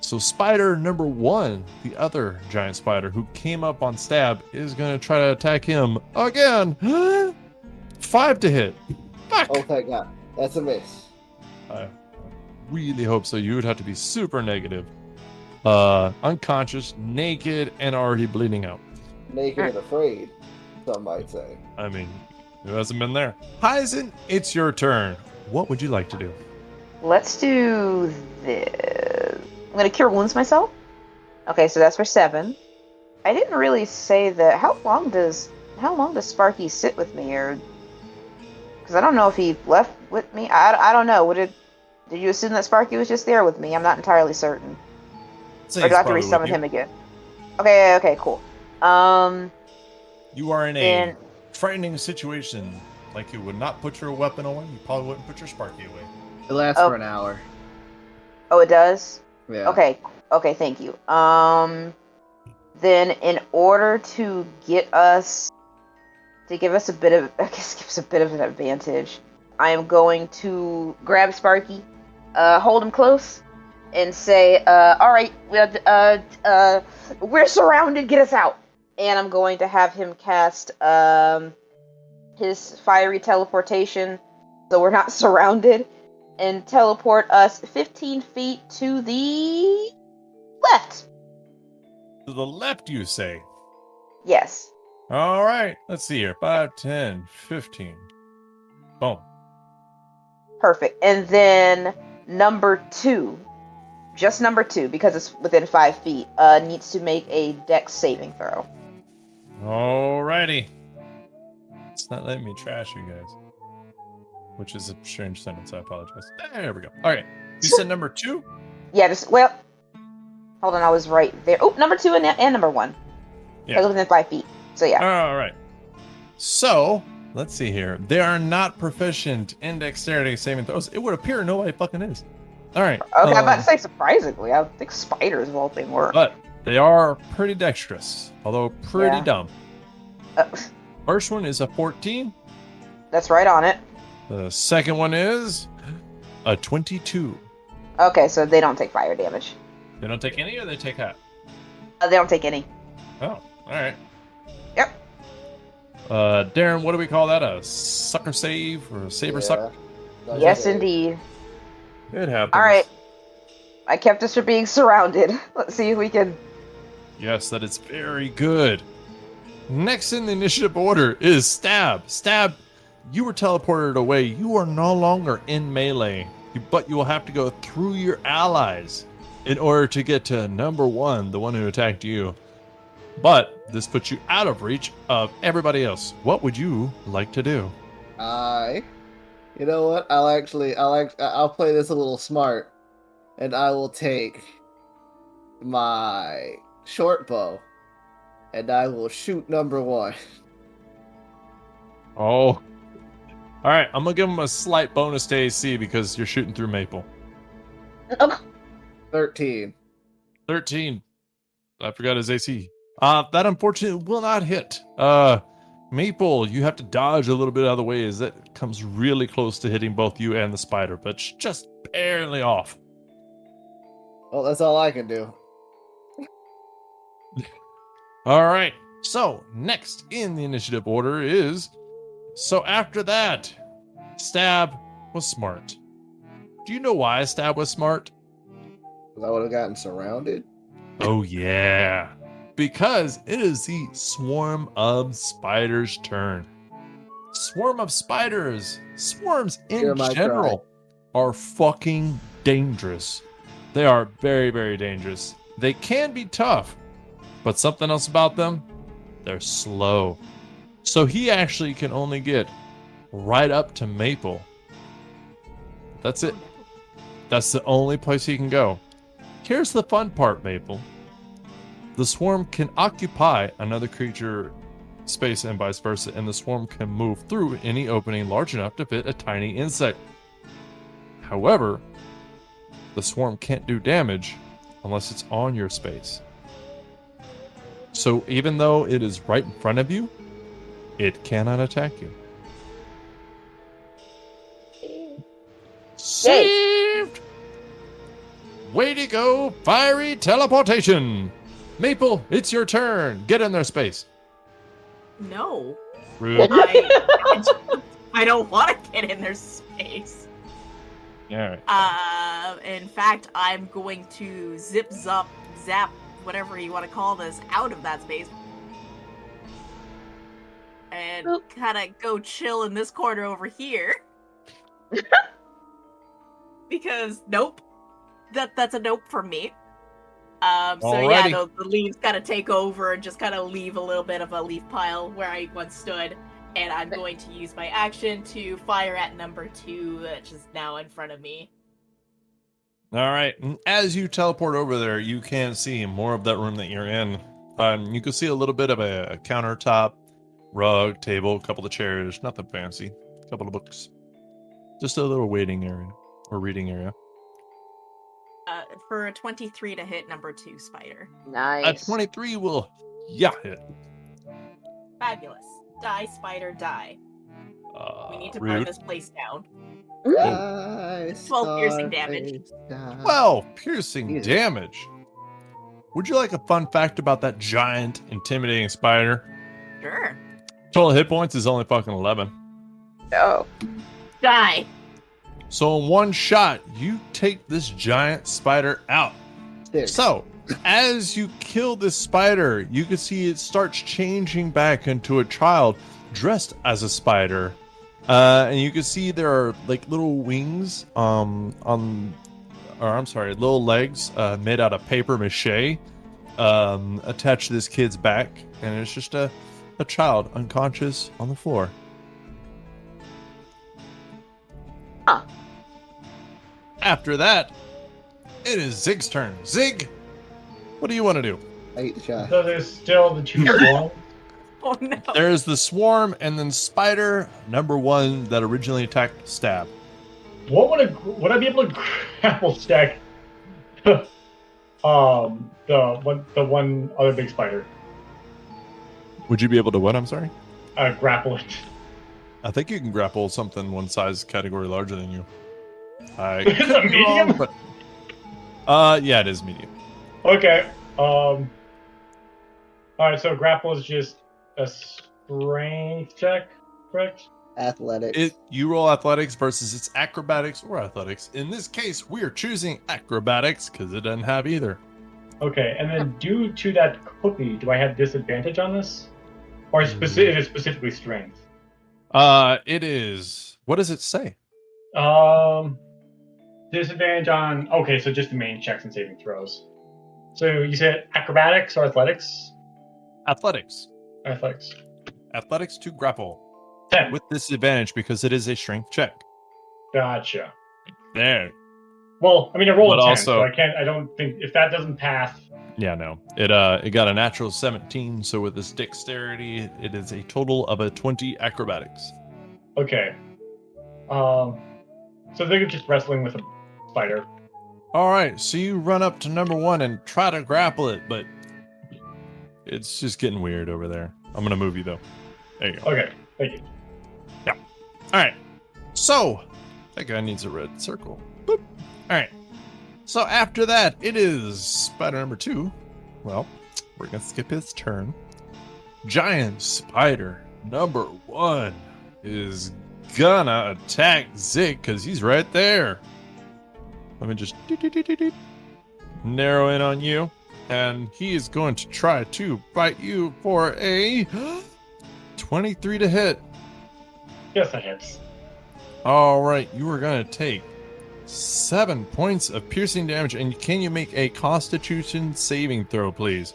A: So spider number 1, the other giant spider who came up on Stab, is gonna try to attack him again. 5 to hit. Fuck.
B: Oh thank God. That's a miss.
A: I really hope so. You would have to be super negative. Unconscious, naked, and already bleeding out.
B: Naked and afraid, some might say.
A: I mean, who hasn't been there? Heisen, it's your turn. What would you like to do?
C: Let's do this. I'm gonna cure wounds myself. Okay, so that's for 7. I didn't really say that. How long does Sparky sit with me, or Because I don't know if he left with me. I don't know. Did you assume that Sparky was just there with me? I'm not entirely certain.
A: Say
C: Or do
A: he's
C: I have to
A: probably with
C: resummon
A: you.
C: him again? Okay, cool.
A: You are in a
C: Then-
A: frightening situation. Like you would not put your weapon away. You probably wouldn't put your Sparky away.
B: It lasts
C: Oh.
B: for an hour.
C: Oh, it does?
B: Yeah.
C: Okay, thank you. Then in order to give us a bit of, an advantage, I am going to grab Sparky, hold him close, and say, all right, we're surrounded, get us out. And I'm going to have him cast, his fiery teleportation, so we're not surrounded, and teleport us 15 feet to the left.
A: To the left, you say?
C: Yes.
A: All right. Let's see here. 5, 10, 15. Boom.
C: Perfect. And then number 2, just number 2, because it's within 5 feet, needs to make a dex saving throw.
A: Alrighty. It's not letting me trash you guys. Which is a strange sentence. I apologize. There we go. Alright. You said number 2?
C: Yeah, hold on, I was right there. Oh, number 2 and number 1.
A: Yeah.
C: Because within 5 feet. So yeah.
A: Alright. So, let's see here. They are not proficient in dexterity saving throws. It would appear nobody fucking is. Alright.
C: Okay, I'm about to say surprisingly. I think spiders of all things work.
A: But they are pretty dexterous. Although pretty
C: Yeah.
A: dumb.
C: Uh,
A: First one is a 14.
C: that's right on it.
A: The second one is a 22.
C: Okay, so they don't take fire damage.
A: They don't take any or they take half?
C: They don't take any.
A: Oh, alright.
C: Yep.
A: Darren, what do we call that? A sucker save or a saber suck?
B: That's
C: Yes,
B: it.
C: indeed.
A: It happens.
C: All right. I kept us from being surrounded. Let's see if we can.
A: Yes, that is very good. Next in the initiative order is Stab. Stab, you were teleported away. You are no longer in melee, but you will have to go through your allies in order to get to number 1, the one who attacked you. But this puts you out of reach of everybody else. What would you like to do?
B: You know what? I'll play this a little smart, and I will take my short bow, and I will shoot number 1.
A: Oh. All right, I'm going to give him a slight bonus to AC because you're shooting through Maple.
B: 13.
A: 13. I forgot his AC. That unfortunately will not hit. Maple, you have to dodge a little bit out of the way as that comes really close to hitting both you and the spider, but just barely off.
B: Well, that's all I can do.
A: All right. So next in the initiative order is. So after that, Stab was smart. Do you know why Stab was smart?
B: 'Cause I would have gotten surrounded.
A: Oh yeah. Because it is the Swarm of Spiders' turn. Swarm of Spiders, swarms
B: Hear
A: in
B: my
A: general, are fucking dangerous. They are very, very dangerous. They can be tough, but something else about them, they're slow. So he actually can only get right up to Maple. That's it. That's the only place he can go. Here's the fun part, Maple. The swarm can occupy another creature space and vice versa, and the swarm can move through any opening large enough to fit a tiny insect. However, the swarm can't do damage unless it's on your space. So even though it is right in front of you, it cannot attack you. Saved! Way to go, fiery teleportation! Maple, it's your turn. Get in their space.
D: No.
A: Rude.
D: I don't want to get in their space.
A: Yeah.
D: In fact, I'm going to zap, whatever you want to call this, out of that space. And kind of go chill in this corner over here. Because, nope. That's a nope for me. So yeah, the leaves kind of take over and just kind of leave a little bit of a leaf pile where I once stood. And I'm going to use my action to fire at number 2, which is now in front of me.
A: All right. And as you teleport over there, you can see more of that room that you're in. You can see a little bit of a countertop, rug, table, a couple of chairs, nothing fancy, a couple of books. Just a little waiting area or reading area.
D: For a 23 to hit number 2 spider.
C: Nice.
A: A 23 will, hit.
D: Fabulous. Die, spider, die. We need to
A: rude.
D: burn this place down.
B: Die,
D: 12 piercing damage.
B: Starface, die.
A: 12 piercing
B: Jesus.
A: damage. Would you like a fun fact about that giant, intimidating spider?
D: Sure.
A: Total hit points is only fucking 11.
C: Oh.
D: Die.
A: So in one shot, you take this giant spider out.
B: Six.
A: So, as you kill this spider, you can see it starts changing back into a child dressed as a spider. And you can see there are like little wings little legs made out of paper mache attached to this kid's back. And it's just a child unconscious on the floor.
C: Huh.
A: After that, it is Zig's turn. Zig, what do you want to do?
B: I ate the shot.
E: So there's still the 2 swarm.
D: Oh no.
A: There's the swarm and then spider number 1 that originally attacked Stab.
E: Would I be able to grapple stack the one other big spider?
A: Would you be able to what? I'm sorry.
E: Grapple it.
A: I think you can grapple something one size category larger than you. I
E: Is it
A: could be
E: medium?
A: wrong, but yeah, it is medium.
E: Okay. All right. So grapple is just a strength check, correct?
B: Athletics.
A: You roll athletics versus its acrobatics or athletics. In this case, we are choosing acrobatics because it doesn't have either.
E: Okay. And then due to that cookie, do I have disadvantage on this, or is it specifically strength?
A: It is. What does it say?
E: Disadvantage on. Okay, so just the main checks and saving throws. So you said acrobatics or athletics?
A: Athletics.
E: Athletics.
A: Athletics to grapple
E: 10.
A: with disadvantage because it is a strength check.
E: Gotcha.
A: There.
E: Well, I mean, I rolled
A: But
E: a 10,
A: also-
E: so I can't. I don't think if that doesn't pass.
A: Yeah, no. It got a natural 17, so with this dexterity, it is a total of a 20 acrobatics.
E: Okay. So they're just wrestling with a spider.
A: All right, so you run up to number 1 and try to grapple it, but it's just getting weird over there. I'm gonna move you though. There you go.
E: Okay, thank you.
A: All right. So that guy needs a red circle. Boop. All right. So after that, it is spider number 2. Well, we're gonna skip his turn. Giant spider number 1 is gonna attack Zig because he's right there. Let me just narrow in on you. And he is going to try to bite you for a 23 to hit.
E: Yes, that hits.
A: All right, you are going to take 7 points of piercing damage. And can you make a Constitution saving throw, please?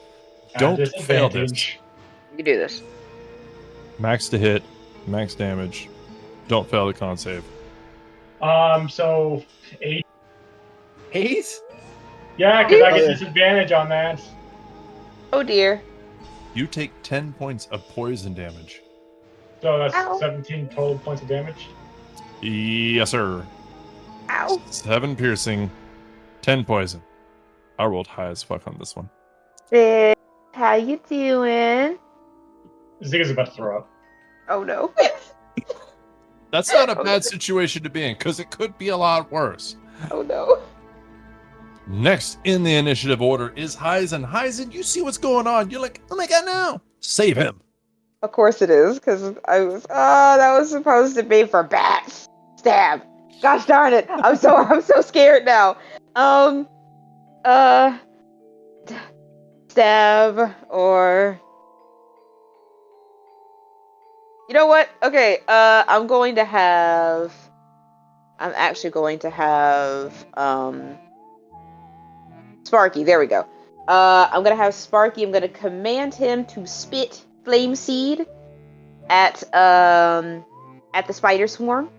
A: Don't fail this.
E: Disadvantage.
C: You can do this.
A: Max to hit, max damage. Don't fail the con save.
E: So 8.
B: 8?
E: Yeah, because I
B: Oh,
E: get
B: yeah.
E: disadvantage on that.
C: Oh dear.
A: You take 10 points of poison damage.
E: So that's
C: Ow.
E: 17 total points of damage.
A: Yes, sir.
C: Ow.
A: 7 piercing, 10 poison. I rolled high as fuck on this one.
C: Sid, how you doing?
E: Zig is about to throw up.
C: Oh no.
A: That's not a bad situation to be in, because it could be a lot worse.
C: Oh no.
A: Next in the initiative order is Hyzen. Hyzen, you see what's going on. You're like, oh my god, no. Save him.
C: Of course it is, because I was. Oh, that was supposed to be for bats. Stab. Gosh darn it! I'm so scared now. Stab or. You know what? Okay. I'm actually going to have Sparky. There we go. I'm gonna have Sparky. I'm gonna command him to spit flame seed, at the spider swarm.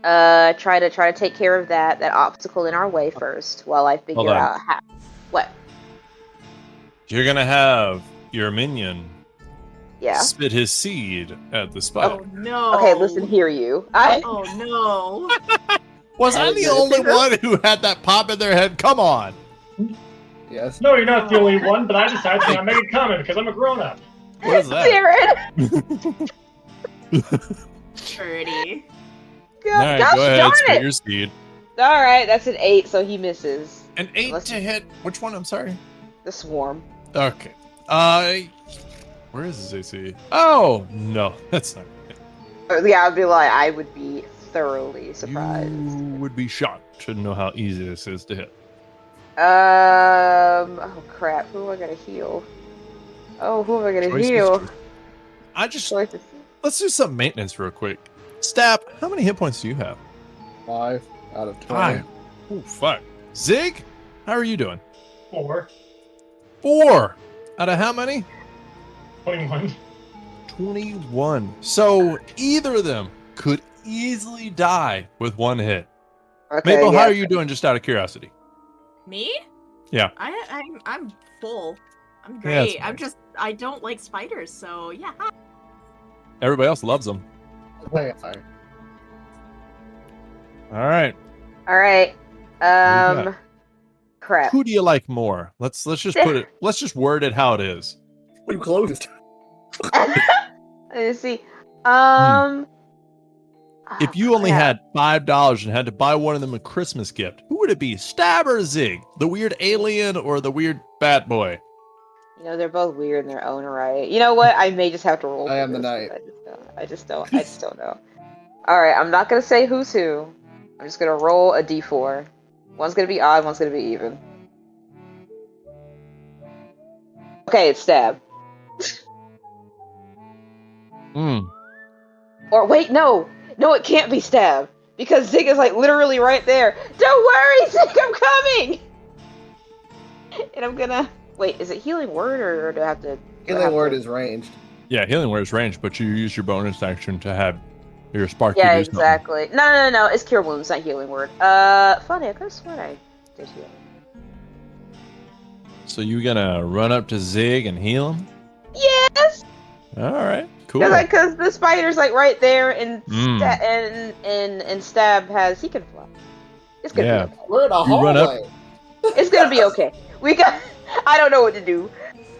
C: Try to take care of that obstacle in our way first, while I figure
A: on.
C: out how. What?
A: You're gonna have your minion
C: Yeah.
A: spit his seed at the spider.
D: Oh no.
C: Okay, listen here, you.
D: Oh no.
A: Was I the only one who had that pop in their head? Come on.
B: Yes.
E: No, you're not the only one, but I decided to not make a comment because I'm a grown-up.
A: What is that?
C: Darren!
D: Dirty.
A: All right,
C: Gosh
A: go ahead,
C: darn
A: spit
C: it!
A: your seed.
C: Alright, that's an 8, so he misses.
A: An 8
C: Unless-
A: to hit. Which one? I'm sorry.
C: The swarm.
A: Okay. Where is his AC? Oh no, that's not.
C: Yeah, I'd be like, I would be thoroughly surprised.
A: You would be shocked to know how easy this is to hit.
C: Oh crap, who am I gonna heal? Oh, who am I gonna
A: Choices.
C: heal? Choices.
A: Let's do some maintenance real quick. Stab, how many hit points do you have?
B: 5 out of 20.
A: 5. Oh fuck. Zig, how are you doing?
E: 4,
A: 4 out of how many?
E: 21.
A: 21. So either of them could easily die with one hit.
C: Okay,
A: Mabel,
C: yeah.
A: how are you doing? Just out of curiosity.
D: Me?
A: Yeah.
D: I'm full. I'm
A: Yeah,
D: great.
A: that's
D: I don't like spiders, so yeah.
A: Everybody else loves them.
B: Okay.
A: All right.
C: Alright.
A: got?
C: Crap.
A: Who do you like more? Let's just put it. Let's just word it how it is.
B: We closed.
C: Let's see. Oh,
A: If you only
C: crap.
A: had $5 and had to buy one of them a Christmas gift, who would it be? Stab or Zig? The weird alien or the weird bat boy?
C: You know, they're both weird in their own right. You know what? I may just have to roll.
B: I
C: for
B: am the
C: this,
B: knight.
C: I just don't know. Alright, I'm not gonna say who's who. I'm just gonna roll a d4. One's gonna be odd, one's gonna be even. Okay, it's stab.
A: Hmm.
C: Or wait, no! No, it can't be stab. Because Zig is like literally right there. Don't worry, Zig, I'm coming! And I'm gonna... Wait, is it healing word or do I have to...
B: Healing word is ranged.
A: Yeah, healing word is ranged, but you use your bonus action to have your spark.
C: Yeah,
A: do something.
C: exactly. No. It's cure wounds, not healing word. Funny, I could have sworn I did heal.
A: So you gonna run up to Zig and heal him?
C: Yes!
A: All right, cool.
C: Because the spider's like right there, and
A: Mm.
C: and Stab has he can fly. It's gonna
A: Yeah.
C: be okay.
B: We're in a
A: You run up-
B: hallway.
C: It's gonna be okay. We got. I don't know what to do.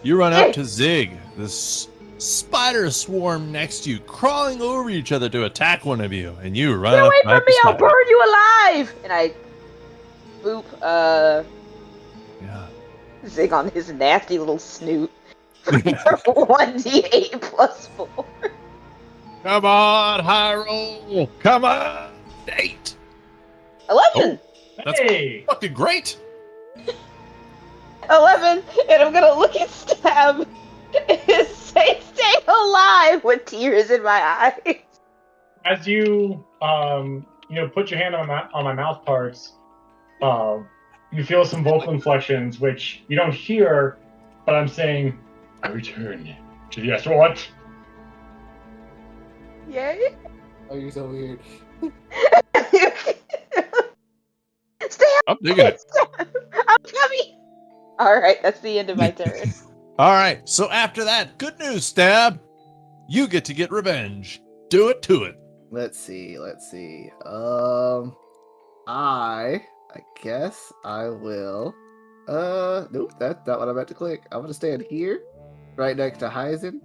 A: You run up to Zig, this spider swarm next to you, crawling over each other to attack one of you, and you run
C: Get
A: up
C: away from
A: right
C: me! I'll
A: beside
C: burn you alive! And I boop
A: it. Yeah.
C: Zig on his nasty little snoot. 1d8 plus 4.
A: Come on, high roll. Come on, 8.
C: 11.
A: That's
E: Hey!
A: fucking great.
C: 11, and I'm gonna look at Stab and say, "Stay alive," with tears in my eyes.
E: As you, put your hand on my mouth parts, you feel some vocal inflections, which you don't hear, but I'm saying, I return to the Asteroid.
C: Yay!
B: Oh, you're so weird.
C: Stay
A: I'm digging it.
C: I'm coming. All right, that's the end of my turn.
A: All right, so after that, good news, Stab. You get revenge. Do it to it.
B: Let's see. I guess I will. Nope, that's not what I meant to click. I'm gonna stand here, right next to Hyzen,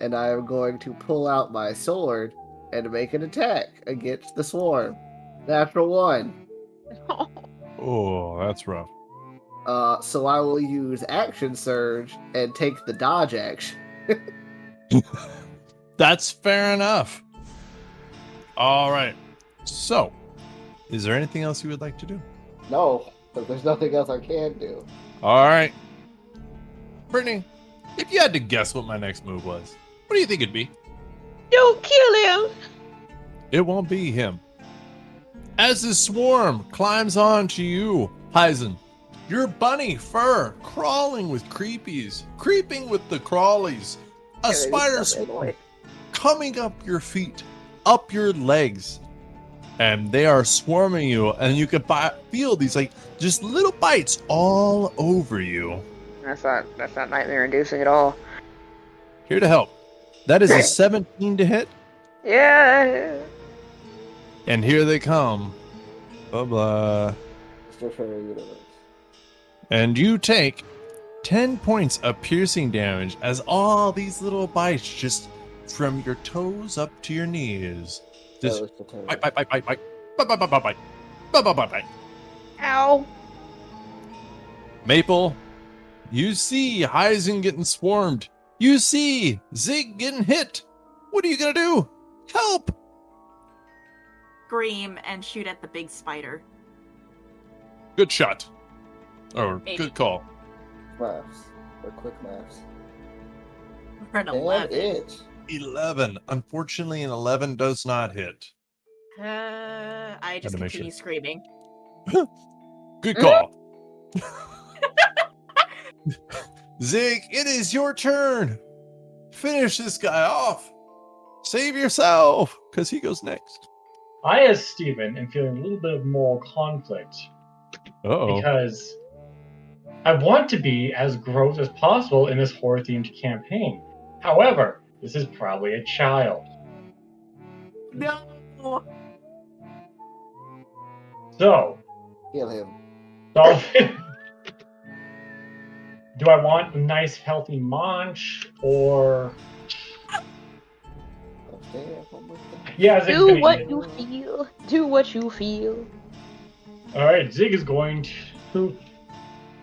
B: and I am going to pull out my sword and make an attack against the swarm. Natural 1.
A: Oh, that's rough.
B: So I will use action surge and take the dodge action.
A: That's fair enough. All right. So, is there anything else you would like to do?
B: No, but there's nothing else I can do.
A: All right. Brittany, if you had to guess what my next move was, what do you think it'd be?
C: Don't kill him.
A: It won't be him. As the swarm climbs onto you, Hyzen, your bunny fur crawling with creepies, creeping with the crawlies, A spider's coming up your feet, up your legs, and they are swarming you, and you can feel these like just little bites all over you.
C: That's not nightmare inducing at all.
A: Here to help. That is a 17 to hit,
C: Yeah.
A: and here they come. Blah blah. And you take 10 points of piercing damage as all these little bites just from your toes up to your knees. Just bite, bite, bite, bite, bite, bite, bite, bite, bite, bite, bite, bite, bite, bite.
C: Ow.
A: Maple, you see Heisen getting swarmed. You see Zig getting hit. What are you gonna do? Help!
D: Scream and shoot at the big spider.
A: Good shot. Or good call.
B: Maths. Or quick maths.
D: For an 11.
A: 11. Unfortunately, an 11 does not hit.
D: I just continue screaming.
A: Good call. Zig, it is your turn. Finish this guy off. Save yourself, because he goes next.
E: I, as Steven, am feeling a little bit of moral conflict. Because I want to be as gross as possible in this horror-themed campaign. However, this is probably a child.
D: No.
E: So,
B: Kill him.
E: Dolphin, do I want a nice, healthy munch, or... Yeah, Zig's
C: Do
E: gonna
C: what
E: eat it.
C: you feel. Do what you feel.
E: Alright, Zig is going to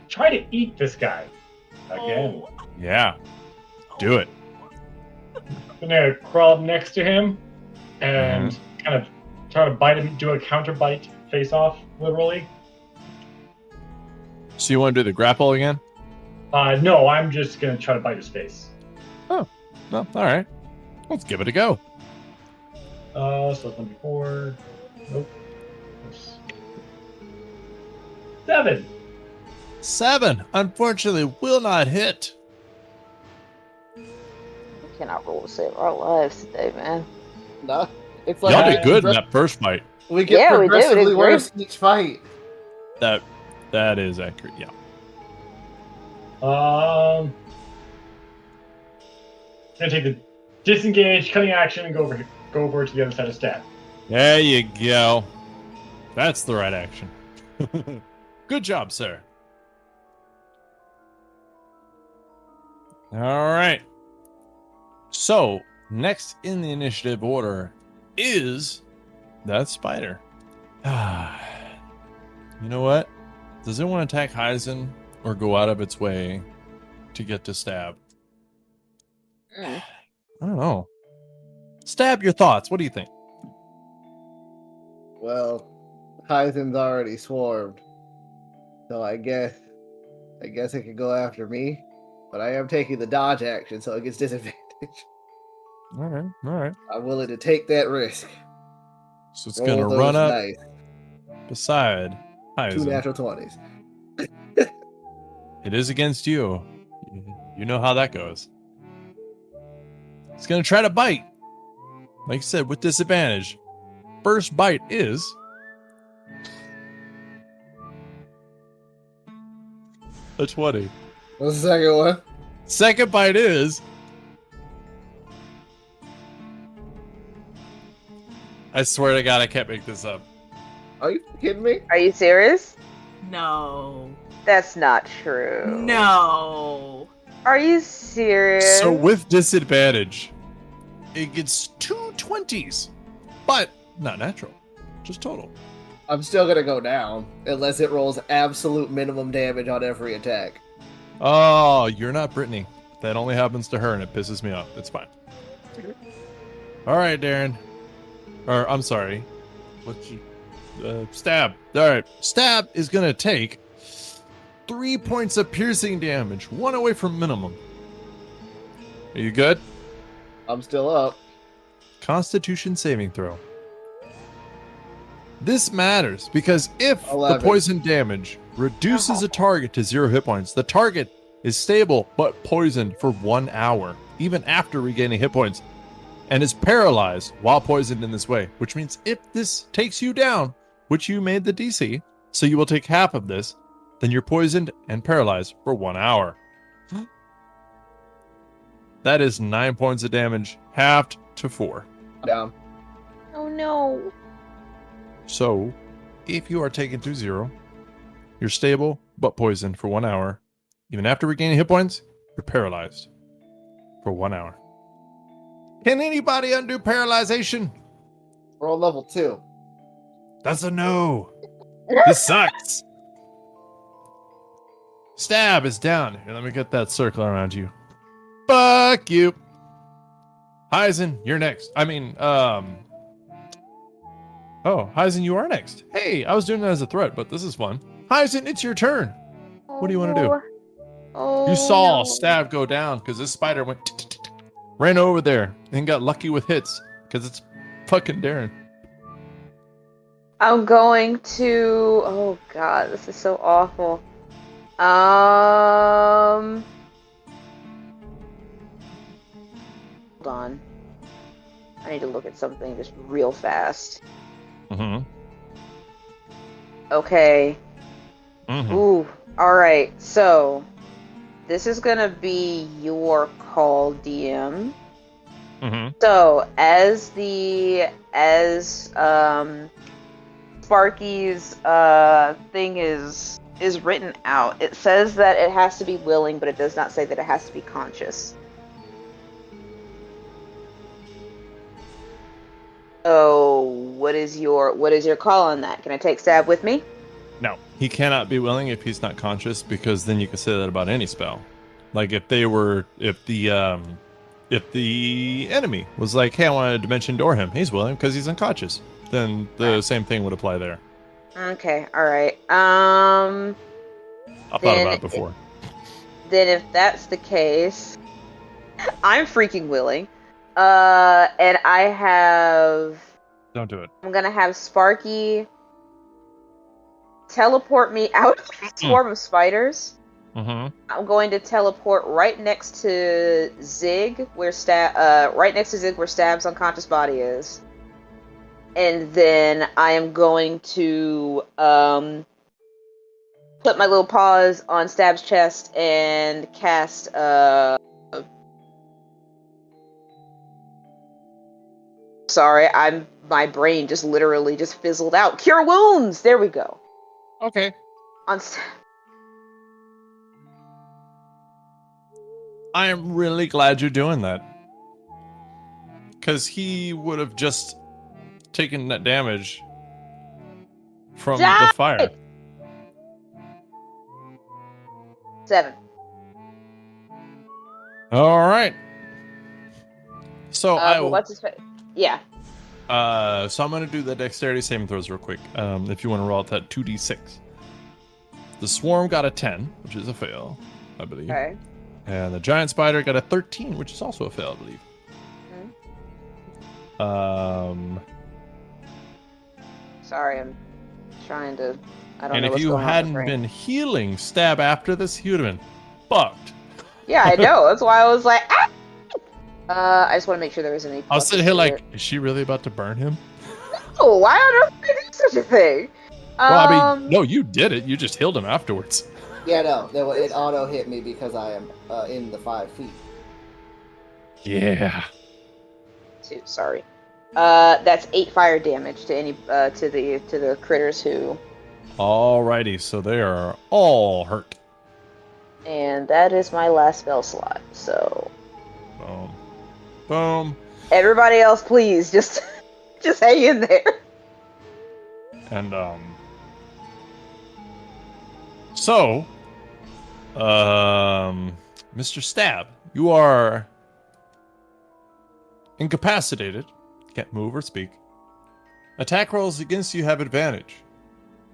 E: try to eat this guy. Again.
D: Oh.
A: Yeah. Do it.
E: I'm gonna crawl up next to him and kind of try to bite him, do a counter bite face off, literally.
A: So you want to do the grapple again?
E: No, I'm just gonna try to bite his face.
A: Oh, well, all right. Let's give it a go.
E: So that's 1d4. Nope. 7.
A: 7. Unfortunately, will not hit.
C: We cannot roll to save our lives today, man.
B: No, it's like
A: Y'all did good in that first fight.
B: We get
C: Yeah, we did. We did
B: progressively
C: great.
B: worse each fight.
A: That is accurate. Yeah.
E: I'm gonna take the disengage, cutting action, and go over to the other side of stat.
A: There you go. That's the right action. Good job, sir. All right. So, next in the initiative order is that spider. You know what? Does it want to attack Heisen or go out of its way to get to Stab? I don't know. Stab, your thoughts. What do you think?
B: Well, Heisen's already swarmed, so I guess it can go after me. But I am taking the dodge action, so it gets disadvantage.
A: All right.
B: I'm willing to take that risk.
A: So it's
B: Roll
A: going to
B: those
A: run up
B: dice.
A: beside
B: 2
A: Heisen.
B: natural 20s.
A: It is against you. You know how that goes. It's going to try to bite. Like I said, with disadvantage. First bite is... a 20.
B: What's the second one?
A: Second bite is... I swear to God, I can't make this up.
B: Are you kidding me?
C: Are you serious?
D: No.
C: That's not true.
D: No.
C: Are you serious?
A: So with disadvantage, it gets 2 20s. But not natural. Just total.
B: I'm still gonna go down unless it rolls absolute minimum damage on every attack.
A: Oh, you're not Brittany. That only happens to her and it pisses me off. It's fine. All right, Darren. Or, I'm sorry. Stab. All right. Stab is going to take 3 points of piercing damage. 1 away from minimum. Are you good?
B: I'm still up.
A: Constitution saving throw. This matters because if
B: 11.
A: the poison damage reduces a target to 0 hit points, the target is stable but poisoned for 1 hour. even after regaining hit points, and is paralyzed while poisoned in this way, which means if this takes you down, which you made the DC, so you will take half of this, then you're poisoned and paralyzed for 1 hour. That is 9 points of damage, halved to 4.
B: Down.
C: Oh no.
A: So, if you are taken to 0, you're stable but poisoned for 1 hour. Even after regaining hit points, you're paralyzed for 1 hour. Can anybody undo paralyzation?
B: Roll level 2.
A: That's a no. This sucks. Stab is down. Here, let me get that circle around you. Fuck you. Heisen, you're next. Oh, Heisen, you are next. Hey, I was doing that as a threat, but this is fun. Heisen, it's your turn. What do you want to do?
C: Oh,
A: You saw
C: no.
A: Stab go down because this spider went ran over there and got lucky with hits because it's fucking Darren.
C: I'm going to. Oh god, this is so awful. Hold on. I need to look at something just real fast.
A: Mm-hmm.
C: Okay.
A: Mm-hmm.
C: Ooh. Alright, so this is gonna be your call, DM.
A: Mm-hmm.
C: So as Sparky's thing is written out, it says that it has to be willing, but it does not say that it has to be conscious. So what is your call on that? Can I take Stab with me?
A: No, he cannot be willing if he's not conscious, because then you can say that about any spell. Like if the enemy was like, "Hey, I want to dimension door him," he's willing because he's unconscious. Then the same thing would apply there.
C: Okay, all right.
A: I thought about it before.
C: Then if that's the case, I'm freaking willing. And I have.
A: Don't do it.
C: I'm gonna have Sparky teleport me out of a swarm of spiders.
A: Mm-hmm.
C: I'm going to teleport right next to Zig, where Stab's unconscious body is. And then I am going to put my little paws on Stab's chest and cast sorry, my brain just literally just fizzled out. Cure wounds! There we go.
A: Okay.
C: On
A: I am really glad you're doing that. Because he would have just taken that damage from the fire.
C: 7.
A: All right. So
C: what's his face? Yeah.
A: So I'm going to do the dexterity saving throws real quick. If you want to roll out that 2d6. The swarm got a 10, which is a fail, I believe.
C: Okay.
A: And the giant spider got a 13, which is also a fail, I believe.
C: Sorry, I'm trying to. I don't
A: and
C: know
A: if
C: what's
A: you
C: going on with
A: hadn't
C: my brain.
A: been healing Stab after this, he would have been fucked.
C: Yeah, I know. That's why I was like, ah! I just want to make sure there isn't any.
A: I was sitting here like, is she really about to burn him?
C: Oh, why on earth would I do such a thing?
A: Well, I mean, no, you did it. You just healed him afterwards.
B: Yeah, no, it auto hit me because I am in the 5 feet.
A: Yeah.
C: Sorry. That's 8 fire damage to any to the critters who.
A: Alrighty, so they are all hurt.
C: And that is my last spell slot. So.
A: Boom. Boom.
C: Everybody else, please just hang in there.
A: And so Mr. Stab, you are incapacitated, can't move or speak. Attack rolls against you have advantage.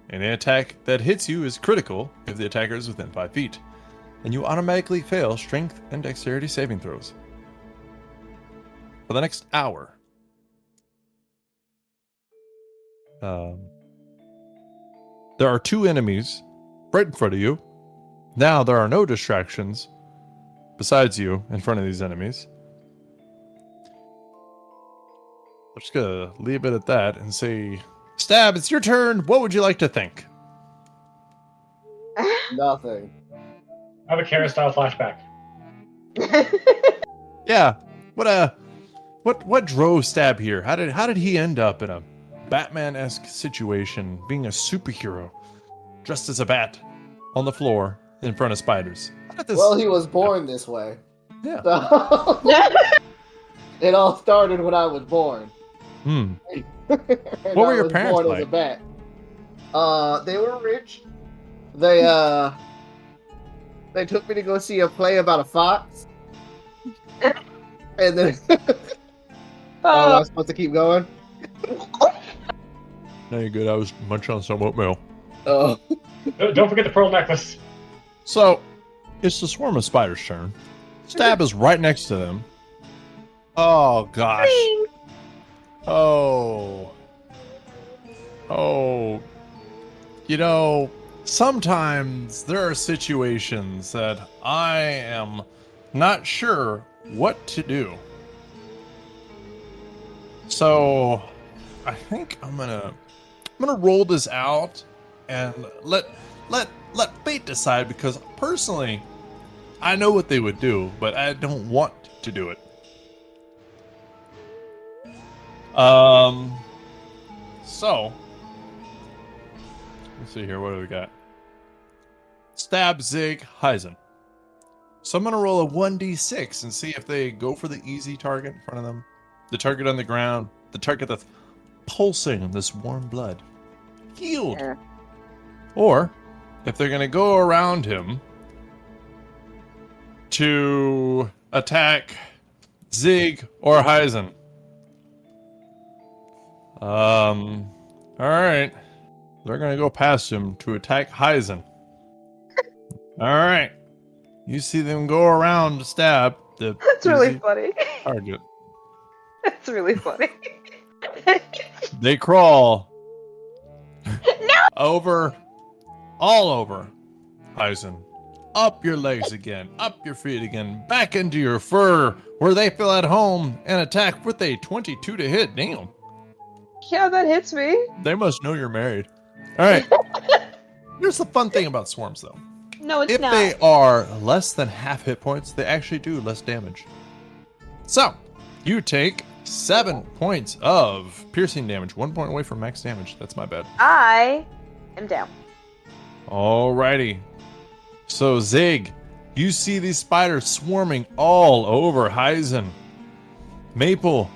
A: Any attack that hits you is critical if the attacker is within 5 feet, and you automatically fail strength and dexterity saving throws for the next hour. There are 2 enemies right in front of you. Now there are no distractions besides you in front of these enemies. I'm just gonna leave it at that and say, Stab, it's your turn. What would you like to think?
B: Nothing.
E: I have a Kara style flashback.
A: Yeah. What drove Stab here? How did he end up in a Batman-esque situation, being a superhero, dressed as a bat, on the floor in front of spiders? How did this?
B: Well, he was born this way.
A: Yeah.
B: So it all started when I was born.
A: Hmm.
B: And
A: What were
B: I
A: your
B: was
A: parents
B: born
A: like?
B: As a bat. They were rich. They took me to go see a play about a fox. And then oh, am I supposed to keep going?
A: No, you're good. I was munching on some oatmeal.
B: Oh.
E: Don't forget the pearl necklace.
A: So, it's the swarm of spiders' turn. Stab is right next to them. Oh, gosh. Oh. Oh. You know, sometimes there are situations that I am not sure what to do. So, I think I'm gonna roll this out and let fate decide, because personally, I know what they would do, but I don't want to do it. So let's see here. What do we got? Stab, Zig, Heisen. So I'm gonna roll a 1d6 and see if they go for the easy target in front of them, the target on the ground, the target that's pulsing in this warm blood, healed,
C: Yeah.
A: or if they're gonna go around him to attack Zig or Heisen. All right. They're gonna go past him to attack Heisen. All right. You see them go around to stab the
C: That's really
A: easy
C: funny.
A: target.
C: That's really funny.
A: They crawl
C: No!
A: all over Heisen. Up your legs again, up your feet again, back into your fur, where they feel at home, and attack with a 22 to hit. Damn.
C: Yeah, that hits me.
A: They must know you're married. All right. Here's the fun thing about swarms, though.
C: No, it's
A: If
C: not.
A: they are less than half hit points, they actually do less damage. So, you take 7 points of piercing damage, 1 point away from max damage. That's my bad.
C: I am down.
A: Alrighty. So, Zig, you see these spiders swarming all over Heisen. Maple,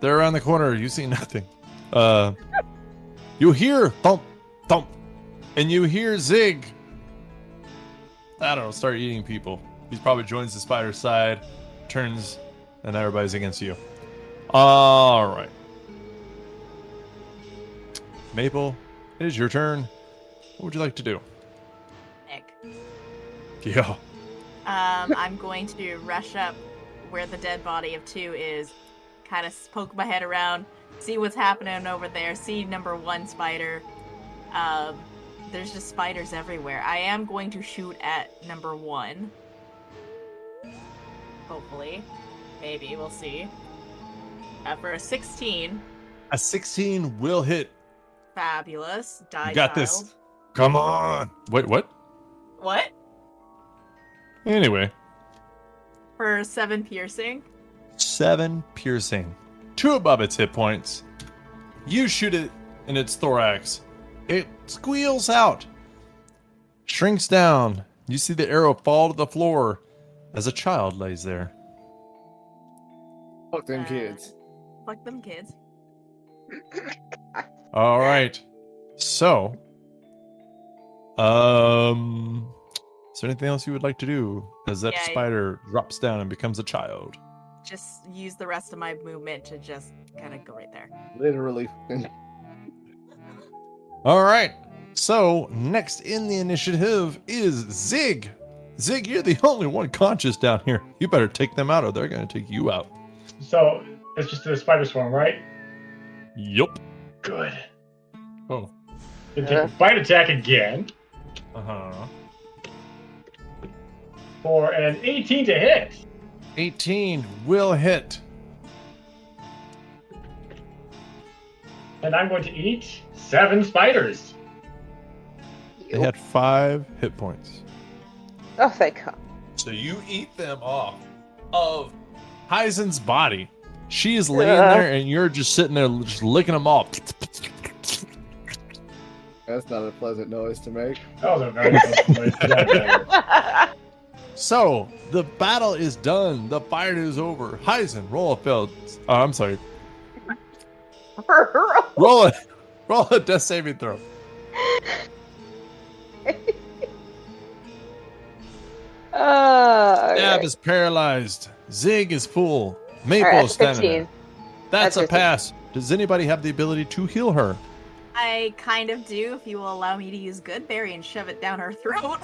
A: they're around the corner. You see nothing. You hear thump, thump, and you hear Zig, I don't know, start eating people. He probably joins the spider side, turns, and everybody's against you. All right. Maple, it is your turn. What would you like to do?
D: Nick.
A: Yeah.
D: I'm going to rush up where the dead body of 2 is, kind of poke my head around, see what's happening over there, see number 1 spider. There's just spiders everywhere. I am going to shoot at number 1. Hopefully. Maybe, we'll see. For a 16.
A: A 16 will hit.
D: Fabulous. Die,
A: You got
D: child.
A: this. Come on. Wait, what?
D: What?
A: Anyway.
D: For 7 piercing.
A: 7 piercing. 2 above its hit points. You shoot it in its thorax. It squeals out. Shrinks down. You see the arrow fall to the floor as a child lays there.
B: Fuck them kids.
D: Fuck them kids.
A: All right. So, is there anything else you would like to do as that
D: Yeah,
A: spider drops down and becomes a child?
D: Just use the rest of my movement to just kind of go right there.
B: Literally.
A: All right. So, next in the initiative is Zig. Zig, you're the only one conscious down here. You better take them out or they're going to take you out.
E: So it's just a spider swarm, right?
A: Yup.
E: Good.
A: Oh.
E: Then take a bite attack again
A: Uh-huh.
E: for an 18 to hit.
A: 18 will hit.
E: And I'm going to eat 7 spiders.
A: They had 5 hit points.
C: Oh, thank God.
A: So you eat them off of Heisen's body. She is laying there, and you're just sitting there, just licking them off.
B: That's not a pleasant noise to make.
E: That was a very good noise.
A: So the battle is done. The fight is over. Heisen, roll a failed. Oh, I'm sorry. Roll a death saving throw. Stab is paralyzed. Zig is full. Maple
C: Alright,
A: is standing there.
C: 15.
A: That's a
C: 15.
A: pass. Does anybody have the ability to heal her?
D: I kind of do, if you will allow me to use Goodberry and shove it down her throat.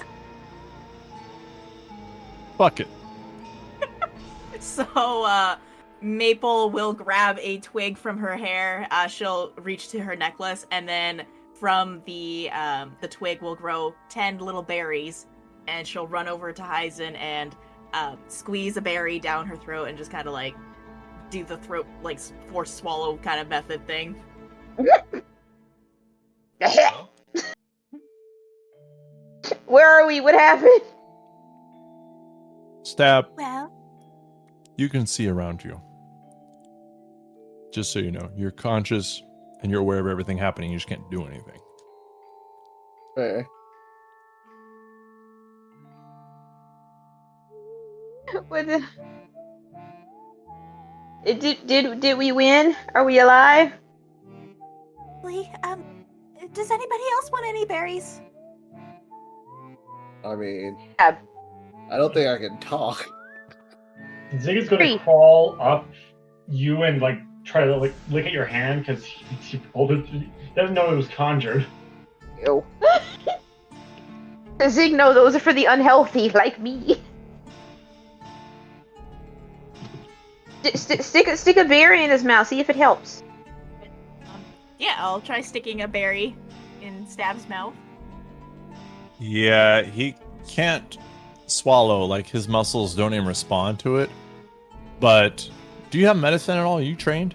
A: Fuck it.
D: So, Maple will grab a twig from her hair. She'll reach to her necklace, and then from the twig will grow 10 little berries. And she'll run over to Heisen and squeeze a berry down her throat and just kind of like do the throat like force swallow kind of method thing.
C: Where are we? What happened?
A: Stab.
G: Well,
A: You can see around you. Just so you know, you're conscious and you're aware of everything happening. You just can't do anything.
B: Fair.
C: What the... Did we win? Are we alive?
G: does anybody else want any berries?
B: I mean,
C: Yeah.
B: I don't think I can talk.
E: Zig is going
C: 3.
E: to crawl up you and like try to like lick at your hand because he pulled it. He doesn't know it was conjured.
C: Ew. Zig, no, those are for the unhealthy, like me. Stick a berry in his mouth, see if it helps.
D: Yeah, I'll try sticking a berry in Stab's mouth.
A: Yeah, he can't swallow. Like, his muscles don't even respond to it. But do you have medicine at all? Are you trained?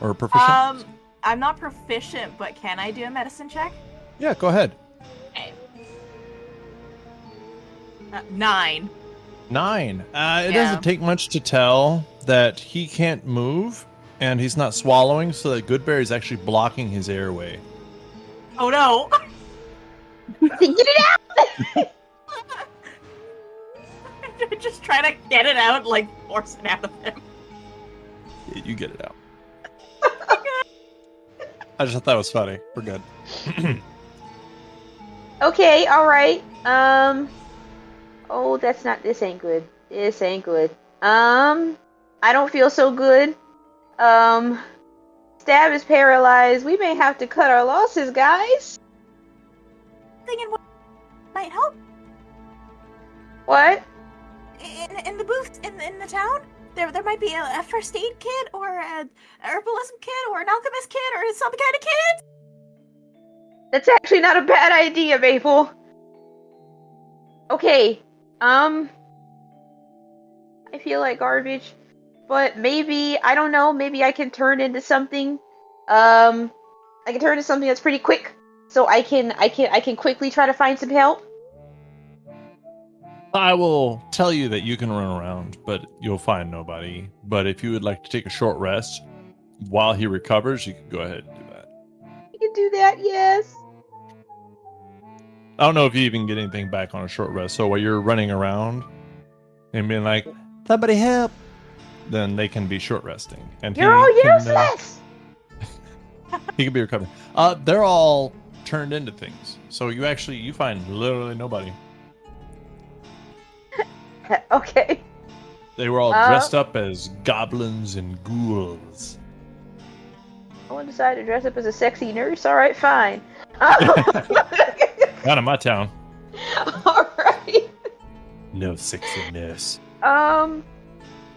A: Or proficient?
D: I'm not proficient, but can I do a medicine check?
A: Yeah, go ahead.
D: Okay. 9.
A: 9. It
D: Yeah.
A: doesn't take much to tell that he can't move and he's not swallowing, so that Goodberry is actually blocking his airway.
D: Oh no!
C: Get it out!
D: Just try to get it out, like force it out of him.
A: Yeah, you get it out. I just thought that was funny. We're good.
C: Okay, alright. Oh, this ain't good. This ain't good. I don't feel so good. Stab is paralyzed. We may have to cut our losses, guys.
G: Thinking what might help
C: What?
G: in the booth in the town. There might be a first aid kit or a herbalism kit or an alchemist kit or some kind of kit.
C: That's actually not a bad idea, Maple. Okay. I feel like garbage. But maybe, I don't know, maybe I can turn into something. I can turn into something that's pretty quick. So I can quickly try to find some help.
A: I will tell you that you can run around, but you'll find nobody. But if you would like to take a short rest while he recovers, you can go ahead and do that.
C: You can do that, yes.
A: I don't know if you even get anything back on a short rest. So while you're running around and being like, somebody help, then they can be short resting. And
C: You're all
A: he can,
C: useless!
A: he can be recovering. They're all turned into things. So you find literally nobody.
C: Okay.
A: They were all dressed up as goblins and ghouls.
C: Someone decided to dress up as a sexy nurse? Alright, fine.
A: Not in my town.
C: Alright.
A: No sexiness.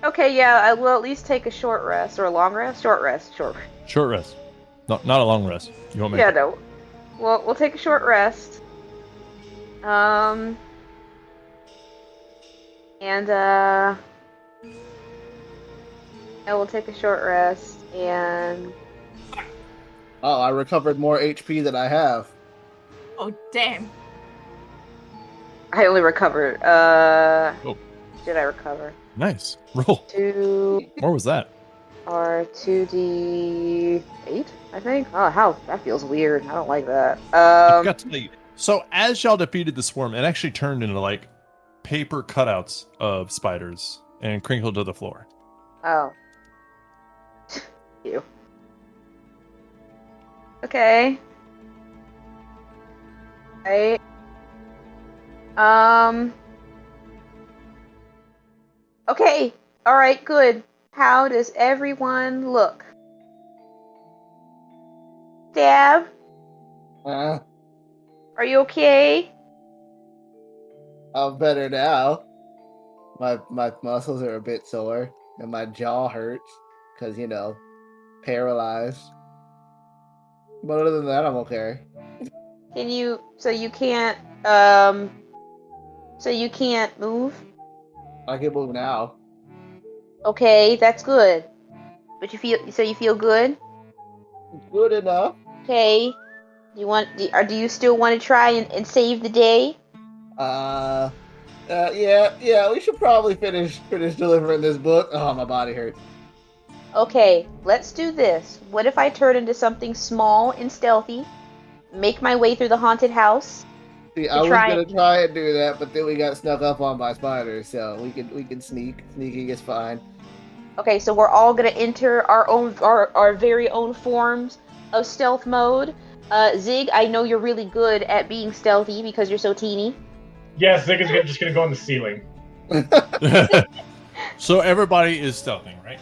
C: Okay, yeah, I will at least take a short rest. Or a long rest? Short rest. Short
A: Short rest. Not a long rest. You won't make
C: Yeah,
A: it.
C: no. Well, we'll take a short rest. And, I will take a short rest, and...
B: Oh, I recovered more HP than I have.
D: Oh, damn.
C: I only recovered.
A: Oh.
C: Did I recover?
A: Nice. Roll.
C: 2
A: What was that?
C: or 2d8, I think. Oh, how that feels weird. I don't like that.
A: I forgot to tell you. So as y'all defeated the swarm, it actually turned into like paper cutouts of spiders and crinkled to the floor.
C: Oh. You. Okay. Right. Okay. All right. Good. How does everyone look? Dab,
B: Uh,
C: are you okay?
B: I'm better now. My muscles are a bit sore, and my jaw hurts because paralyzed. But other than that, I'm okay.
C: Can you? So you can't. So you can't move.
B: I can move now.
C: Okay, that's good. But you feel. So you feel good.
B: Good enough.
C: Okay. Do you still want to try and save the day?
B: Yeah. We should probably finish delivering this book. Oh, my body hurts.
C: Okay, let's do this. What if I turn into something small and stealthy, make my way through the haunted house?
B: See, I was gonna try and do that, but then we got snuck up on by spiders, so we can sneak. Sneaking is fine.
C: Okay, so we're all gonna enter our very own forms of stealth mode. Zig, I know you're really good at being stealthy because you're so teeny.
E: Yes, Zig is just gonna go on the ceiling.
A: So everybody is stealthing, right?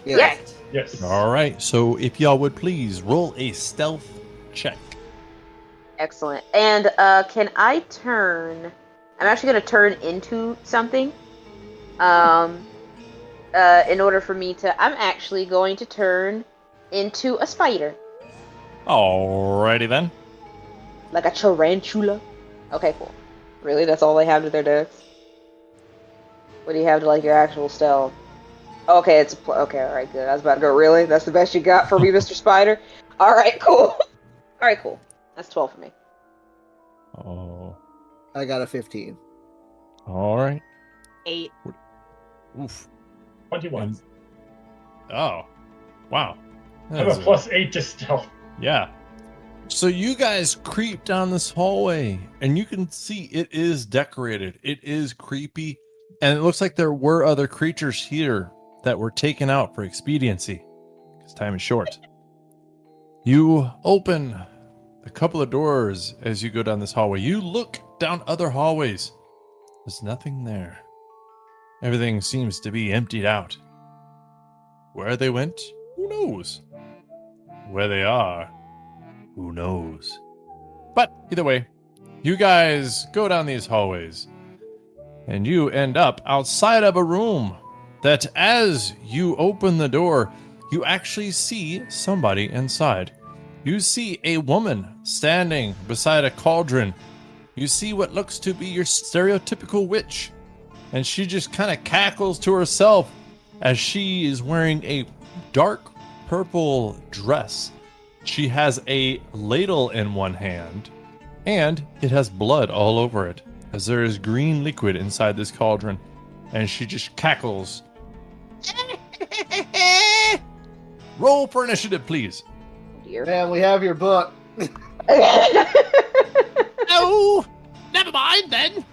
C: Yes.
E: Yes.
A: All right. So if y'all would please roll a stealth check.
C: Excellent. And can I turn? I'm actually gonna turn into something. In order for me to, I'm actually going to turn into a spider.
A: Alrighty then.
C: Like a tarantula. Okay, cool. Really? That's all they have to their decks? What do you have to like your actual stealth? Okay, it's okay. All right, good. I was about to go. Really? That's the best you got for me, Mr. Spider? All right, cool. All right, cool. That's 12 for me.
A: Oh.
B: I got a 15.
A: All right.
D: 8.
A: Oof.
E: 21.
A: Oh. Wow.
E: I have a +8 to stealth.
A: Yeah. So you guys creep down this hallway, and you can see it is decorated. It is creepy, and it looks like there were other creatures here that were taken out for expediency, because time is short. You open a couple of doors as you go down this hallway. You look down other hallways. There's nothing there. Everything seems to be emptied out. Where they went, who knows? Where they are, who knows? But either way, you guys go down these hallways, and you end up outside of a room that, as you open the door, you actually see somebody inside. You see a woman standing beside a cauldron. You see what looks to be your stereotypical witch, and she just kind of cackles to herself as she is wearing a dark purple dress. She has a ladle in one hand, and it has blood all over it, as there is green liquid inside this cauldron, and she just cackles. Roll for initiative, please.
C: Dear.
B: Man, we have your book.
A: Oh, never mind then.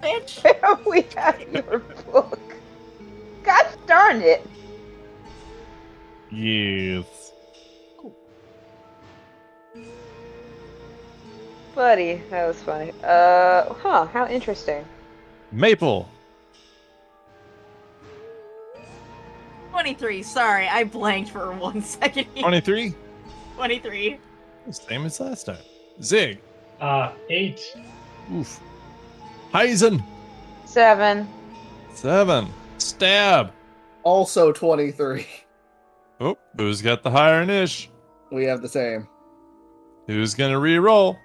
D: Bitch.
C: We have your book. Gosh darn it.
A: Yes.
C: Buddy, that was funny. How interesting.
A: Maple.
D: 23. Sorry, I blanked for 1 second.
A: 23.
D: 23.
A: Same as last time. Zig.
E: 8.
A: Oof. Heisen.
C: 7.
A: 7. Stab.
B: Also 23.
A: Oh, who's got the higher niche?
B: We have the same.
A: Who's gonna re-roll?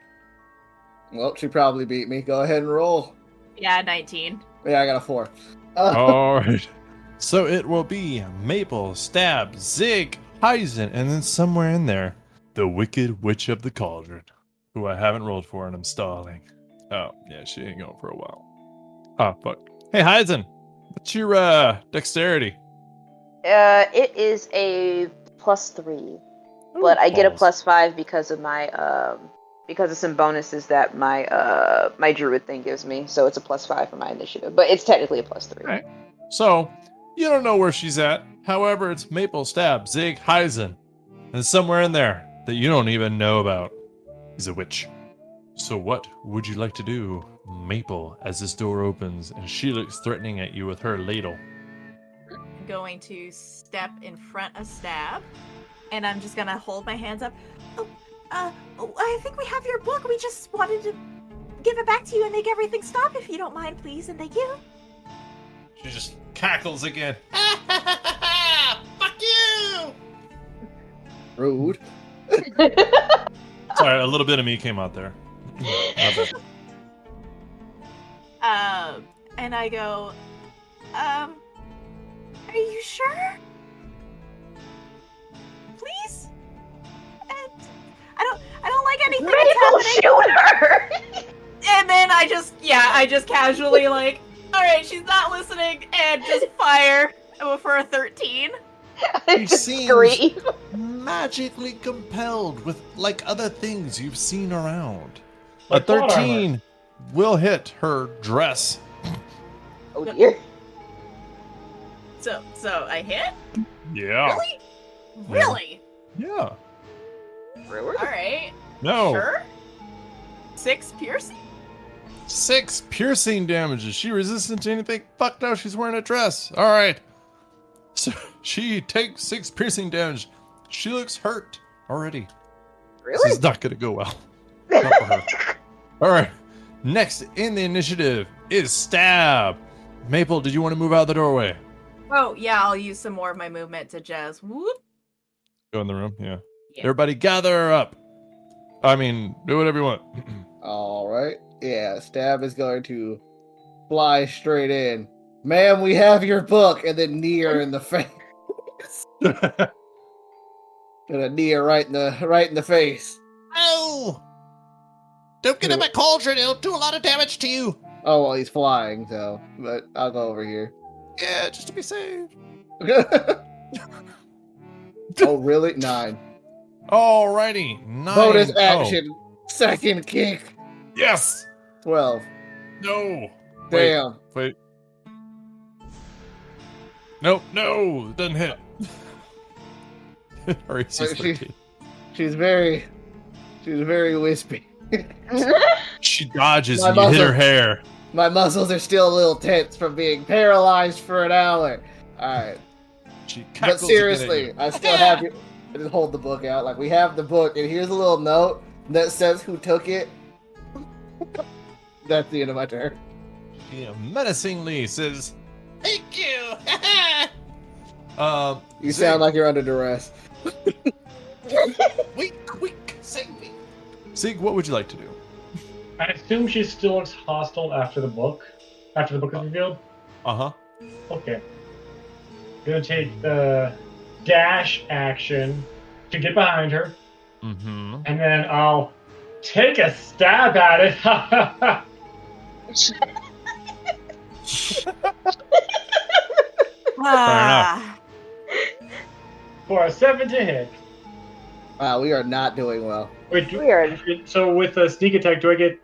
B: Well, she probably beat me. Go ahead and roll.
D: Yeah, 19.
B: Yeah, I got a 4.
A: All right. So it will be Maple, Stab, Zig, Hyzen, and then somewhere in there, the Wicked Witch of the Cauldron, who I haven't rolled for and I'm stalling. Oh, yeah, she ain't going for a while. Oh, fuck. Hey, Hyzen, what's your dexterity?
C: It is a +3, but I get a +5 because of my because of some bonuses that my my druid thing gives me. So it's a +5 for my initiative, but it's technically a +3.
A: All right. So you don't know where she's at. However, it's Maple, Stab, Zig, Hyzen, and somewhere in there that you don't even know about is a witch. So what would you like to do, Maple, as this door opens and she looks threatening at you with her ladle?
D: I'm going to step in front of Stab, and I'm just gonna hold my hands up.
G: I think we have your book. We just wanted to give it back to you and make everything stop if you don't mind, please, and thank you.
A: She just cackles again.
H: Fuck you!
B: Rude.
A: Sorry, a little bit of me came out there.
G: And I go, are you sure? Please? And I don't like anything that's happening.
C: Shoot her!
D: And then I just casually like, all right, she's not listening, and just fire for a 13.
A: He seems
C: Three.
A: magically compelled with like other things you've seen around.
E: Like
A: A
E: plot
A: 13 will hit her dress.
C: Oh dear.
D: So I hit?
A: Yeah.
D: Really?
A: Yeah.
D: All right.
A: No.
D: Sure. 6 piercing.
A: 6 piercing damage. Is she resistant to anything? Fuck no, she's wearing a dress. All right. So she takes 6 piercing damage. She looks hurt already.
C: Really?
A: This is not going to go well. Not for her. All right. Next in the initiative is Stab. Maple, did you want to move out the doorway?
D: Oh yeah, I'll use some more of my movement to just whoop.
A: Go in the room. Yeah.
D: Yeah.
A: Everybody gather up. I mean, do whatever you want.
B: All right. Yeah, Stab is going to fly straight in. Ma'am, we have your book, and then knee her in the face. Gonna knee her right in the face.
H: Oh! Don't get in my cauldron, it'll do a lot of damage to you.
B: Oh well, he's flying, so but I'll go over here.
H: Yeah, just to be safe.
B: Oh really? 9.
A: Alrighty. 9.
B: Bonus
A: Oh,
B: action. Second kick.
A: yes.
B: 12.
A: No.
B: Damn.
A: Wait. Nope. No. It doesn't hit. Or it's just
B: She- She's very wispy.
A: she dodges
B: My
A: and you hit
B: muzzle.
A: her hair.
B: My muscles are still a little tense from being paralyzed for an hour. Alright.
A: She
B: But
A: cackles again at
B: seriously,
A: you.
B: I still have you. I just hold the book out. Like, we have the book, and here's a little note that says who took it. That's the end of my turn.
A: She menacingly says,
H: Thank you!
B: You sound like you're under duress.
H: Weak, save me.
A: Sig, what would you like to do?
E: I assume she still looks hostile after the book is revealed.
A: Uh-huh.
E: Okay. Gonna take the dash action to get behind her,
A: Mm-hmm.
E: and then I'll take a stab at it.
D: Ah.
E: For a 7 to hit.
B: Wow, we are not doing well.
E: Wait,
C: Weird.
E: so with a sneak attack, do I get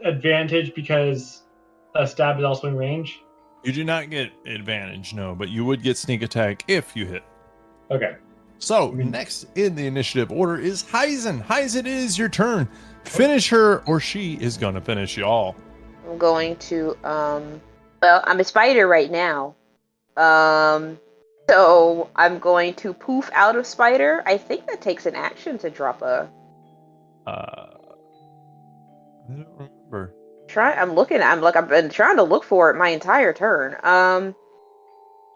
E: advantage because a stab is also in range?
A: You do not get advantage, no, but you would get sneak attack if you hit.
E: Okay.
A: So, next in the initiative order is Hyzen. Hyzen, it is your turn. Finish her, or she is going to finish y'all.
C: I'm going to well, I'm a spider right now. So I'm going to poof out of spider. I think that takes an action to drop a
A: I don't remember.
C: I've been trying to look for it my entire turn.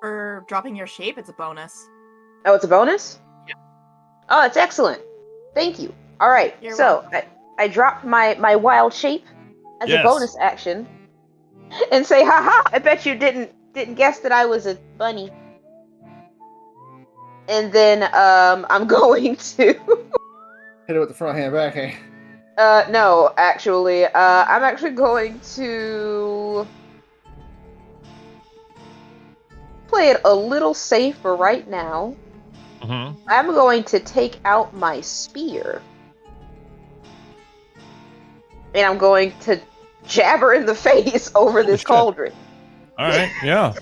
D: For dropping your shape, it's a bonus.
C: Oh, it's a bonus?
D: Yeah.
C: Oh, that's excellent. Thank you. All right.
D: You're
C: So I dropped my wild shape as
A: Yes.
C: a bonus action, and say, "Ha ha! I bet you didn't guess that I was a bunny." And then I'm going to
B: Hit it with the front hand, back hand.
C: no, actually, I'm actually going to play it a little safe for right now.
A: Mm-hmm.
C: I'm going to take out my spear. And I'm going to jab her in the face over this
A: shit.
C: cauldron.
A: All right, yeah.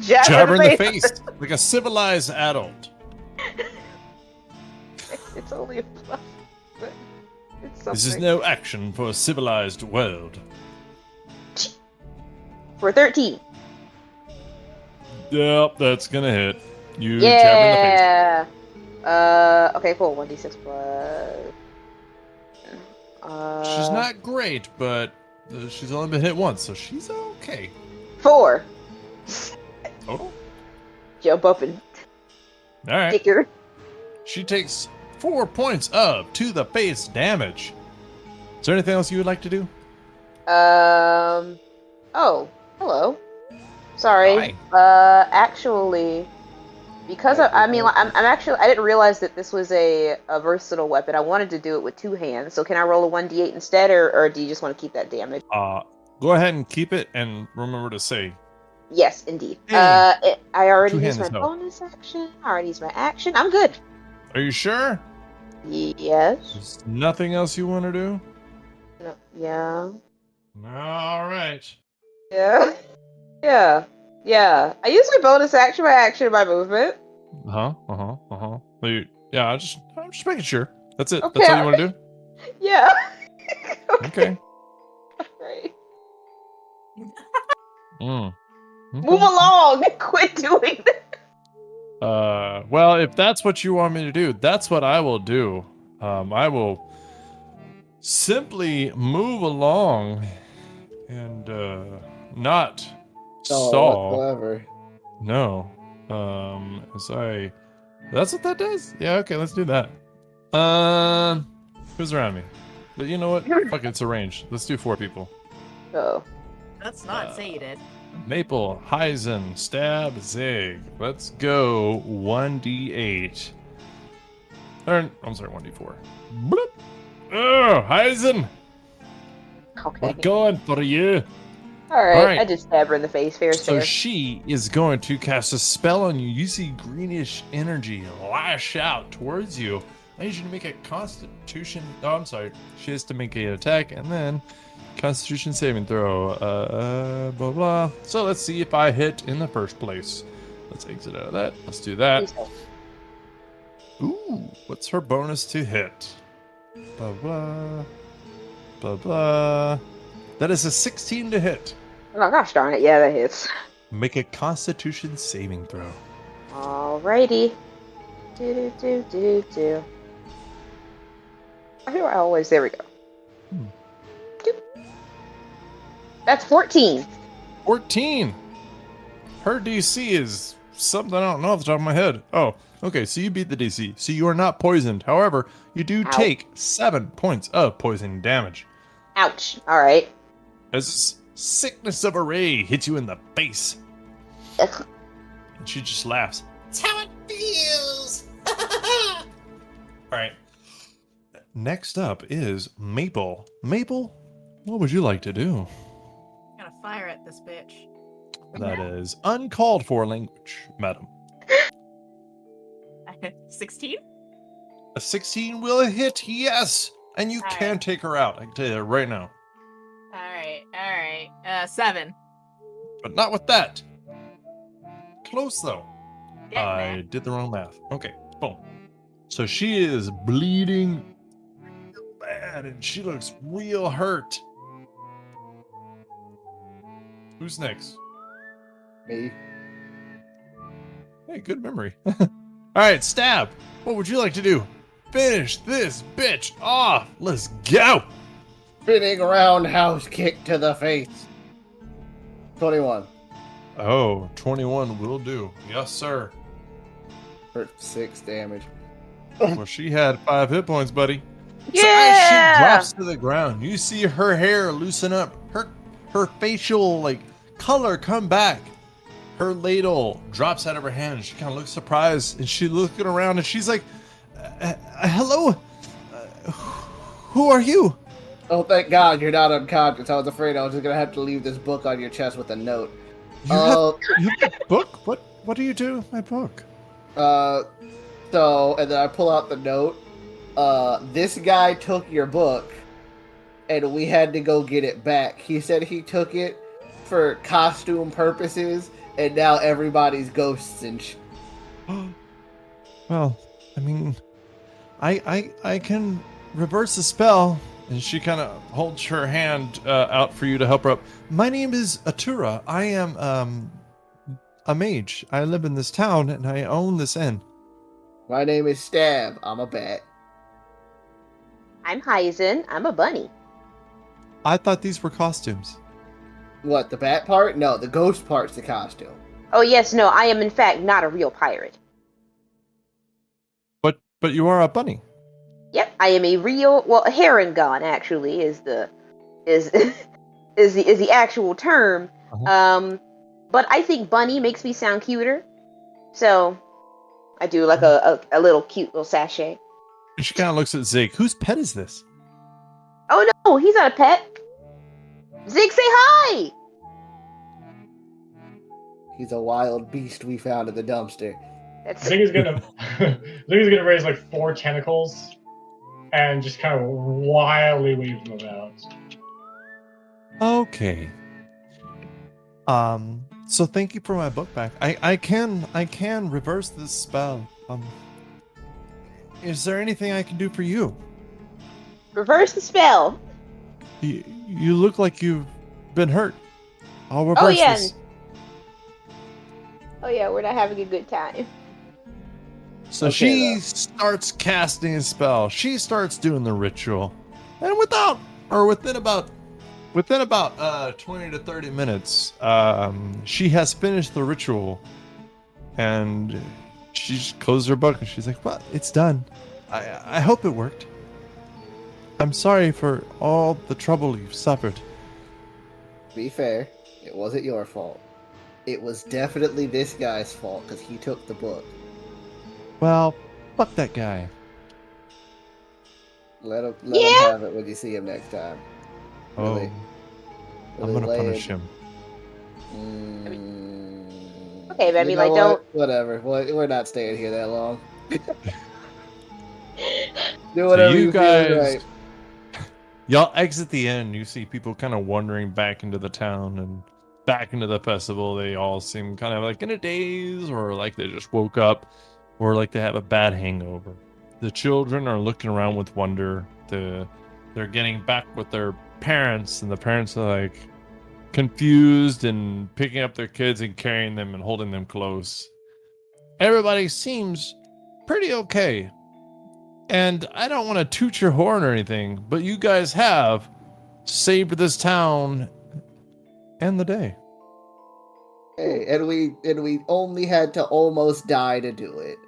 C: Jab
A: her in the face like a civilized adult.
C: It's only a plus, but it's something.
A: This is no action for a civilized world.
C: For 13.
A: Yep, that's gonna hit. You jab her in the face.
C: Yeah. Okay, cool. 1d6 plus.
A: She's not great, but she's only been hit once, so she's okay.
C: 4.
A: Total?
C: Jump up and
A: All right.
C: kick her.
A: She takes 4 points of to the face damage. Is there anything else you would like to do?
C: Oh, hello. Sorry.
A: Hi.
C: Actually, because I'm actually, I didn't realize that this was a versatile weapon. I wanted to do it with 2 hands. So can I roll a 1d8 instead, or do you just want to keep that damage?
A: Go ahead and keep it, and remember to say.
C: Yes, indeed.
A: Hey,
C: I already used
A: two-handed
C: my
A: spell.
C: bonus action. I already used my action. I'm good.
A: Are you sure?
C: Yes.
A: There's nothing else you want to do?
C: No, yeah.
A: All right.
C: Yeah. Yeah. Yeah. I used my bonus action, my action, my movement.
A: Yeah, I'm just making sure. That's it.
C: Okay,
A: That's all you want to do?
C: Yeah.
A: Okay.
C: Right.
A: Mm.
C: Move along. Quit doing that.
A: Well, if that's what you want me to do, that's what I will do. I will simply move along and not stall.
B: Whatsoever.
A: No. That's what that does? Yeah, okay, let's do that. Who's around me? But you know what? Fuck it, it's a range. Let's do 4 people.
C: Oh.
D: Let's not say you did.
A: Maple, Heisen, Stab, Zig. Let's go 1d8. I'm sorry, 1d4. Bloop. Oh, Heisen!
C: Okay.
A: We're going for you.
C: Alright, I just stab her in the face. Fair,
A: So
C: fair.
A: she is going to cast a spell on you. You see greenish energy lash out towards you. I need you to make a constitution. Oh, I'm sorry. She has to make an attack and then constitution saving throw. Blah, blah. So let's see if I hit in the first place. Let's exit out of that. Let's do that. Ooh, what's her bonus to hit? Blah, blah. Blah, blah. That is a 16 to hit.
C: Oh gosh darn it, yeah, that hits.
A: Make a constitution saving throw.
C: Alrighty. Do. Why do I always... There we go. That's 14.
A: 14. Her DC is something I don't know off the top of my head. Oh, okay, so you beat the DC. So you are not poisoned. However, you do
C: Ow.
A: take 7 points of poison damage.
C: Ouch. Alright.
A: As sickness of array hits you in the face.
C: Ugh.
A: And she just laughs.
H: That's how it feels.
A: Alright. Next up is Maple. Maple, what would you like to do?
D: Gonna fire at this bitch.
A: That is uncalled for language, madam.
D: 16?
A: A 16 will hit, yes! And you
D: All
A: can
D: right.
A: take her out. I can tell you that right now.
D: Alright. 7.
A: But not with that. Close, though.
D: Yeah,
A: I
D: man.
A: did the wrong math. Okay, boom. So she is bleeding real bad, and she looks real hurt. Who's next?
B: Me.
A: Hey, good memory. All right, Stab. What would you like to do? Finish this bitch off. Let's go.
B: Spinning roundhouse kick to the face. 21.
A: Oh, 21 will do. Yes, sir.
B: For 6 damage.
A: Well, she had 5 hit points, buddy.
C: Yeah!
A: So as she drops to the ground, you see her hair loosen up, her facial color come back. her ladle drops out of her hand. She kind of looks surprised, and she's looking around, and she's like, "Hello, who are you?"
B: Oh, thank God you're not unconscious. I was afraid I was just gonna have to leave this book on your chest with a note.
A: You have a book? What do you do with my book?
B: So, and then I pull out the note. This guy took your book, and we had to go get it back. He said he took it for costume purposes, and now everybody's ghosts and
A: Well, I mean, I can reverse the spell. And she kind of holds her hand out for you to help her up. My name is Atura. I am a mage. I live in this town, and I own this inn.
B: My name is Stab. I'm a bat.
C: I'm Hyzen. I'm a bunny.
A: I thought these were costumes.
B: What, the bat part? No, the ghost part's the costume.
C: Oh yes, no, I am in fact not a real pirate.
A: But you are a bunny.
C: Yep, I am a real, well, a Harangon actually is the actual term. But I think bunny makes me sound cuter, so I do like a little cute little sachet.
A: And she kind of looks at Zig. Whose pet is this?
C: Oh no, he's not a pet. Zig, say hi.
B: He's a wild beast we found in the dumpster.
E: Zig is gonna raise like 4 tentacles and just kind of wildly weave them about.
A: Okay. So thank you for my book back. I can reverse this spell. Is there anything I can do for you?
C: Reverse the spell.
A: You look like you've been hurt. I'll reverse this.
C: Oh yeah, we're not having a good time.
A: So she starts casting a spell. She starts doing the ritual, and within about 20 to 30 minutes, she has finished the ritual, and she just closed her book and she's like, "Well, it's done. I hope it worked. I'm sorry for all the trouble you've suffered."
B: To be fair, it wasn't your fault. It was definitely this guy's fault because he took the book.
A: Well, fuck that guy.
B: Let him have it when you see him next time. Really,
A: I'm gonna punish him.
C: Okay, but I mean, like, don't.
B: Whatever. We're not staying here that long. Do
A: So
B: whatever
A: you
B: you
A: guys,
B: feel right.
A: y'all exit the inn. You see people kind of wandering back into the town and back into the festival. They all seem kind of like in a daze, or like they just woke up, or like they have a bad hangover. The children are looking around with wonder. They're getting back with their parents, and the parents are like confused and picking up their kids and carrying them and holding them close. Everybody seems pretty okay. And I don't want to toot your horn or anything, but you guys have saved this town and the day.
B: Hey, and we only had to almost die to do it.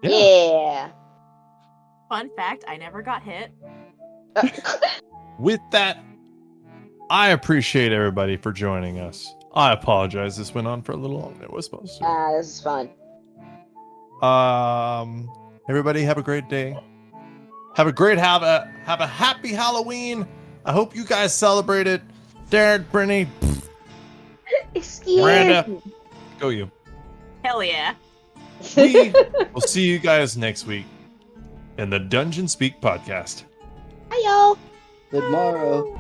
C: Yeah.
D: Fun fact, I never got hit.
A: With that, I appreciate everybody for joining us. I apologize. This went on for a little longer than it was supposed to.
C: This is fun.
A: Everybody have a great day. Have a happy Halloween. I hope you guys celebrate it. Derek, Brittany,
C: Excuse
A: Miranda,
C: me.
A: go you.
D: Hell yeah.
A: We will see you guys next week in the Dungeon Speak podcast.
C: Hi, y'all.
B: Good morrow.